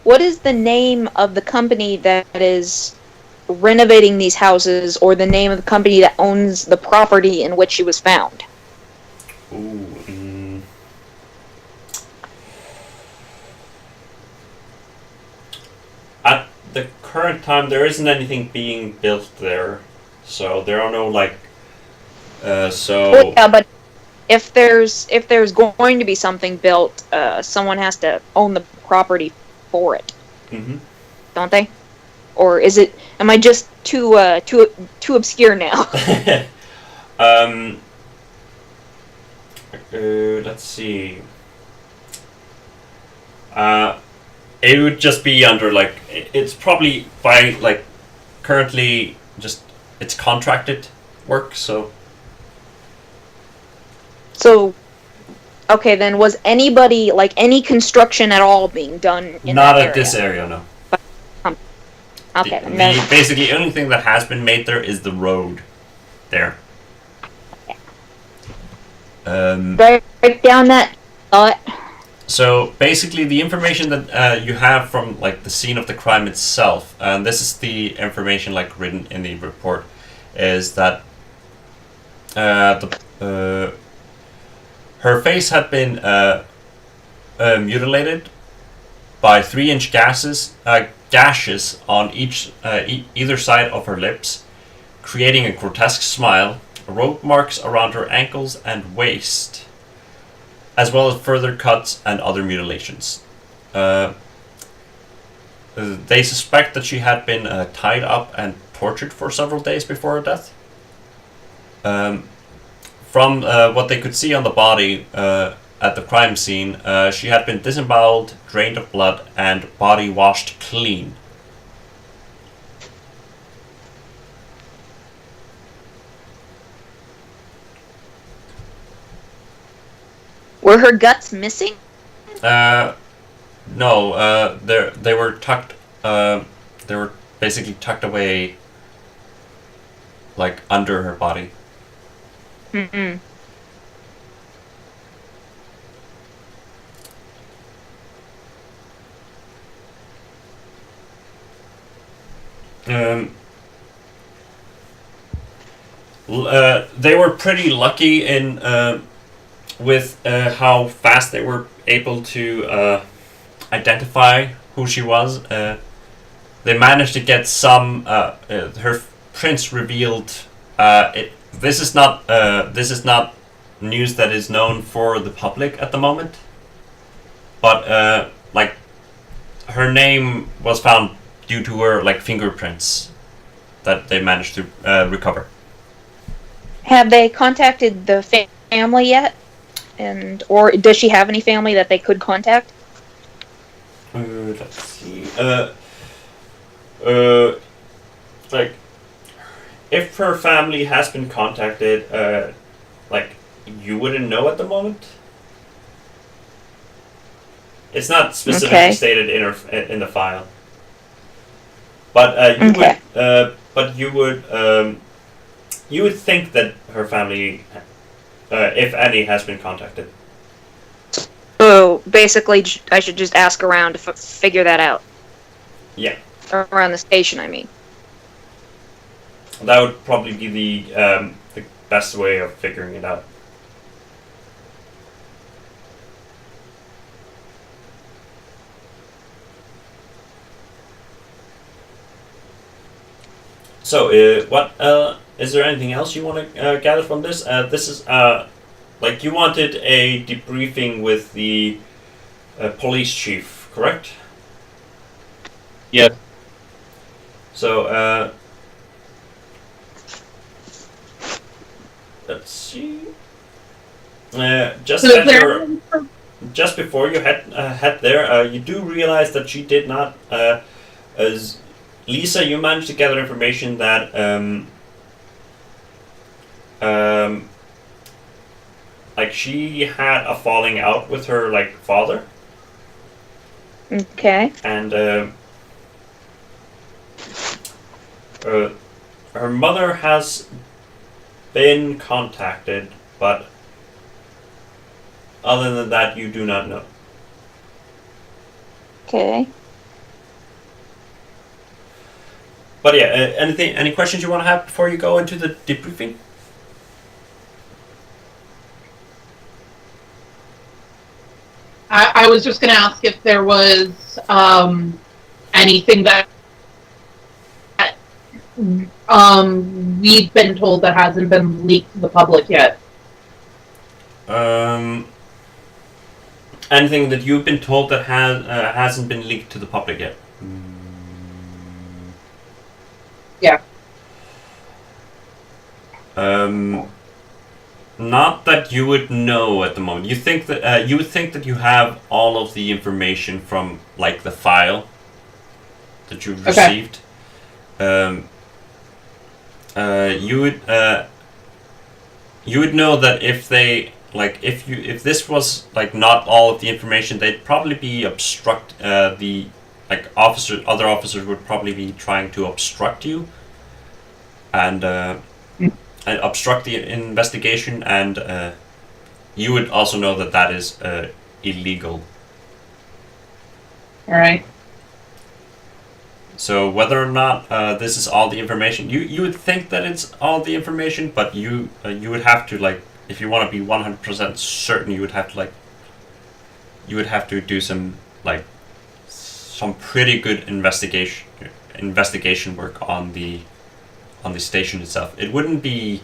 What is the name of the company that is renovating these houses, or the name of the company that owns the property in which she was found? the current time, there isn't anything being built there, so there are no like. Well, yeah, but if there's going to be something built, someone has to own the property for it, don't they? Or is it? Am I just too obscure now? Let's see. It would just be under like it's probably by like currently just it's contracted work. So okay, then was anybody like any construction at all being done in not that at area? this area, no. Okay, Basically, only thing that has been made there is the road there. Break down that thought. So basically, the information that you have from like the scene of the crime itself, and this is the information like written in the report, is that her face had been mutilated by 3-inch gashes on either side of her lips, creating a grotesque smile, rope marks around her ankles and waist, as well as further cuts and other mutilations. They suspect that she had been tied up and tortured for several days before her death. From what they could see on the body at the crime scene, she had been disemboweled, drained of blood, and body washed clean. Were her guts missing? No. They were tucked. They were basically tucked away, like under her body. Mm-mm. They were pretty lucky in with how fast they were able to identify who she was. They managed to get some. Her prints revealed. This is not news that is known for the public at the moment. But like, her name was found due to her like fingerprints that they managed to recover. Have they contacted the family yet? Or does she have any family that they could contact? Let's see. Like, if her family has been contacted, like, you wouldn't know at the moment. It's not specifically stated in the file. But you would think that her family, if any, has been contacted. So basically, I should just ask around to figure that out. Yeah. Around the station, I mean. That would probably be the best way of figuring it out. So, what is there anything else you want to gather from this? This is like you wanted a debriefing with the police chief, correct? Yes. So, let's see. Just before you head there, you do realize that she did not. As Lisa, you managed to gather information that like she had a falling out with her like father. Okay. And her mother has been contacted, but other than that, you do not know. Okay. But yeah, any questions you want to have before you go into the debriefing? I was just going to ask if there was anything that we've been told that hasn't been leaked to the public yet? Anything that you've been told that hasn't been leaked to the public yet? Yeah. Not that you would know at the moment. You think that you would think that you have all of the information from like the file that you've received. You would know that if they like if this was like not all of the information, they'd probably be obstruct the like other officers would probably be trying to obstruct you and obstruct the investigation, and you would also know that that is illegal. All right. So whether or not this is all the information, you would think that it's all the information, but you would have to like, if you want to be 100% certain, you would have to do some pretty good investigation work on the station itself. It wouldn't be,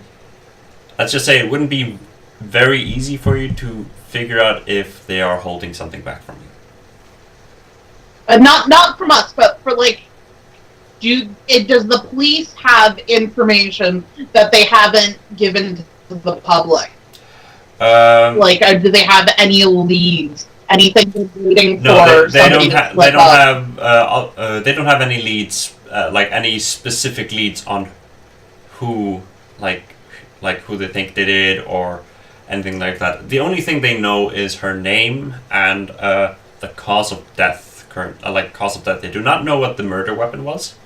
let's just say, it wouldn't be very easy for you to figure out if they are holding something back from you. Not from us, but for like. Does the police have information that they haven't given to the public? Do they have any leads? Anything they're waiting for? No, they somebody don't. to slip up? They don't have any leads, like any specific leads on who, like who they think did it or anything like that. The only thing they know is her name and the cause of death. Cause of death. They do not know what the murder weapon was.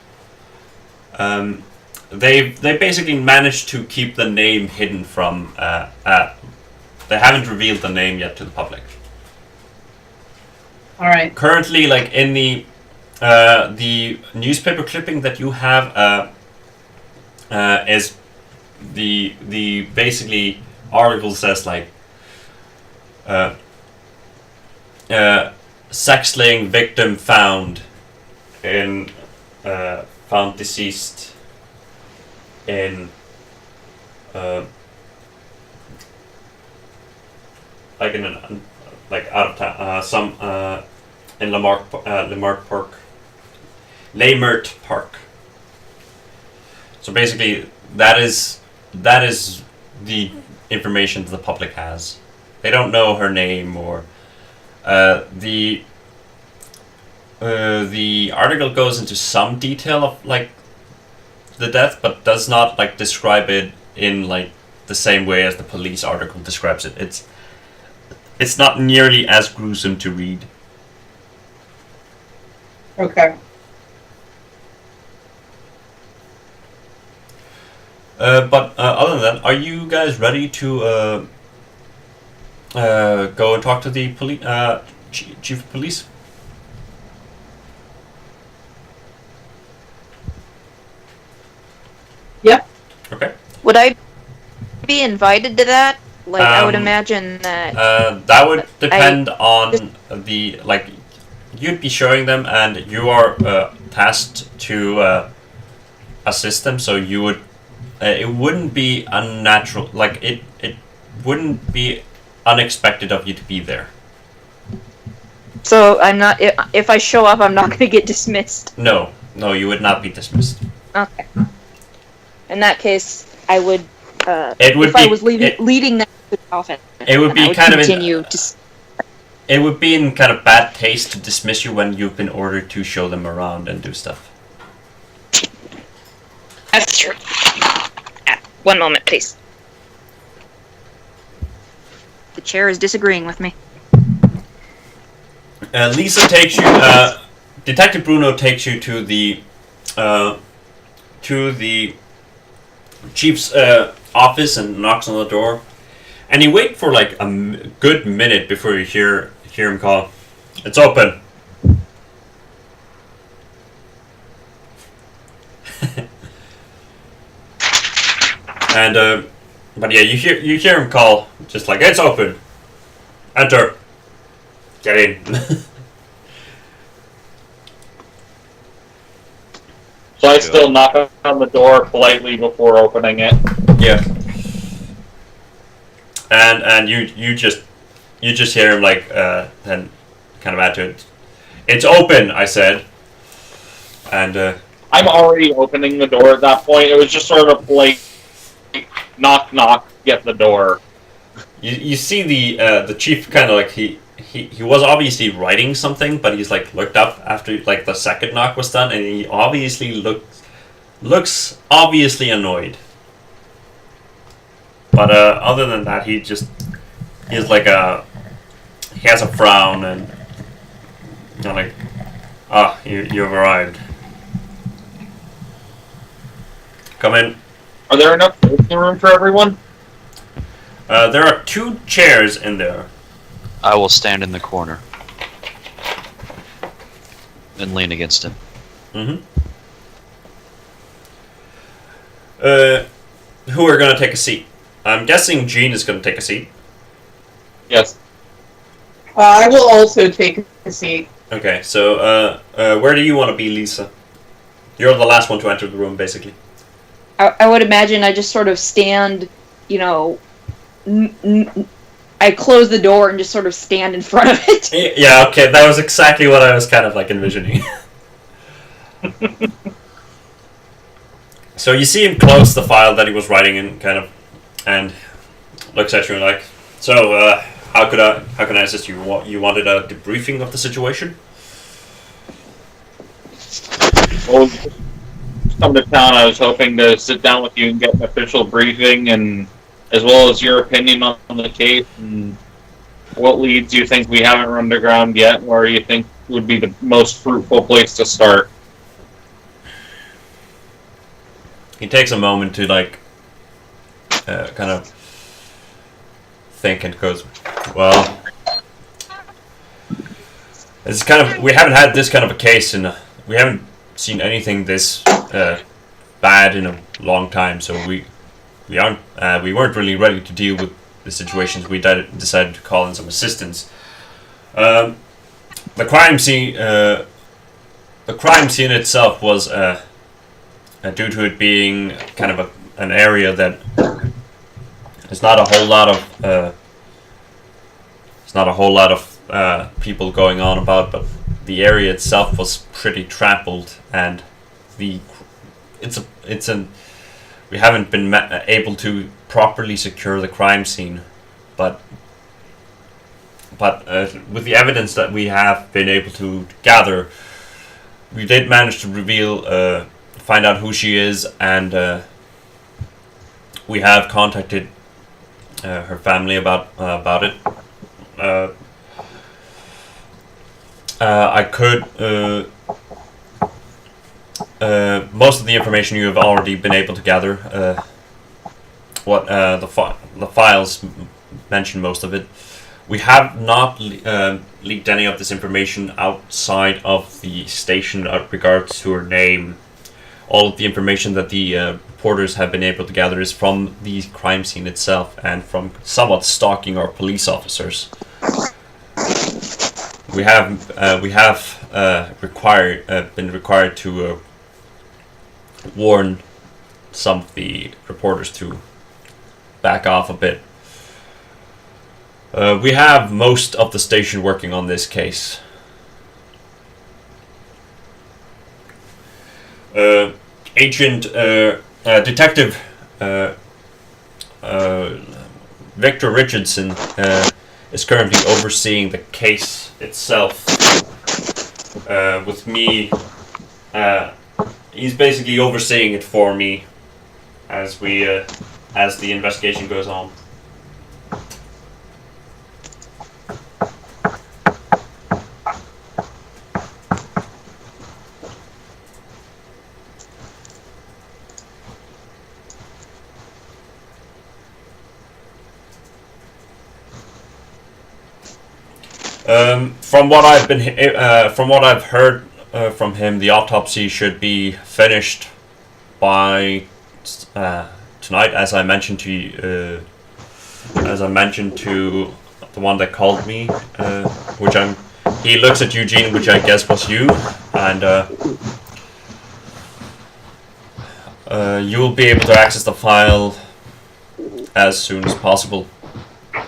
They basically managed to keep the name hidden from. They haven't revealed the name yet to the public. All right. Currently, like in the newspaper clipping that you have, is the basically article says like sex slaying victim found deceased in out of town, in Lamert Park. So basically, that is the information the public has. They don't know her name or the article goes into some detail of like the death, but does not like describe it in like the same way as the police article describes it. It's not nearly as gruesome to read. Okay. But other than that, are you guys ready to go and talk to the chief of police? Yep. Okay. Would I be invited to that? Like, I would imagine that. That would depend on the like. You'd be showing them, and you are tasked to assist them. So you would. It wouldn't be unnatural. Like it wouldn't be unexpected of you to be there. So I'm not. If I show up, I'm not going to get dismissed. No, you would not be dismissed. Okay. In that case, I would. It would if be, I was leading that office, it would be kind of continue to. It would be in kind of bad taste to dismiss you when you've been ordered to show them around and do stuff. That's true. One moment, please. The chair is disagreeing with me. Lisa takes you. Detective Bruno takes you to the chief's office and knocks on the door, and you wait for like a good minute before you hear him call. It's open. And but yeah, you hear him call, just like, it's open. Enter. Get in. So I still knock on the door politely before opening it. Yeah. And you just hear him like and kind of add to it. It's open, I said. And I'm already opening the door at that point. It was just sort of like knock knock, get the door. you see the chief kind of like he was obviously writing something, but he's like looked up after like the second knock was done, and he obviously looks obviously annoyed. But other than that, he has a frown and like, you've arrived. Come in. Are there enough room for everyone? There are 2 chairs in there. I will stand in the corner and lean against him. Mm-hmm. Who are going to take a seat? I'm guessing Jean is going to take a seat. Yes. I will also take a seat. Okay, so where do you want to be, Lisa? You're the last one to enter the room, basically. I would imagine I just sort of stand, I close the door and just sort of stand in front of it. Yeah, okay, that was exactly what I was kind of like envisioning. So you see him close the file that he was writing in, kind of, and looks at you and like, so how can I assist you? You wanted a debriefing of the situation? Well, come to town. I was hoping to sit down with you and get an official briefing, and as well as your opinion on the case and what leads you think we haven't run to ground yet, where you think would be the most fruitful place to start. He takes a moment to like kind of think and goes, well, it's kind of, we haven't had this kind of a case we haven't seen anything this bad in a long time, so we weren't really ready to deal with the situations. We decided to call in some assistance. The crime scene itself was due to it being kind of an area that there's not a whole lot of people going on about, but the area itself was pretty trampled, and we haven't been able to properly secure the crime scene, but with the evidence that we have been able to gather, we did manage to find out who she is, and we have contacted her family about it. I could. Most of the information you have already been able to gather. The files mention most of it. We have not leaked any of this information outside of the station in regards to her name. All of the information that the reporters have been able to gather is from the crime scene itself and from somewhat stalking our police officers. We have been required to warn some of the reporters to back off a bit. We have most of the station working on this case. Detective Victor Richardson is currently overseeing the case itself. With me, he's basically overseeing it for me as the investigation goes on. From what I've heard from him, the autopsy should be finished by tonight, as I mentioned to you, the one that called me, he looks at Eugene, which I guess was you, and You will be able to access the file as soon as possible.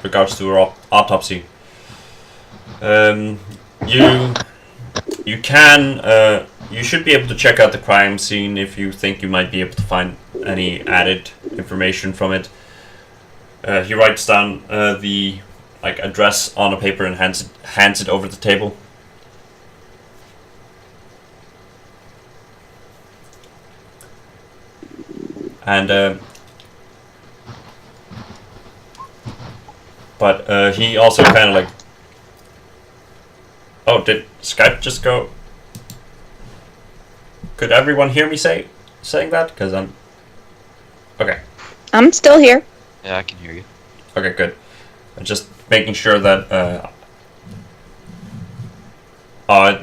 Regards to her autopsy. You should be able to check out the crime scene if you think you might be able to find any added information from it. He writes down the address on a paper and hands it over the table. And but he also kind of like, oh, did Skype just go? Could everyone hear me saying that? Because I'm okay. I'm still here. Yeah, I can hear you. Okay, good. I'm just making sure that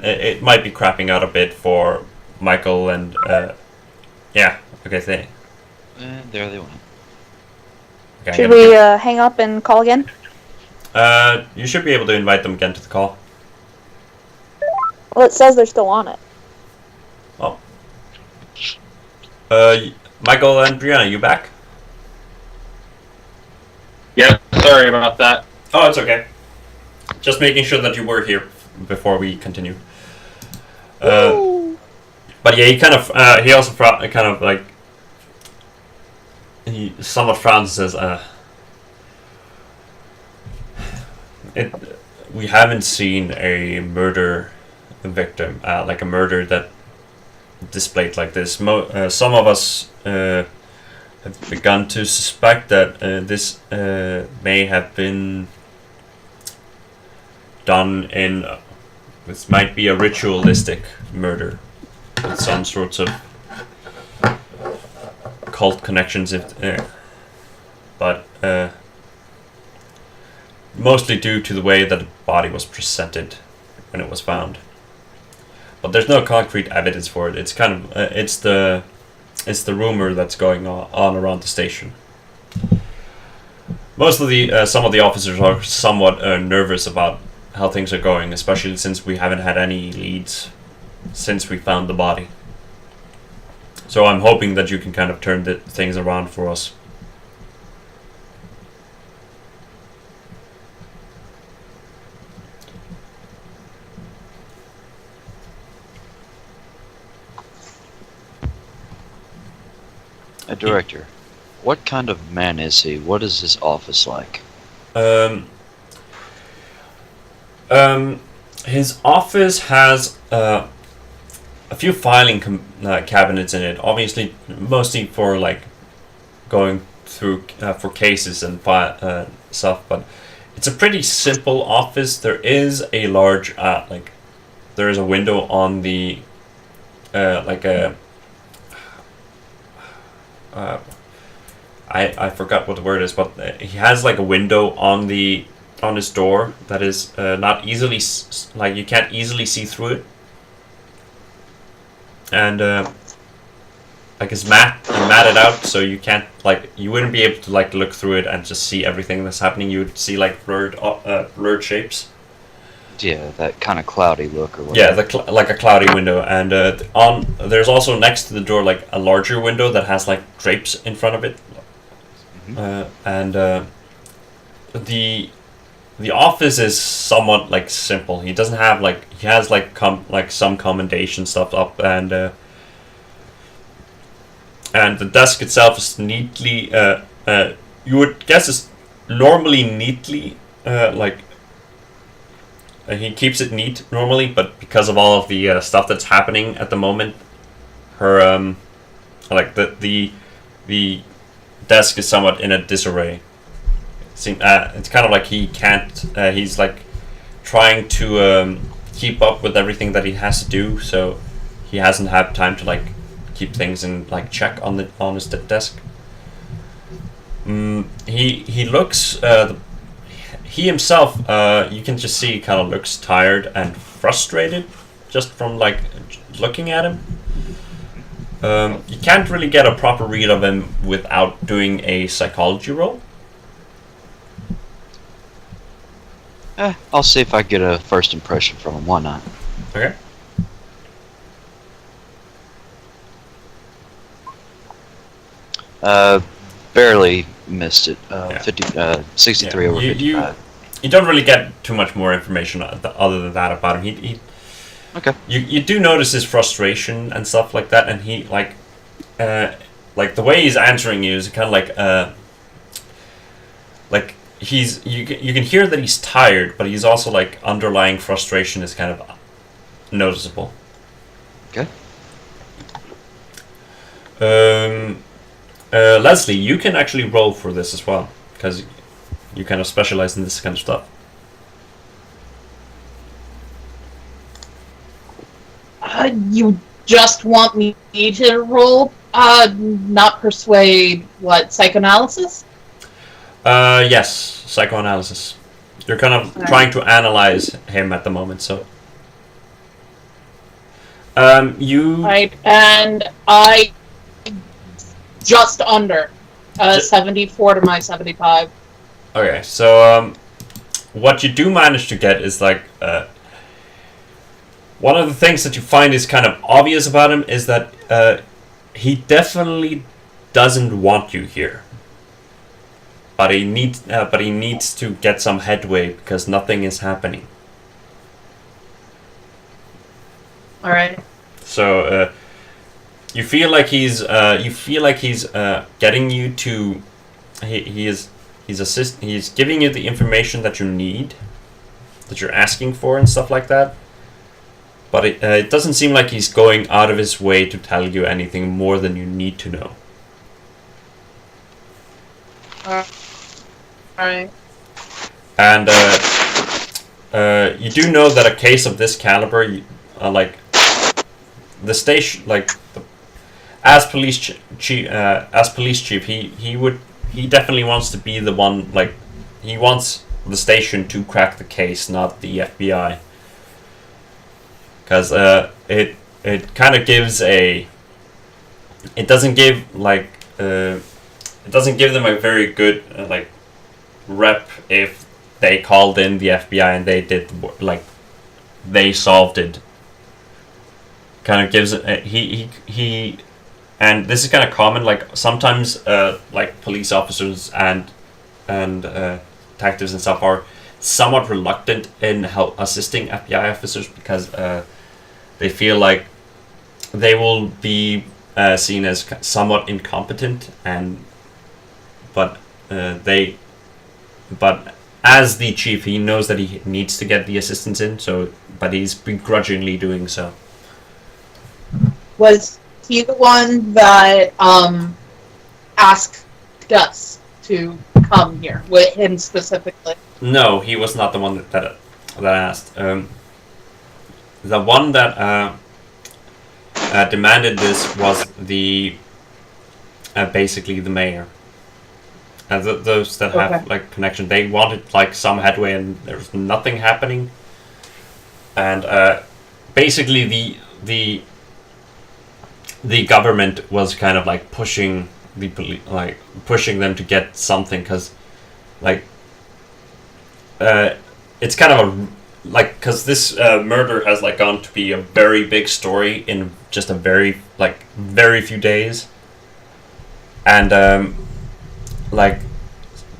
it might be crapping out a bit for Michael and yeah. Okay, And there they went. Okay, Should we hang up and call again? you should be able to invite them again to the call. Well, it says they're still on it. Oh. Michael and Brianna, you back? Yeah, sorry about that. Oh, it's okay. Just making sure that you were here before we continue. But yeah, he kind of he also kind of like he somewhat frowns and says, we haven't seen a murder victim, like a murder that displayed like this. Some of us have begun to suspect that this may have been done in. This might be a ritualistic murder with some sorts of cult connections, but mostly due to the way that the body was presented when it was found. But there's no concrete evidence for it. It's kind of it's the rumor that's going on around the station. Most of the some of the officers are somewhat nervous about how things are going, especially since we haven't had any leads since we found the body. So I'm hoping that you can kind of turn things around for us. A director, what kind of man is he? What is his office like? His office has a few filing cabinets in it. Obviously, mostly for like going through for cases and stuff. But it's a pretty simple office. There is a large there is a window on the I forgot what the word is, but he has like a window on his door that is not easily like you can't easily see through it, and like it's matted out, so you can't you wouldn't be able to look through it and just see everything that's happening. You would see blurred shapes. Yeah, that kind of cloudy look or whatever. Yeah, like a cloudy window, and there's also next to the door a larger window that has drapes in front of it, and the office is somewhat simple. He doesn't have he has some commendation stuff up, and the desk itself is neatly you would guess is normally neatly he keeps it neat normally, but because of all of the stuff that's happening at the moment, her the desk is somewhat in a disarray. It's kind of like he can't. He's trying to keep up with everything that he has to do, so he hasn't had time to keep things in check on his desk. He looks. He himself, you can just see, kind of looks tired and frustrated, just from looking at him. You can't really get a proper read of him without doing a psychology roll. I'll see if I get a first impression from him. Why not? Okay. Barely missed it. Yeah. 63 Yeah. over 55. You don't really get too much more information other than that about him. He Okay. you do notice his frustration and stuff like that, and he like the way he's answering you is kind of like you can hear that he's tired, but he's also like underlying frustration is kind of noticeable. Okay. Leslie, you can actually roll for this as well because you kind of specialize in this kind of stuff. You just want me to roll? Not persuade. What, psychoanalysis? Yes, psychoanalysis. You're kind of trying to analyze him at the moment, so. You. Right, and I just under 74 to my 75. Okay, so what you do manage to get is like one of the things that you find is kind of obvious about him is that he definitely doesn't want you here, but he needs to get some headway because nothing is happening. All right. So you feel like he's getting you to he's giving you the information that you need, that you're asking for and stuff like that. But it doesn't seem like he's going out of his way to tell you anything more than you need to know. All right. And you do know that a case of this caliber, like the station, like as police chief, he definitely wants to be the one. Like he wants the station to crack the case, not the FBI. Because it kind of gives it doesn't give them a very good like rep if they called in the FBI and they did they solved it. Kind of gives it he and this is kind of common, like sometimes like police officers and detectives and stuff are somewhat reluctant in assisting FBI officers because they feel like they will be seen as somewhat incompetent, but as the chief, he knows that he needs to get the assistance in, but he's begrudgingly doing so. Was he the one that asked us to come here, with him specifically? No, he was not the one that asked. The one that demanded this was basically the mayor. Those that have like connection, they wanted like some headway, and there was nothing happening. And basically, the government was kind of like pushing pushing them to get something, because it's kind of because this murder has like gone to be a very big story in just a very few days, and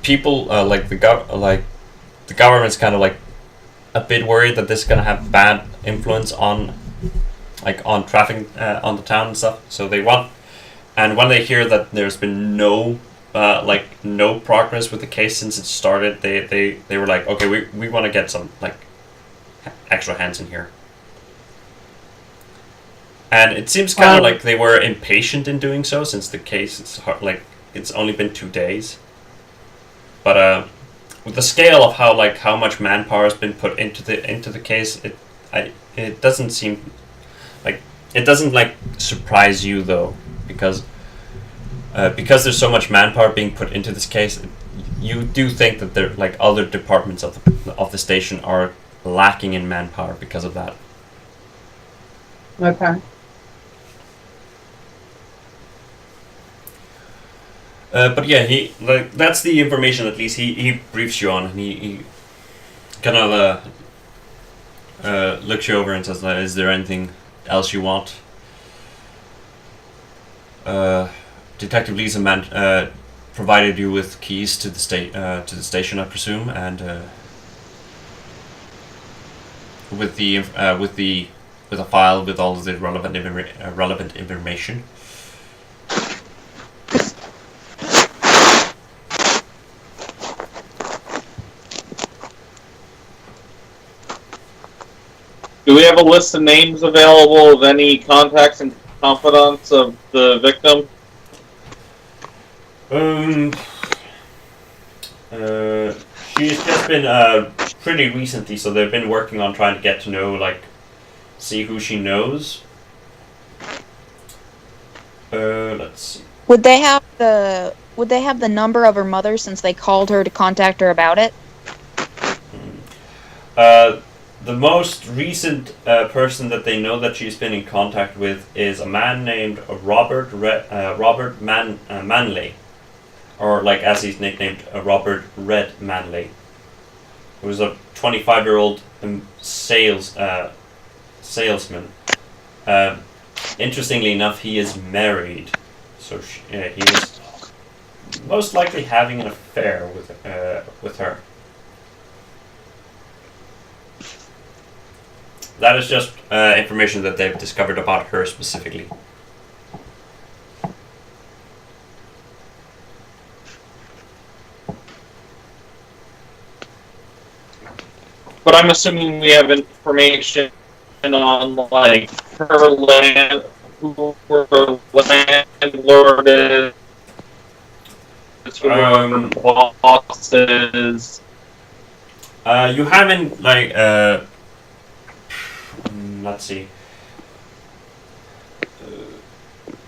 people the government's kind of like a bit worried that this is gonna have bad influence on traffic on the town and stuff. So they want, and when they hear that there's been no progress with the case since it started, they were like, okay, we want to get some extra hands in here. And it seems kind of like they were impatient in doing so, since the case is it's only been 2 days. But with the scale of how much manpower has been put into the case, it doesn't seem it doesn't surprise you though, because there's so much manpower being put into this case. You do think that there other departments of the station are lacking in manpower because of that. Okay. But yeah, he that's the information at least he briefs you on, and he kind of looks you over and says, "Is there anything else you want?" Detective Lisa provided you with keys to the station, I presume, and with a file with all of the relevant information. Do we have a list of names available of any contacts and confidants of the victim? She's just been pretty recently, so they've been working on trying to get to know, see who she knows. Let's see. Would they have the number of her mother since they called her to contact her about it? The most recent person that they know that she's been in contact with is a man named Robert Manley, or as he's nicknamed, Robert Red Manley, who was a 25-year-old salesman. Interestingly enough, he is married, so he was most likely having an affair with her. That is just information that they've discovered about her specifically. But I'm assuming we have information on her land, who her landlord is, who her boss is. You haven't let's see.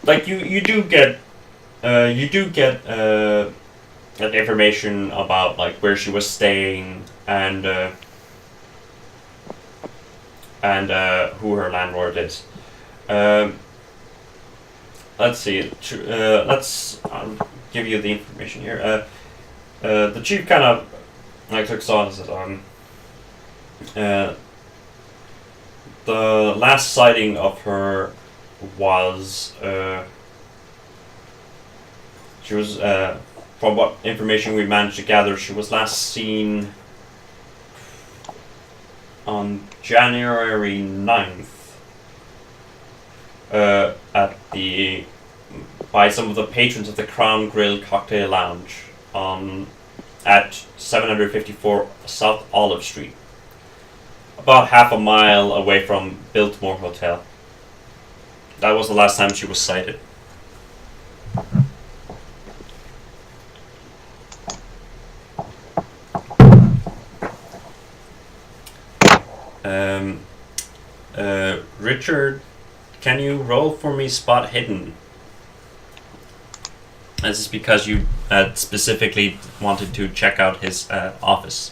You do get information about where she was staying and who her landlord is. Let's see. I'll give you the information here. The chief kind of looks on and says, the last sighting of her was she was from what information we managed to gather, she was last seen on January 9th by some of the patrons of the Crown Grill Cocktail Lounge at 754 South Olive Street, about half a mile away from Biltmore Hotel. That was the last time she was sighted. Richard, can you roll for me spot hidden? This is because you specifically wanted to check out his office.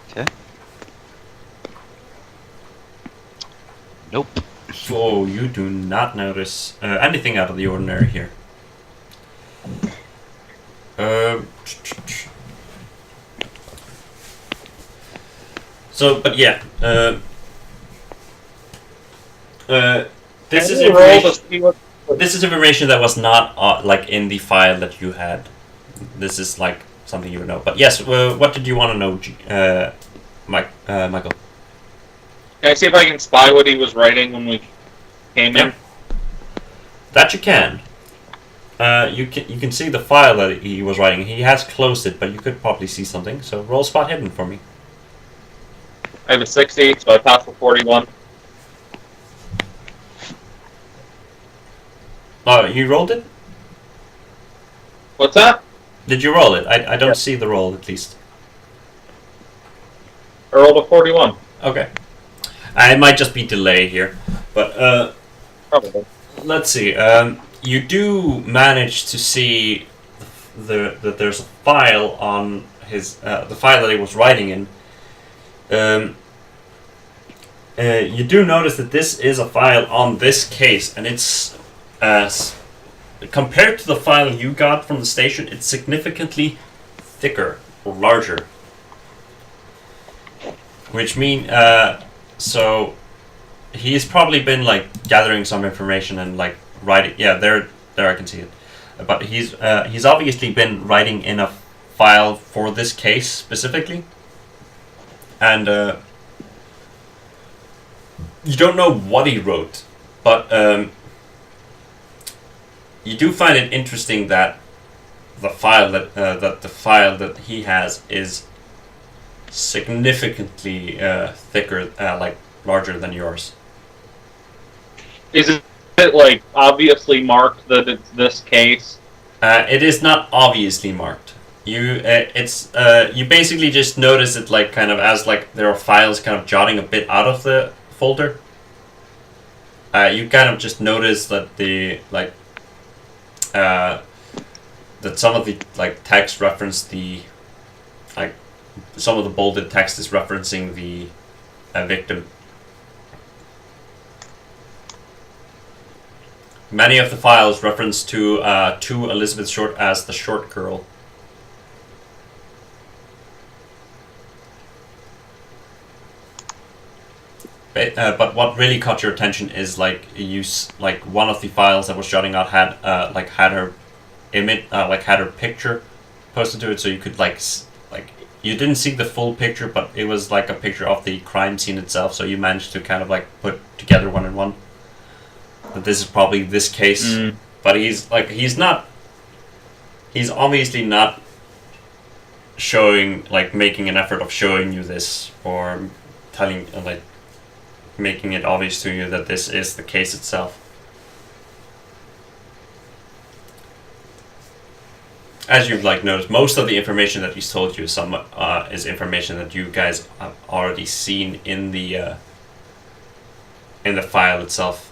Okay. Nope. Oh, you do not notice anything out of the ordinary here. But yeah. This is information that was not in the file that you had. This is something you would know. But yes, what did you want to know, Michael? Can I see if I can spy what he was writing when we came in? That you can. You can see the file that he was writing. He has closed it, but you could probably see something. So roll spot hidden for me. I have a 60, so I passed with 41. Oh, you rolled it? What's that? Did you roll it? I don't see the roll, at least. I rolled a 41. Okay. It might just be delay here. But, Probably. let's see. You do manage to see that there's a file on his... the file that he was writing in. You do notice that this is a file on this case, and it's... compared to the file you got from the station, it's significantly thicker or larger. Which mean, so he's probably been gathering some information and writing. Yeah, there I can see it. But he's obviously been writing in a file for this case specifically, and you don't know what he wrote, but you do find it interesting that the file that he has is significantly thicker, like larger than yours. Is it like obviously marked that it's this case? It is not obviously marked. You you basically just notice it like kind of as like there are files kind of jotting a bit out of the folder. You kind of just notice that the like that some of the like text reference the like some of the bolded text is referencing the victim. Many of the files reference to Elizabeth Short as the short girl. But what really caught your attention is like one of the files that was jotting out had had her image, had her picture posted to it, so you could you didn't see the full picture, but it was like a picture of the crime scene itself. So you managed to kind of like put together one and one. That this is probably this case, but he's obviously not showing making an effort of showing you this or telling making it obvious to you that this is the case itself. As you've noticed, most of the information that he's told you is information that you guys have already seen in the file itself.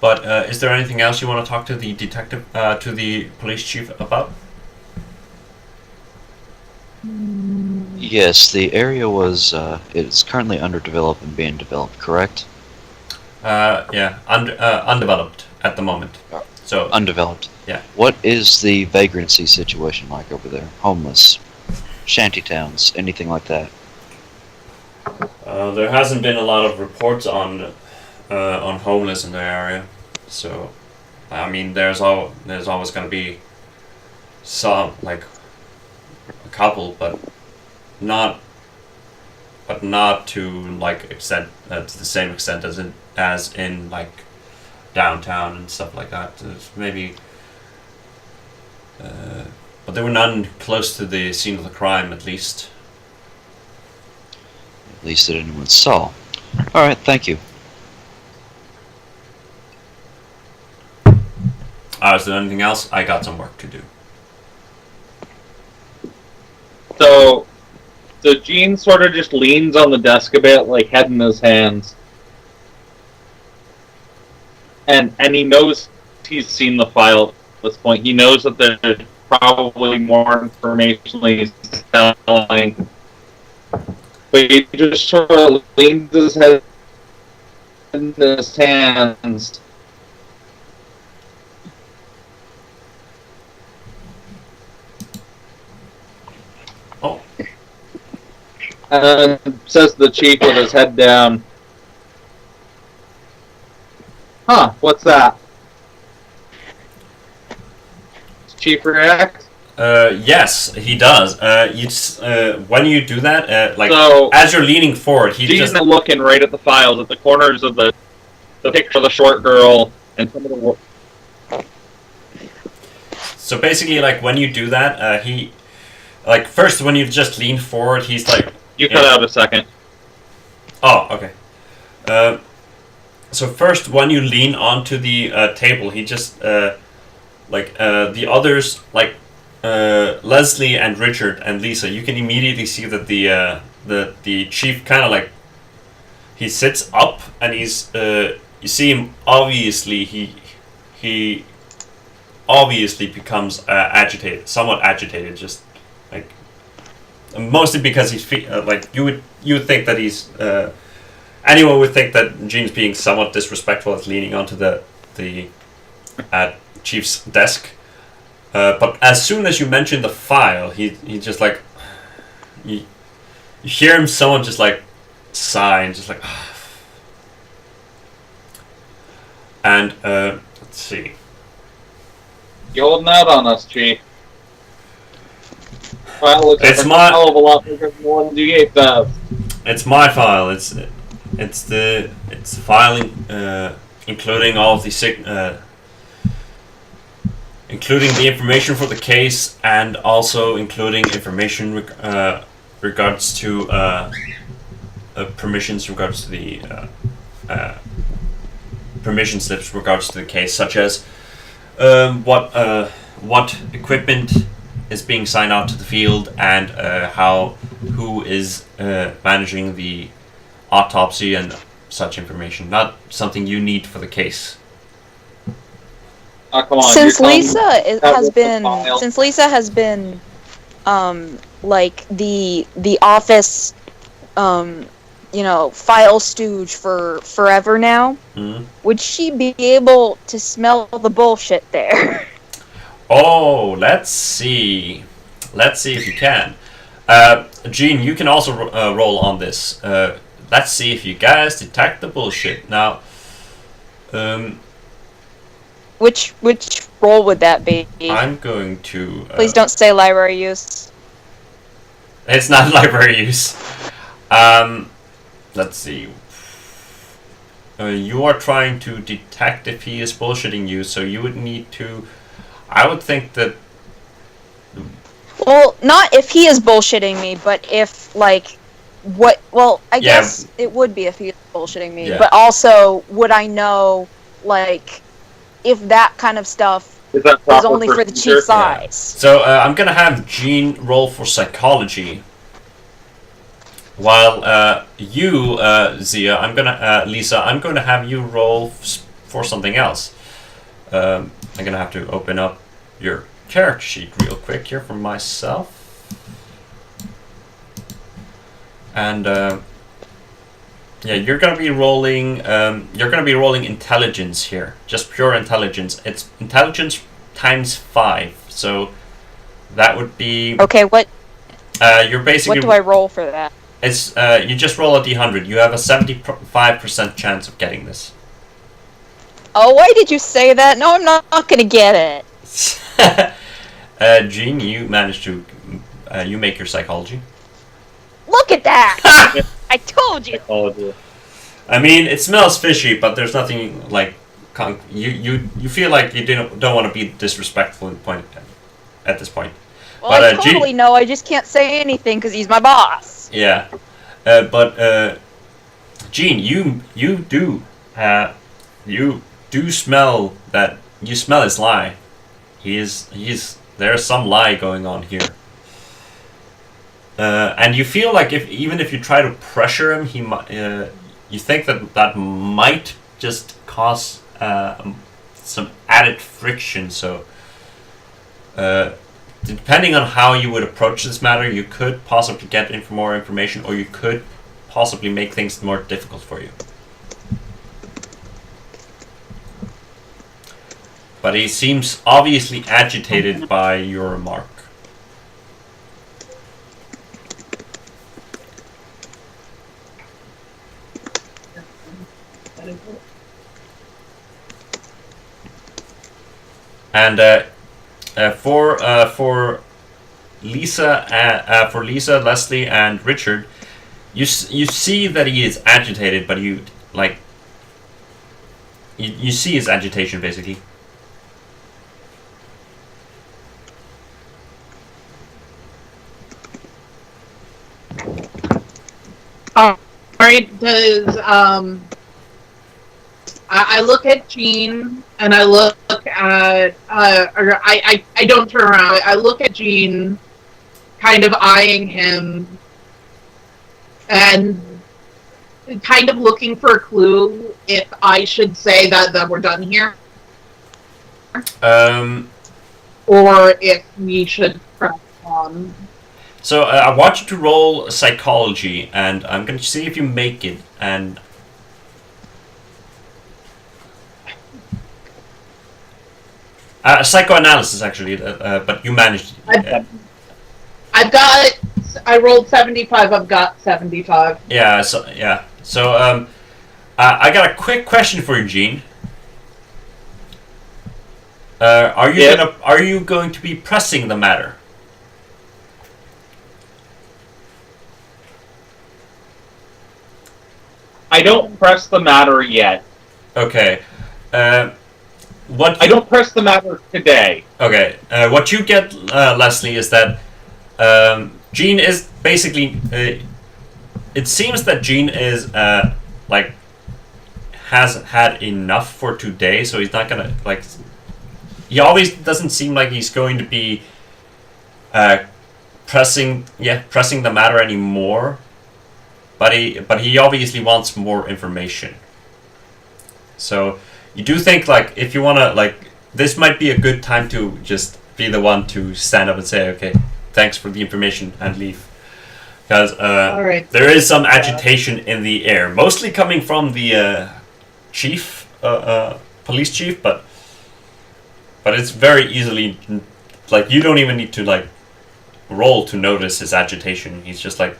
But is there anything else you want to talk to the detective, to the police chief about? Yes, the area was it's currently underdeveloped and being developed, correct? Yeah, undeveloped at the moment. So Undeveloped. Yeah. What is the vagrancy situation like over there? Homeless, shanty towns, anything like that? there hasn't been a lot of reports on homeless in the area. So, I mean, there's always going to be some a couple, but not to extent to the same extent as in downtown and stuff like that. There's maybe, but there were none close to the scene of the crime, at least. At least that anyone saw. All right, thank you. Is there anything else? I got some work to do. So Gene sort of just leans on the desk a bit, head in his hands. And he knows he's seen the file at this point. He knows that there's probably more information he's telling. But he just sort of leans his head in his hands. Oh. And says the chief with his head down. Huh, what's that? Does Chief react? Yes, he does. When you do that, So, as you're leaning forward, he Gene's just looking right at the files, at the corners of the picture of the short girl, and some of the... So basically, when you do that, he, first when you just lean forward, he's You cut out a second. Oh, okay. So first, when you lean onto the table, he just the others Leslie and Richard and Lisa. You can immediately see that the chief kind of he sits up and he's you see him obviously he obviously becomes agitated, somewhat agitated, just mostly because he's like you would think that he's anyone would think that Gene's being somewhat disrespectful as leaning onto the chief's desk. But as soon as you mention the file, he just like you hear him someone just like sigh and just like and let's see. You holding out on us, Chief? File looks It's like my- a hell of a lot bigger than the one you gave us. It's my file. It's the filing, including all of the including the information for the case, and also including information regards to permissions regards to the permission slips regards to the case, such as what equipment is being signed out to the field, and who is managing the autopsy and such information. Not something you need for the case. Oh, come on. Since you're telling Lisa me that was the file. since Lisa has been, like the office, file stooge for forever now, would she be able to smell the bullshit there? Oh, let's see. Let's see if you can. Gene, you can also roll on this. Let's see if you guys detect the bullshit. Now, Which role would that be? I'm going to... Please don't say library use. It's not library use. Let's see. You are trying to detect if he is bullshitting you, so you would need to... I would think that... Well, not if he is bullshitting me, but if, like, what... Well, I guess it would be if he is bullshitting me. Yeah. But also, would I know, like, if that kind of stuff Is that is proper only for the procedure? chief's eyes? So I'm going to have Gene roll for psychology. While you, Zia, Lisa, I'm going to have you roll for something else. I'm going to have to open up your character sheet real quick here for myself. And yeah, you're going to be rolling. You're going to be rolling intelligence here, just pure intelligence. It's intelligence times 5, so that would be. Okay, what You're basically. what do I roll for that? It's you just roll a d100. You have a 75% chance of getting this. Oh, why did you say that? No, I'm not gonna get it. Gene, you managed to you make your psychology. Look at that! I told you. Psychology. I mean, it smells fishy, but there's nothing like you feel like you don't want to be disrespectful at this point. Well, But, I totally know. I just can't say anything because he's my boss. Yeah, but Gene, you do smell that. You smell his lie. There's some lie going on here. And you feel like even if you try to pressure him, he might. You think that might just cause some added friction. So, depending on how you would approach this matter, you could possibly get more information, or you could possibly make things more difficult for you. But he seems obviously agitated by your remark. And for Lisa, Leslie, and Richard, you see that he is agitated, but you see his agitation basically. Alright, does I look at Jean and I look at or I don't turn around. I look at Jean, kind of eyeing him and kind of looking for a clue if I should say that we're done here. Or if we should press on. So I want you to roll psychology, and I'm going to see if you make it. And psychoanalysis, actually, but you managed. I rolled 75. I've got 75. Yeah. So I got a quick question for you, Gene. Are you going to be pressing the matter? I don't press the matter yet. Okay. What? I don't press the matter today. Okay. What you get, Leslie, is that Gene is basically. It seems that Gene is like has had enough for today, so he's not gonna like. He always doesn't seem like he's going to be pressing the matter anymore. But he obviously wants more information. So you do think like if you wanna like this might be a good time to just be the one to stand up and say, okay, thanks for the information and leave. Because there is some agitation in the air, mostly coming from the chief, police chief, but it's very easily like you don't even need to like roll to notice his agitation. He's just like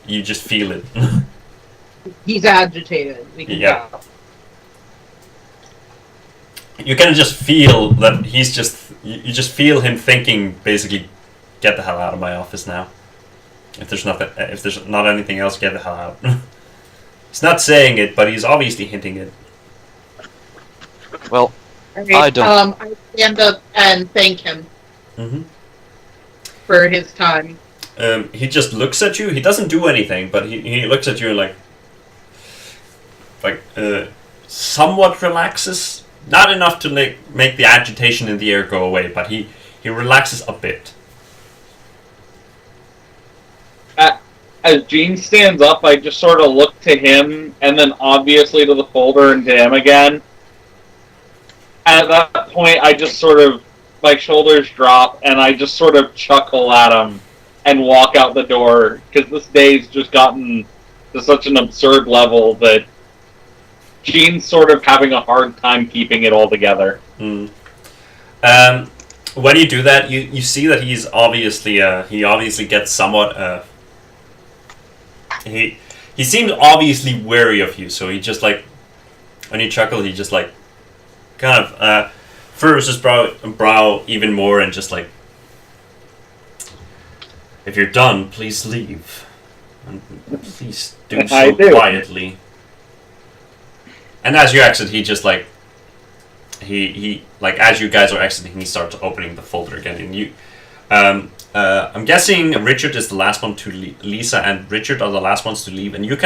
you just feel it. He's agitated. We can tell. You can just feel that he's just you just feel him thinking basically, get the hell out of my office now. If there's not anything else, get the hell out. He's not saying it, but he's obviously hinting it. Well, Okay, I don't. I stand up and thank him Mm-hmm. for his time. He just looks at you. He doesn't do anything, but he looks at you and somewhat relaxes. Not enough to make the agitation in the air go away, but he relaxes a bit. As Gene stands up, I just sort of look to him, and then obviously to the folder and to him again. At that point, I just sort of, my shoulders drop, and I just sort of chuckle at him and walk out the door, because this day's just gotten to such an absurd level that Gene's sort of having a hard time keeping it all together. Mm. When you do that, you see that he's obviously he obviously gets somewhat he seems obviously wary of you, so he just like when you chuckle, he just like kind of furrows his brow even more and just like, if you're done, please leave, and please do so quietly. And as you exit, he just like he like as you guys are exiting, he starts opening the folder again, and you. I'm guessing Richard is the last one to leave. Lisa and Richard are the last ones to leave, and you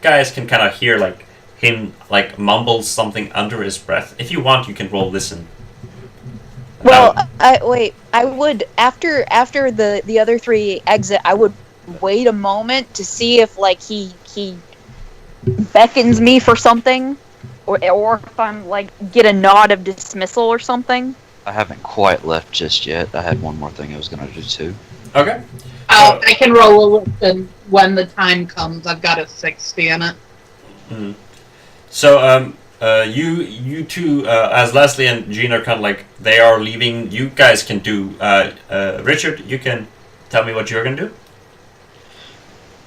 guys can kind of hear like him like mumble something under his breath. If you want, you can roll listen. Well, I would after the other three exit, I would wait a moment to see if like he beckons me for something, or if I'm like get a nod of dismissal or something. I haven't quite left just yet. I had one more thing I was going to do too. Okay. I can roll a listen when the time comes. I've got a 60 in it. Mm-hmm. So you two, as Leslie and Gene are kind of like they are leaving. You guys can do. Richard, you can tell me what you're gonna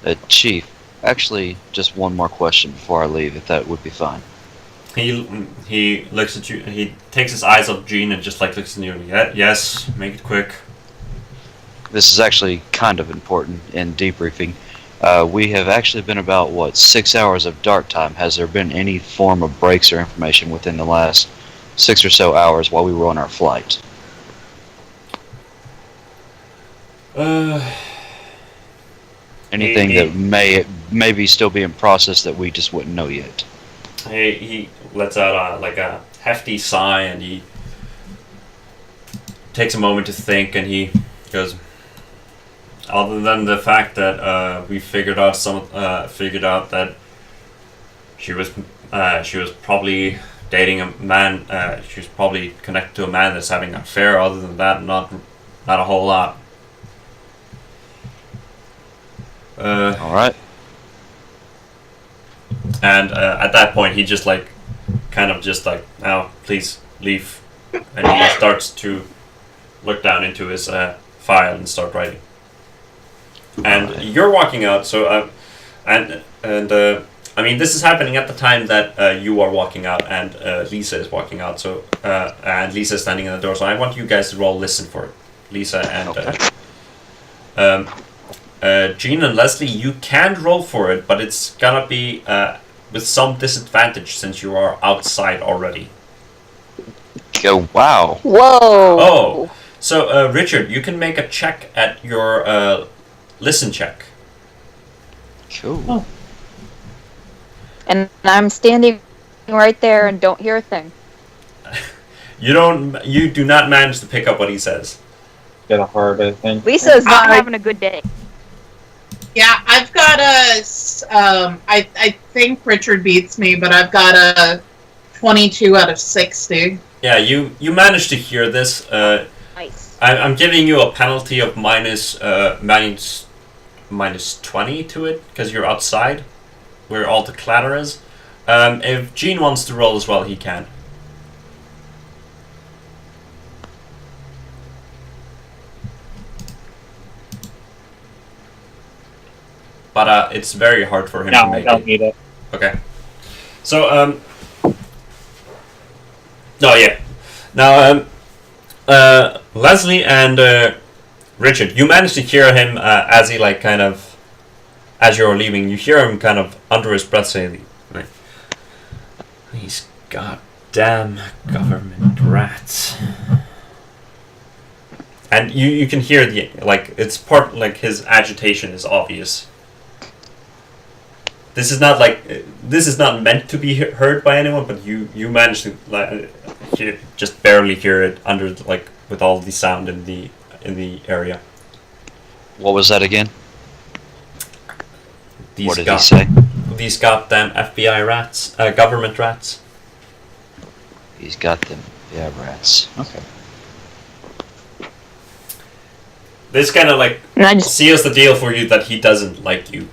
do. Chief, actually, just one more question before I leave, if that would be fine. He looks at you. He takes his eyes off Gene and just like looks at you. Yes, make it quick. This is actually kind of important in debriefing. We have actually been about 6 hours of dark time. Has there been any form of breaks or information within the last 6 or so hours while we were on our flight? Anything that may be still being processed that we just wouldn't know yet. He lets out like a hefty sigh, and he takes a moment to think, and he goes, other than the fact that we figured out that she was probably dating a man, she was probably connected to a man that's having an affair. Other than that, not a whole lot. All right. And at that point, he just like, kind of just like, now please leave, and he starts to look down into his file and start writing. And Alright. you're walking out, so I mean, this is happening at the time that you are walking out, and Lisa is walking out. So and Lisa is standing in the door. So I want you guys to roll listen for it, Lisa and Jean and Leslie. You can roll for it, but it's gonna be with some disadvantage since you are outside already. Oh, wow. Whoa. Oh, so Richard, you can make a check at your listen check. Cool. Oh. And I'm standing right there and don't hear a thing. You do not manage to pick up what he says. Get a heart, I think. Lisa's not I- having a good day. Yeah, I've got I think Richard beats me, but I've got a 22 out of 60. Yeah, you managed to hear this. Nice. I'm giving you a penalty of minus 20 to it because you're outside, where all the clatter is. If Gene wants to roll as well, he can. But it's very hard for him No, to I make don't it. need it. Okay. So, oh yeah. Now, Leslie and Richard, you managed to hear him as he like kind of, as you're leaving, you hear him kind of under his breath saying, like, "These goddamn government rats." And you can hear the, like, it's part, like, his agitation is obvious. This is not meant to be heard by anyone, but you managed to like, just barely hear it under, like, with all the sound in the area. What was that again? These What did he say? These goddamn FBI rats, government rats. He's got them. Yeah, rats. Okay. This kind of like And I just seals the deal for you that he doesn't like you.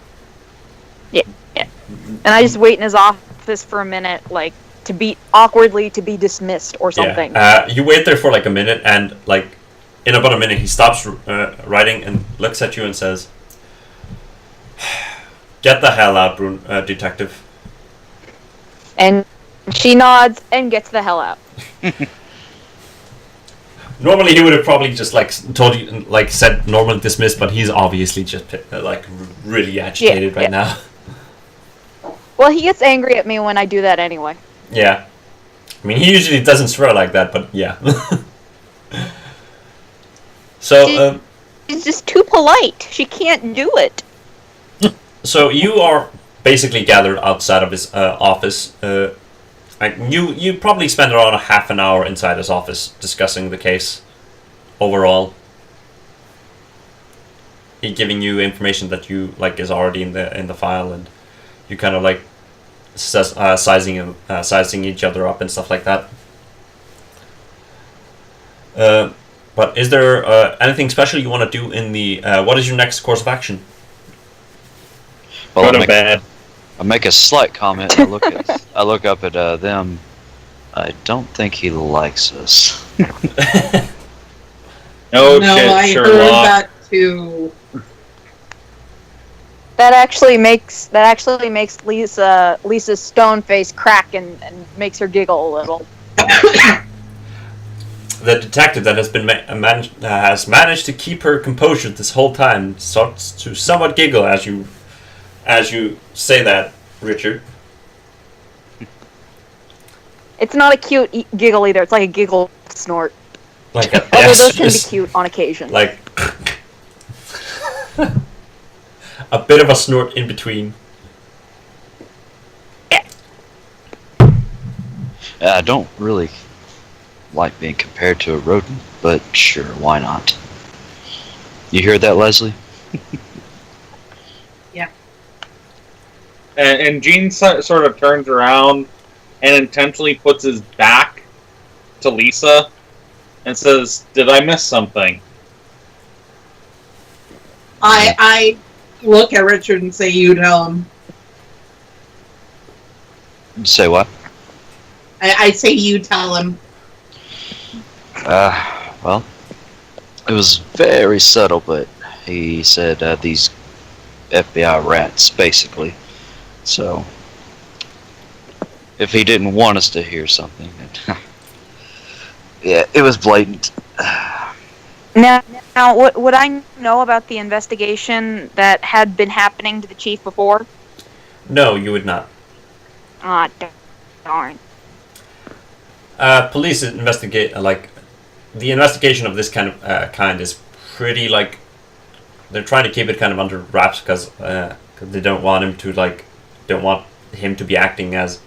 wait in his office for a minute, like to be dismissed or something. Yeah. You wait there for like a minute, and like in about a minute, he stops writing and looks at you and says, "Get the hell out, Bruno, detective." And she nods and gets the hell out. Normally, he would have probably just like told you, like said normally dismissed, but he's obviously just like really agitated right now. Well, he gets angry at me when I do that anyway. Yeah, I mean he usually doesn't swear like that, but yeah. So, She's just too polite. She can't do it. so you are basically gathered outside of his office. Like you probably spend around a half an hour inside his office discussing the case overall. He giving you information that you like is already in the file, and you kind of like sizing each other up and stuff like that. But is there anything special you want to do in the? What is your next course of action? Well, Go to bed. I make a slight comment. I look up at them. I don't think he likes us. No, No, shit, I Sherlock. heard that too. That actually makes Lisa's stone face crack and makes her giggle a little. The detective that has been has managed to keep her composure this whole time starts to somewhat giggle as you say that, Richard. It's not a cute giggle either. It's like a giggle snort. Like Although those can be cute on occasion. like a bit of a snort in between. I don't really like being compared to a rodent, but sure, why not? You hear that, Leslie? And Gene sort of turns around and intentionally puts his back to Lisa and says, "Did I miss something?" I look at Richard and say, "You tell him." Say what? I say, "You tell him." Well, it was very subtle, but he said these FBI rats, basically. So, if he didn't want us to hear something, then yeah, it was blatant. Now, what would I know about the investigation that had been happening to the chief before? No, you would not. Ah, darn. Police investigate the investigation of this kind is pretty they're trying to keep it kind of under wraps because they don't want him to don't want him to be acting as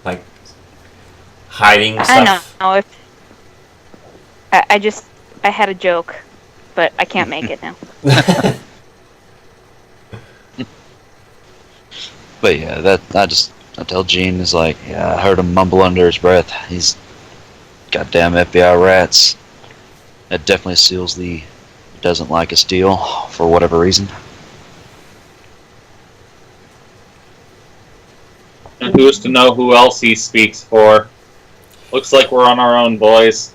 hiding stuff. I know. I had a joke, but I can't make it now. But yeah, I tell Gene is I heard him mumble under his breath. He's goddamn FBI rats. That definitely seals the doesn't like us deal for whatever reason. And who's to know who else he speaks for? Looks like we're on our own, boys.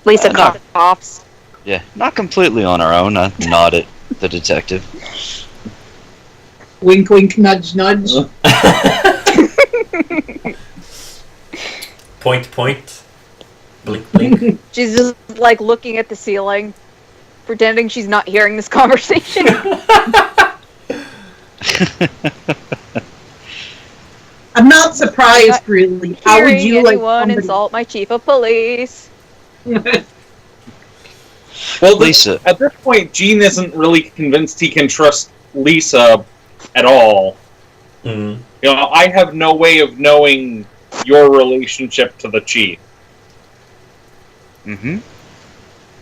Lisa No. coughs. Yeah, not completely on our own. I nod at the detective. Wink, wink, nudge, nudge. Point, point. Blink, blink. She's just looking at the ceiling, pretending she's not hearing this conversation. I'm not surprised, really. How would you like anyone somebody... insult my chief of police? Well, Lisa. At this point, Gene isn't really convinced he can trust Lisa at all. Mm. You know, I have no way of knowing your relationship to the chief. Mm-hmm.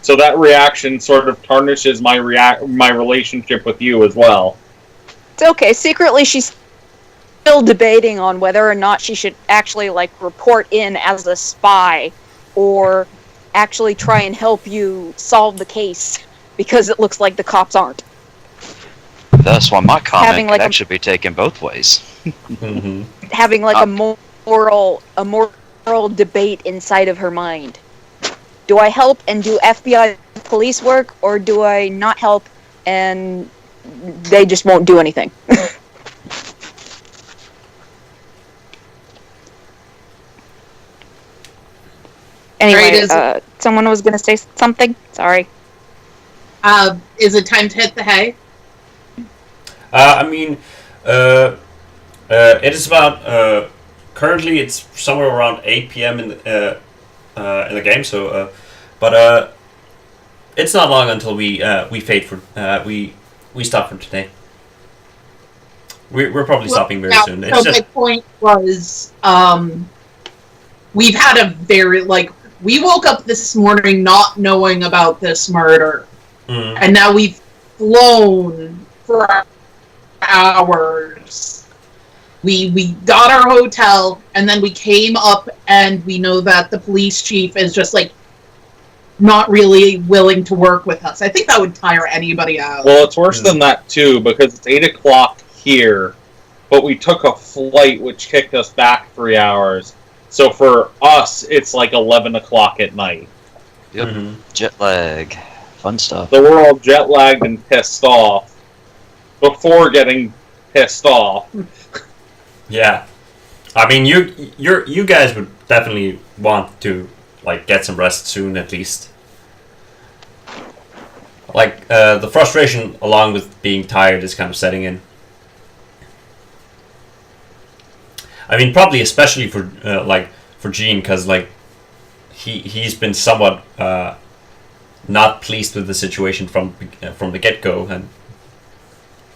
So that reaction sort of tarnishes my relationship with you as well. It's okay. Secretly, she's still debating on whether or not she should actually report in as a spy or actually try and help you solve the case because it looks like the cops aren't. That's why my comment could a- actually be taken both ways. Mm-hmm. Having a moral debate inside of her mind. Do I help and do FBI police work, or do I not help and they just won't do anything? Anyway, someone was going to say something? Sorry. Is it time to hit the hay? It is about currently it's somewhere around 8 p.m. in the game. So, but it's not long until we fade for we stop for today. We're probably stopping very soon. It's So just my point was, we've had a very we woke up this morning not knowing about this murder, and now we've flown for hours. We got our hotel, and then we came up, and we know that the police chief is just not really willing to work with us. I think that would tire anybody out. Well, it's worse than that too, because it's 8 o'clock here, but we took a flight which kicked us back 3 hours. So for us, it's 11 o'clock at night. Yep. Mhm. Jet lag. Fun stuff. So we're all jet lagged and pissed off before getting pissed off. yeah. I mean, you guys would definitely want to get some rest soon at least. The frustration along with being tired is kind of setting in. I mean, probably especially for Gene, because he's been somewhat not pleased with the situation from the get-go, and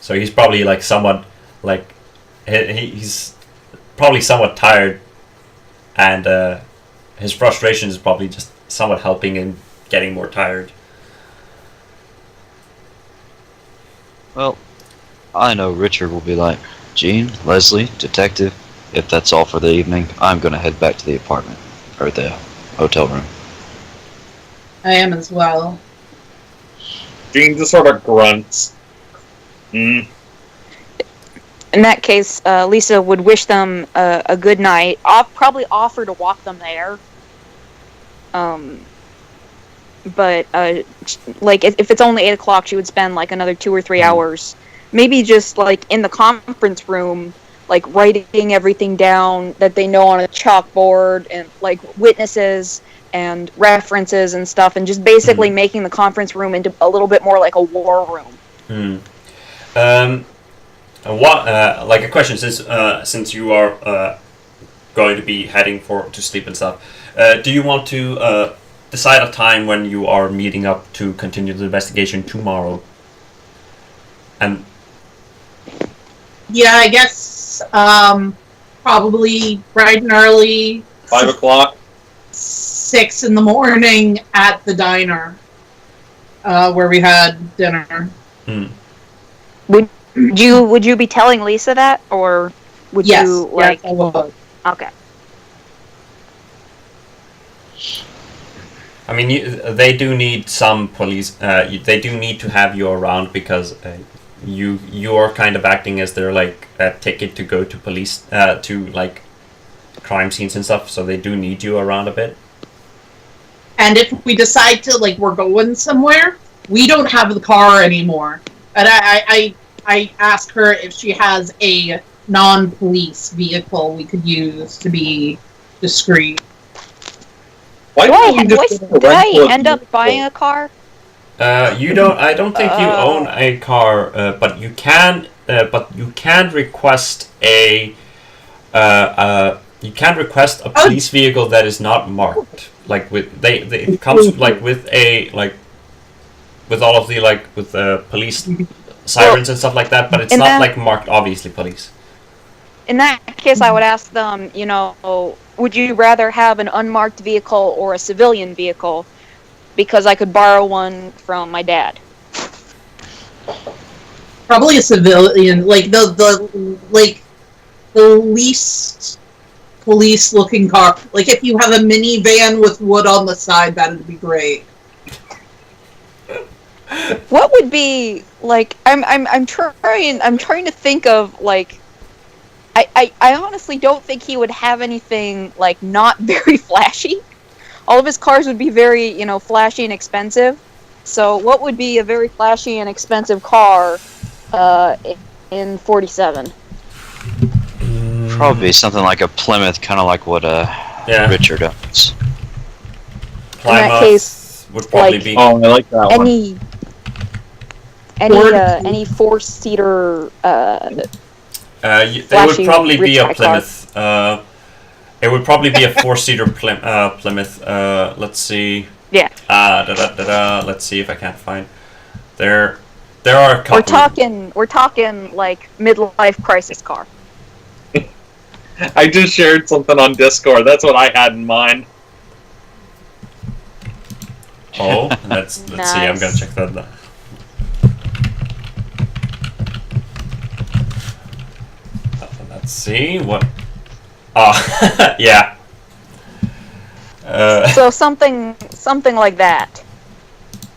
so he's probably somewhat he's probably somewhat tired, and his frustration is probably just somewhat helping him getting more tired. Well, I know Richard will be like, Gene, Leslie, detective, if that's all for the evening, I'm going to head back to the apartment, or the hotel room. I am as well. Gene just sort of grunts. In that case, Lisa would wish them a good night. Probably offer to walk them there. But like if it's only 8 o'clock, she would spend like another 2 or 3 hours, maybe just like in the conference room, like writing everything down that they know on a chalkboard, and like witnesses and references and stuff, and just basically making the conference room into a little bit more like a war room. Like a question, since you are going to be heading to sleep and stuff, do you want to decide a time when you are meeting up to continue the investigation tomorrow? And Yeah, I guess probably bright and early. 5 o'clock. 6 in the morning at the diner where we had dinner. Would you be telling Lisa that, or would you like? Yes, I would. Okay. I mean, they do need some police. They do need to have you around because you are kind of acting as their like ticket to go to police to like crime scenes and stuff. So they do need you around a bit. And if we decide to like we're going somewhere, we don't have the car anymore. And I asked her if she has a non-police vehicle we could use to be discreet. Did I end up buying a car? You don't. I don't think you own a car, but you can. But you can request a. You can request a police vehicle that is not marked. Like with it comes like with a like. With all of the like with police sirens and stuff like that, but it's not like marked obviously police. In that case, I would ask them, would you rather have an unmarked vehicle or a civilian vehicle? Because I could borrow one from my dad. Probably a civilian, like the least police looking car. Like if you have a minivan with wood on the side, that'd be great. What would be like? I'm trying to think of like. I honestly don't think he would have anything like not very flashy. All of his cars would be very, flashy and expensive. So what would be a very flashy and expensive car in 47? Probably something like a Plymouth, kind of like what Richard owns. Plymouth in that case, would probably be. Oh, I like that one. Any 4-seater. They would probably be a Plymouth. It would probably be a 4-seater Plymouth. Let's see. Yeah. Let's see if I can't find. There are a couple. We're talking like midlife crisis car. I just shared something on Discord. That's what I had in mind. Oh, let's see. I'm gonna check that out. Let's see what. Yeah. So something like that.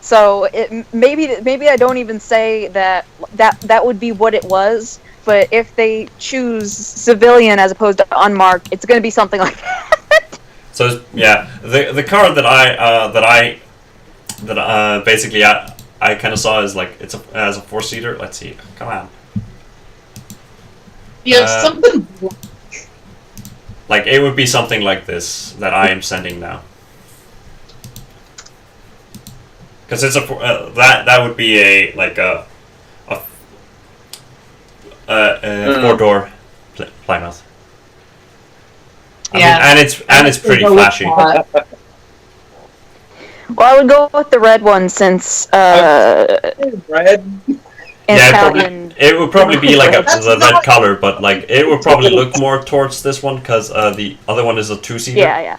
So maybe I don't even say that would be what it was. But if they choose civilian as opposed to unmarked, it's going to be something like that. So yeah, the car that I basically I kind of saw as like as a 4-seater. Let's see. Come on. Yeah, something. Like it would be something like this that I am sending now. Because it's that would be a 4-door Plymouth. Yeah, I mean, and it's pretty flashy. Well, I would go with the red one since Red. It would probably be like the red color, but like it would probably look more towards this one because the other one is a 2-seater. Yeah.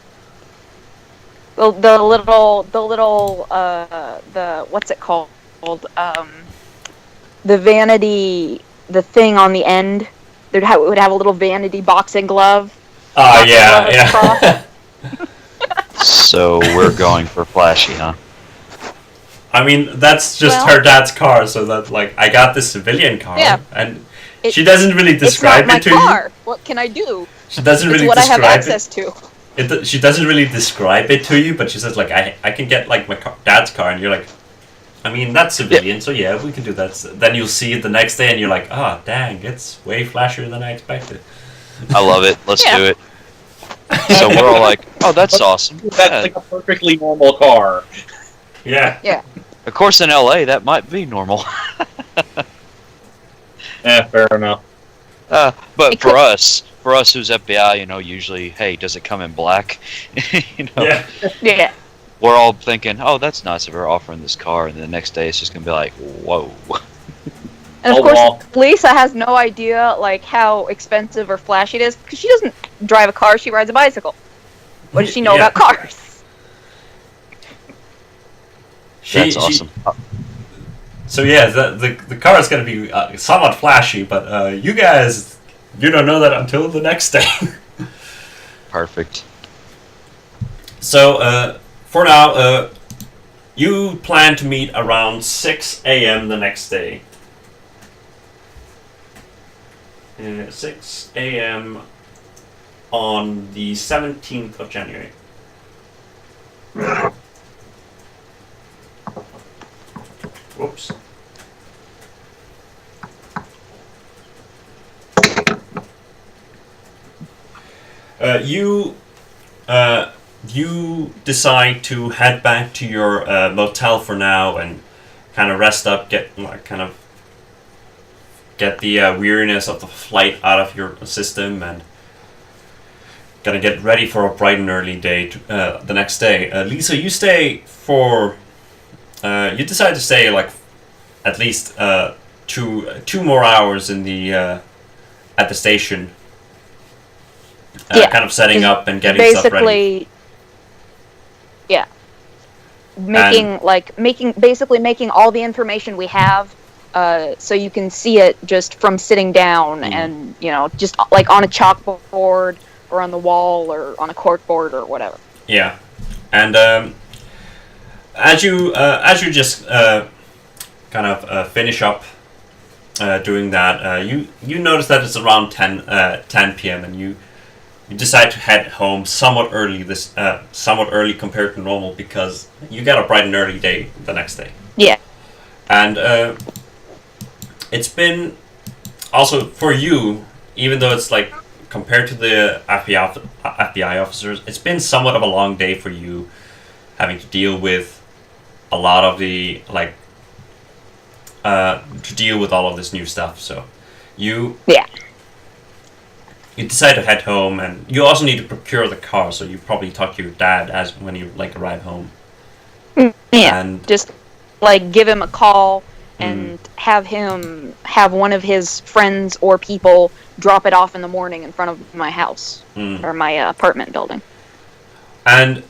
The little what's it called? The vanity, the thing on the end. It would have a little vanity boxing glove. Yeah. So we're going for flashy, huh? I mean, that's just her dad's car, so that like I got this civilian car, Yeah. and She doesn't really describe it's not it to my you. car. What can I do? She doesn't It's really what I have describe access to. it. She doesn't really describe it to you, but she says like, I can get like my dad's car, and you're like, I mean that's civilian, so yeah, we can do that. So then you'll see it the next day, and you're like, oh dang, it's way flashier than I expected. I love it. Let's Yeah. do it. So we're all like, oh, that's awesome. That's Yeah. like a perfectly normal car. Yeah. Of course, in LA, that might be normal. Fair enough. But It for could- us who's FBI, usually, hey, does it come in black? Yeah. Yeah. We're all thinking, oh, that's nice of her offering this car, and the next day it's just gonna be like, whoa. And of Oh, course, well. Lisa has no idea like how expensive or flashy it is because she doesn't drive a car; she rides a bicycle. What does she know Yeah. about cars? That's awesome. So yeah, the car is going to be somewhat flashy, but you guys, you don't know that until the next day. Perfect. So for now, you plan to meet around 6 a.m. the next day. 6 a.m. on the 17th of January. Whoops. You decide to head back to your motel for now and kind of rest up, get the weariness of the flight out of your system, and gonna get ready for a bright and early day the next day. Lisa, you stay for. You decide to stay like at least two more hours in the at the station. Yeah, kind of setting up and getting stuff ready. Basically, yeah, making all the information we have, so you can see it just from sitting down, and just like on a chalkboard or on the wall or on a corkboard or whatever. Yeah, and as you just kind of finish up doing that, you notice that it's around 10 p.m. and you decide to head home somewhat early compared to normal because you got a bright and early day the next day. Yeah. And it's been also for you, even though it's like compared to the FBI officers, it's been somewhat of a long day for you, having to deal with a lot of the to deal with all of this new stuff. So you decide to head home, and you also need to procure the car. So you probably talk to your dad as when you arrive home. Yeah. And just like give him a call and have one of his friends or people drop it off in the morning in front of my house or my apartment building. And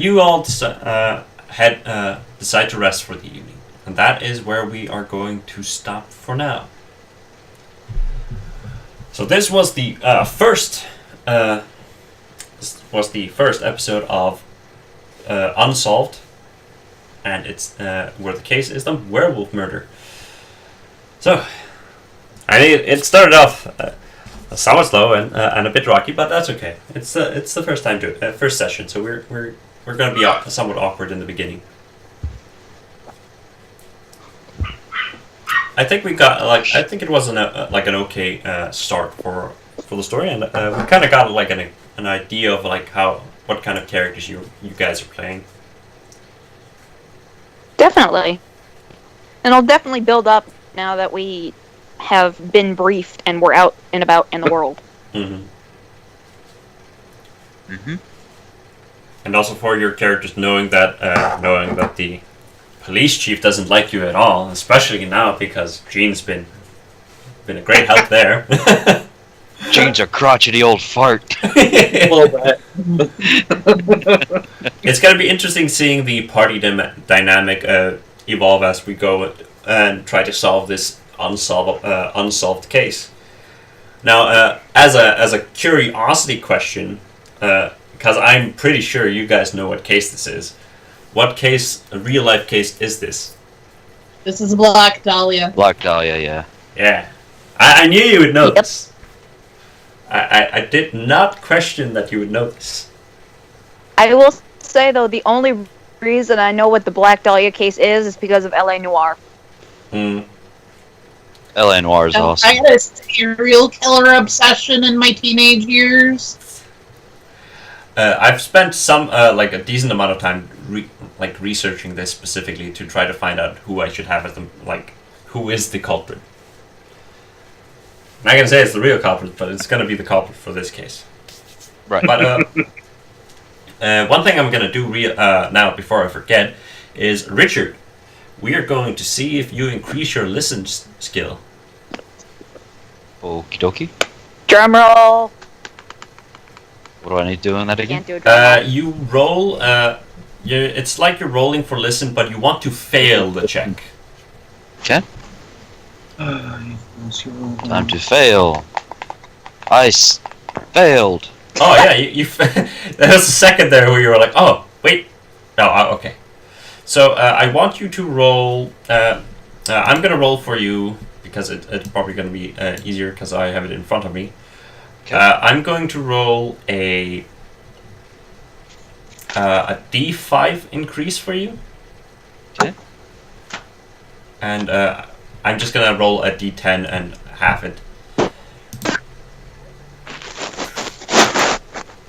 you all decide to rest for the evening, and that is where we are going to stop for now. So this was the first episode of Unsolved, and it's where the case is the werewolf murder. So I think it started off somewhat slow and a bit rocky, but that's okay. It's the first time first session, so we're going to be somewhat awkward in the beginning. I think we got I think it was an okay start for the story, and we kind of got an idea of what kind of characters you guys are playing. Definitely. And it'll definitely build up now that we have been briefed and we're out and about in the world. And also for your characters knowing that the police chief doesn't like you at all, especially now because Gene's been a great help there. Gene's a crotchety old fart. A little bit. It's going to be interesting seeing the party dynamic evolve as we go and try to solve this unsolved case. Now, as a curiosity question, because I'm pretty sure you guys know what case this is. What case, a real life case, is this? This is Black Dahlia. Black Dahlia, yeah. Yeah. I knew you would know Yep. this. I did not question that you would know this. I will say, though, the only reason I know what the Black Dahlia case is because of L.A. Noire. Hmm. L.A. Noire is awesome. I had a serial killer obsession in my teenage years. I've spent some, like a decent amount of time researching this specifically to try to find out who I should have as the, like, who is the culprit. I'm not gonna say it's the real culprit, but it's gonna be the culprit for this case. Right. But one thing I'm gonna do now before I forget is, Richard, we are going to see if you increase your listen skill. Okie dokie. Drum roll. What do I need to do on that again? Can't do a drum roll. You roll. It's like you're rolling for listen, but you want to fail the check. Okay. Time to fail. Failed. Oh yeah, you there was a second there where you were like, oh wait, no, okay. So I want you to roll. I'm gonna roll for you because it's probably gonna be easier because I have it in front of me. Okay. I'm going to roll a D5 increase for you. Okay. And I'm just gonna roll a D10 and half it.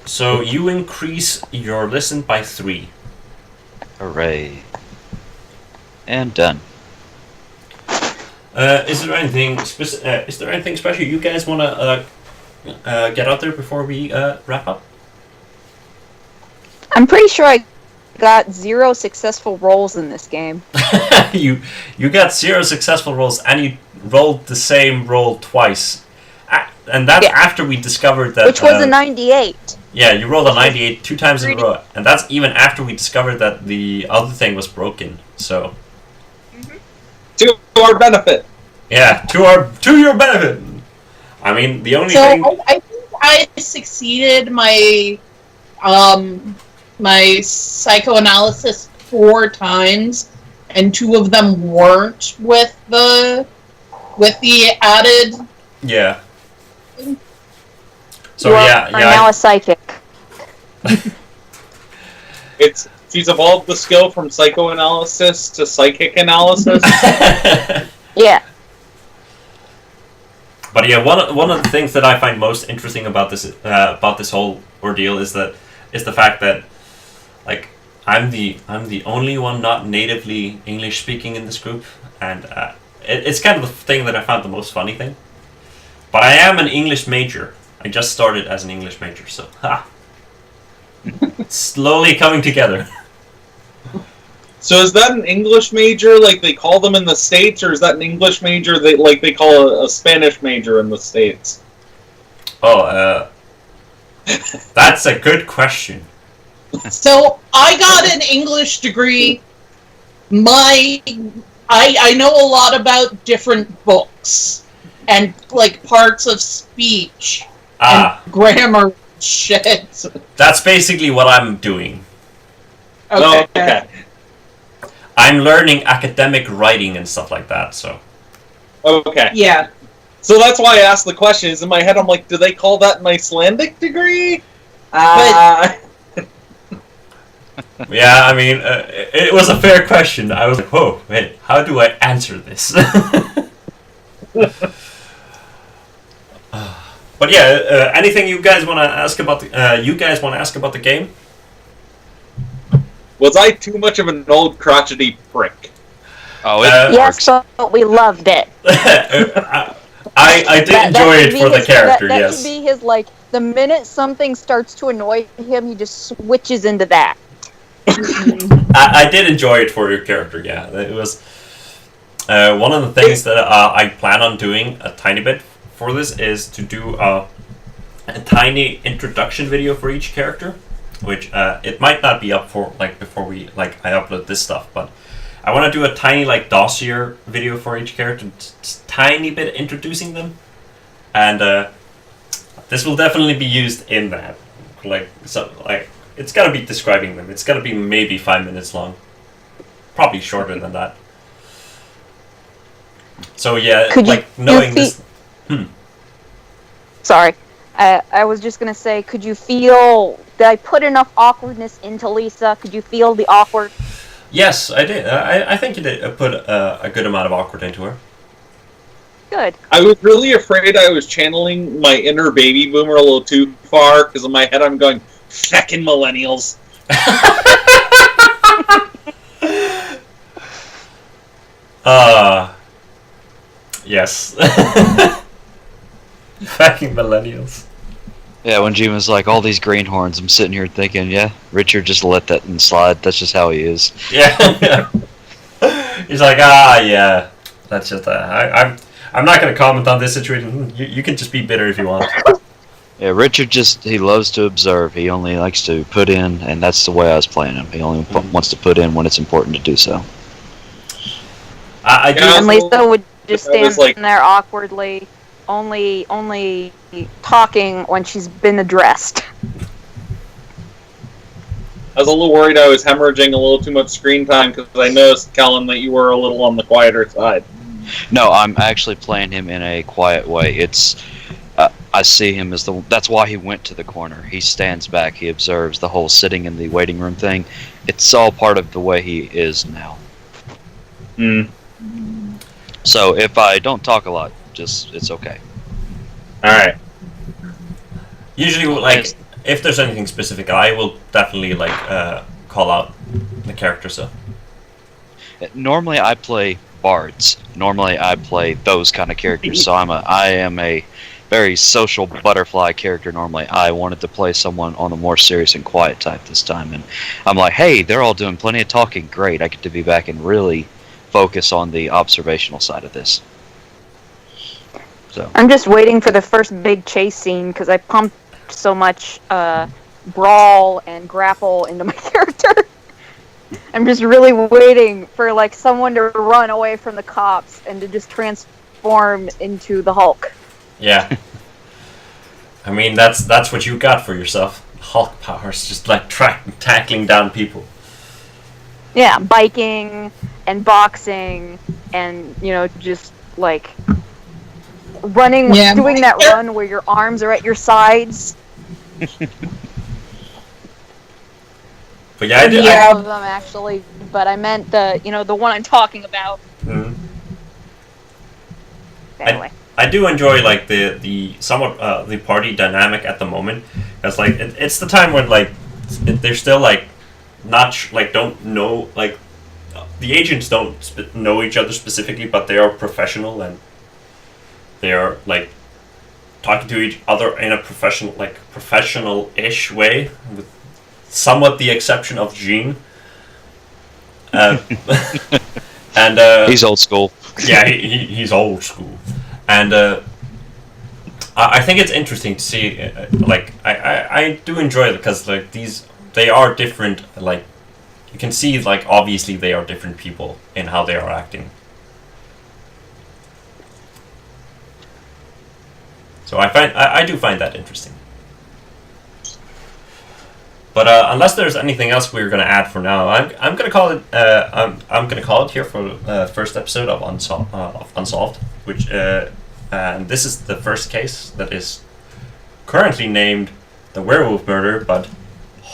So you increase your listen by 3. Hooray. And done. Is there anything special you guys want to get out there before we wrap up? I'm pretty sure I got 0 successful rolls in this game. you got 0 successful rolls, and you rolled the same roll twice, and that's after we discovered that. Which was a 98. Yeah, you rolled a 98 2 times in a row, and that's even after we discovered that the other thing was broken. So. To our benefit. Yeah, to your benefit. I mean, the only So thing. I think I succeeded my my psychoanalysis 4 times, and 2 of them weren't with the added. Yeah. So You yeah, are now a psychic. She's evolved the skill from psychoanalysis to psychic analysis. Yeah. But yeah, one of the things that I find most interesting about this whole ordeal is the fact that, like, I'm the only one not natively English speaking in this group, and it's kind of the thing that I found the most funny thing. But I am an English major. I just started as an English major, so it's slowly coming together. So is that an English major like they call them in the States, or is that an English major like they call a Spanish major in the States? Oh, that's a good question. So I got an English degree. I know a lot about different books and like parts of speech and grammar shit. That's basically what I'm doing. Okay. Oh, okay. I'm learning academic writing and stuff like that, so. Okay. Yeah. So that's why I asked the question. Is in my head, I'm like, do they call that an Icelandic degree? Yeah, I mean, it was a fair question. I was like, whoa, wait, how do I answer this? But yeah, anything you guys want to ask about the game? Was I too much of an old crotchety prick? Oh, it Yes, works. but we loved it. I did enjoy it for the character, that yes. should be his, like, the minute something starts to annoy him, he just switches into that. I did enjoy it for your character, yeah. It was one of the things that I plan on doing a tiny bit for this is to do a tiny introduction video for each character, which it might not be up for before I upload this stuff, but I want to do a tiny dossier video for each character, just tiny bit introducing them, and this will definitely be used in that. It's gonna be describing them. It's gonna be maybe 5 minutes long, probably shorter than that. So yeah, Could like you knowing this. Sorry. I was just gonna say, could you feel? Did I put enough awkwardness into Lisa? Could you feel the awkward? Yes, I did. I think you did put a good amount of awkward into her. Good. I was really afraid I was channeling my inner baby boomer a little too far, because in my head I'm going, feckin' millennials. Yes. Fucking millennials. Yeah, when Jim was like, all these greenhorns, I'm sitting here thinking, yeah, Richard just let that one slide. That's just how he is. Yeah. He's like, yeah, that's just I'm not going to comment on this situation. You can just be bitter if you want. Yeah, Richard he loves to observe. He only likes to put in, and that's the way I was playing him. He only wants to put in when it's important to do so. I do. And Lisa would just stand like, there awkwardly, only talking when she's been addressed. I was a little worried I was hemorrhaging a little too much screen time, because I noticed, Kellen, that you were a little on the quieter side. No, I'm actually playing him in a quiet way. It's I see him as that's why he went to the corner. He stands back, he observes the whole sitting in the waiting room thing. It's all part of the way he is now. So if I don't talk a lot, it's okay. Alright. Usually, like, if there's anything specific, I will definitely, like, call out the character, so. Normally I play bards. Normally I play those kind of characters, so I am a very social butterfly character normally. I wanted to play someone on the more serious and quiet type this time, and I'm like, hey, they're all doing plenty of talking, great, I get to be back and really focus on the observational side of this. So I'm just waiting for the first big chase scene because I pumped so much brawl and grapple into my character. I'm just really waiting for like someone to run away from the cops and to just transform into the Hulk. Yeah. I mean, that's what you got for yourself. Hulk powers, just like tackling down people. Yeah, biking and boxing and, just like running, doing that run where your arms are at your sides. But yeah, I did. All of them actually, but I meant the one I'm talking about. Mm-hmm. Anyway. I do enjoy like the somewhat the party dynamic at the moment. It's like it's the time when like they're still like not don't know, like the agents don't know each other specifically, but they are professional and they are like talking to each other in a professional-ish way, with somewhat the exception of Jean. And he's old school. Yeah, he's old school. And I think it's interesting to see, like, I do enjoy it because, like, they are different, like, you can see, like, obviously they are different people in how they are acting. So I do find that interesting. But unless there's anything else we're gonna add for now, I'm gonna call it I'm gonna call it here for the first episode of Unsolved, which and this is the first case that is currently named the werewolf murder, but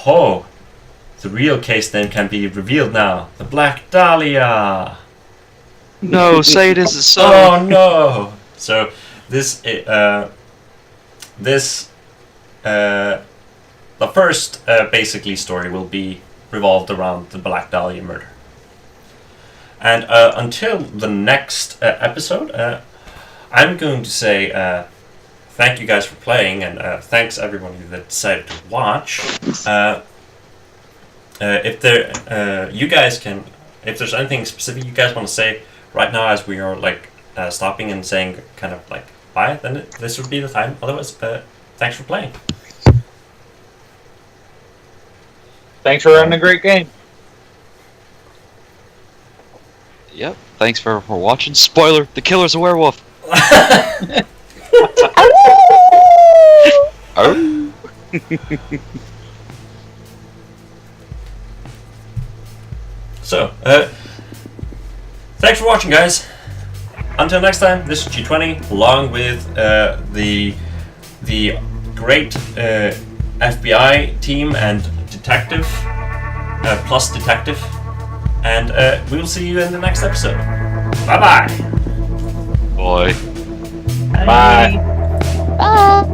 the real case name can be revealed now: the Black Dahlia. No, say it isn't so. Oh no! So the first basically story will be revolved around the Black Dahlia murder. And until the next episode, I'm going to say thank you guys for playing, and thanks everyone that decided to watch. If there's anything specific you guys want to say right now, as we are like stopping and saying kind of like bye, then this would be the time. Otherwise, thanks for playing. Thanks for running a great game. Yep. Thanks for watching. Spoiler: the killer's a werewolf. Oh. So, thanks for watching, guys. until next time, this is G20, along with the great FBI team and detective, plus detective, and we'll see you in the next episode. Bye-bye. Boy. Bye. Bye.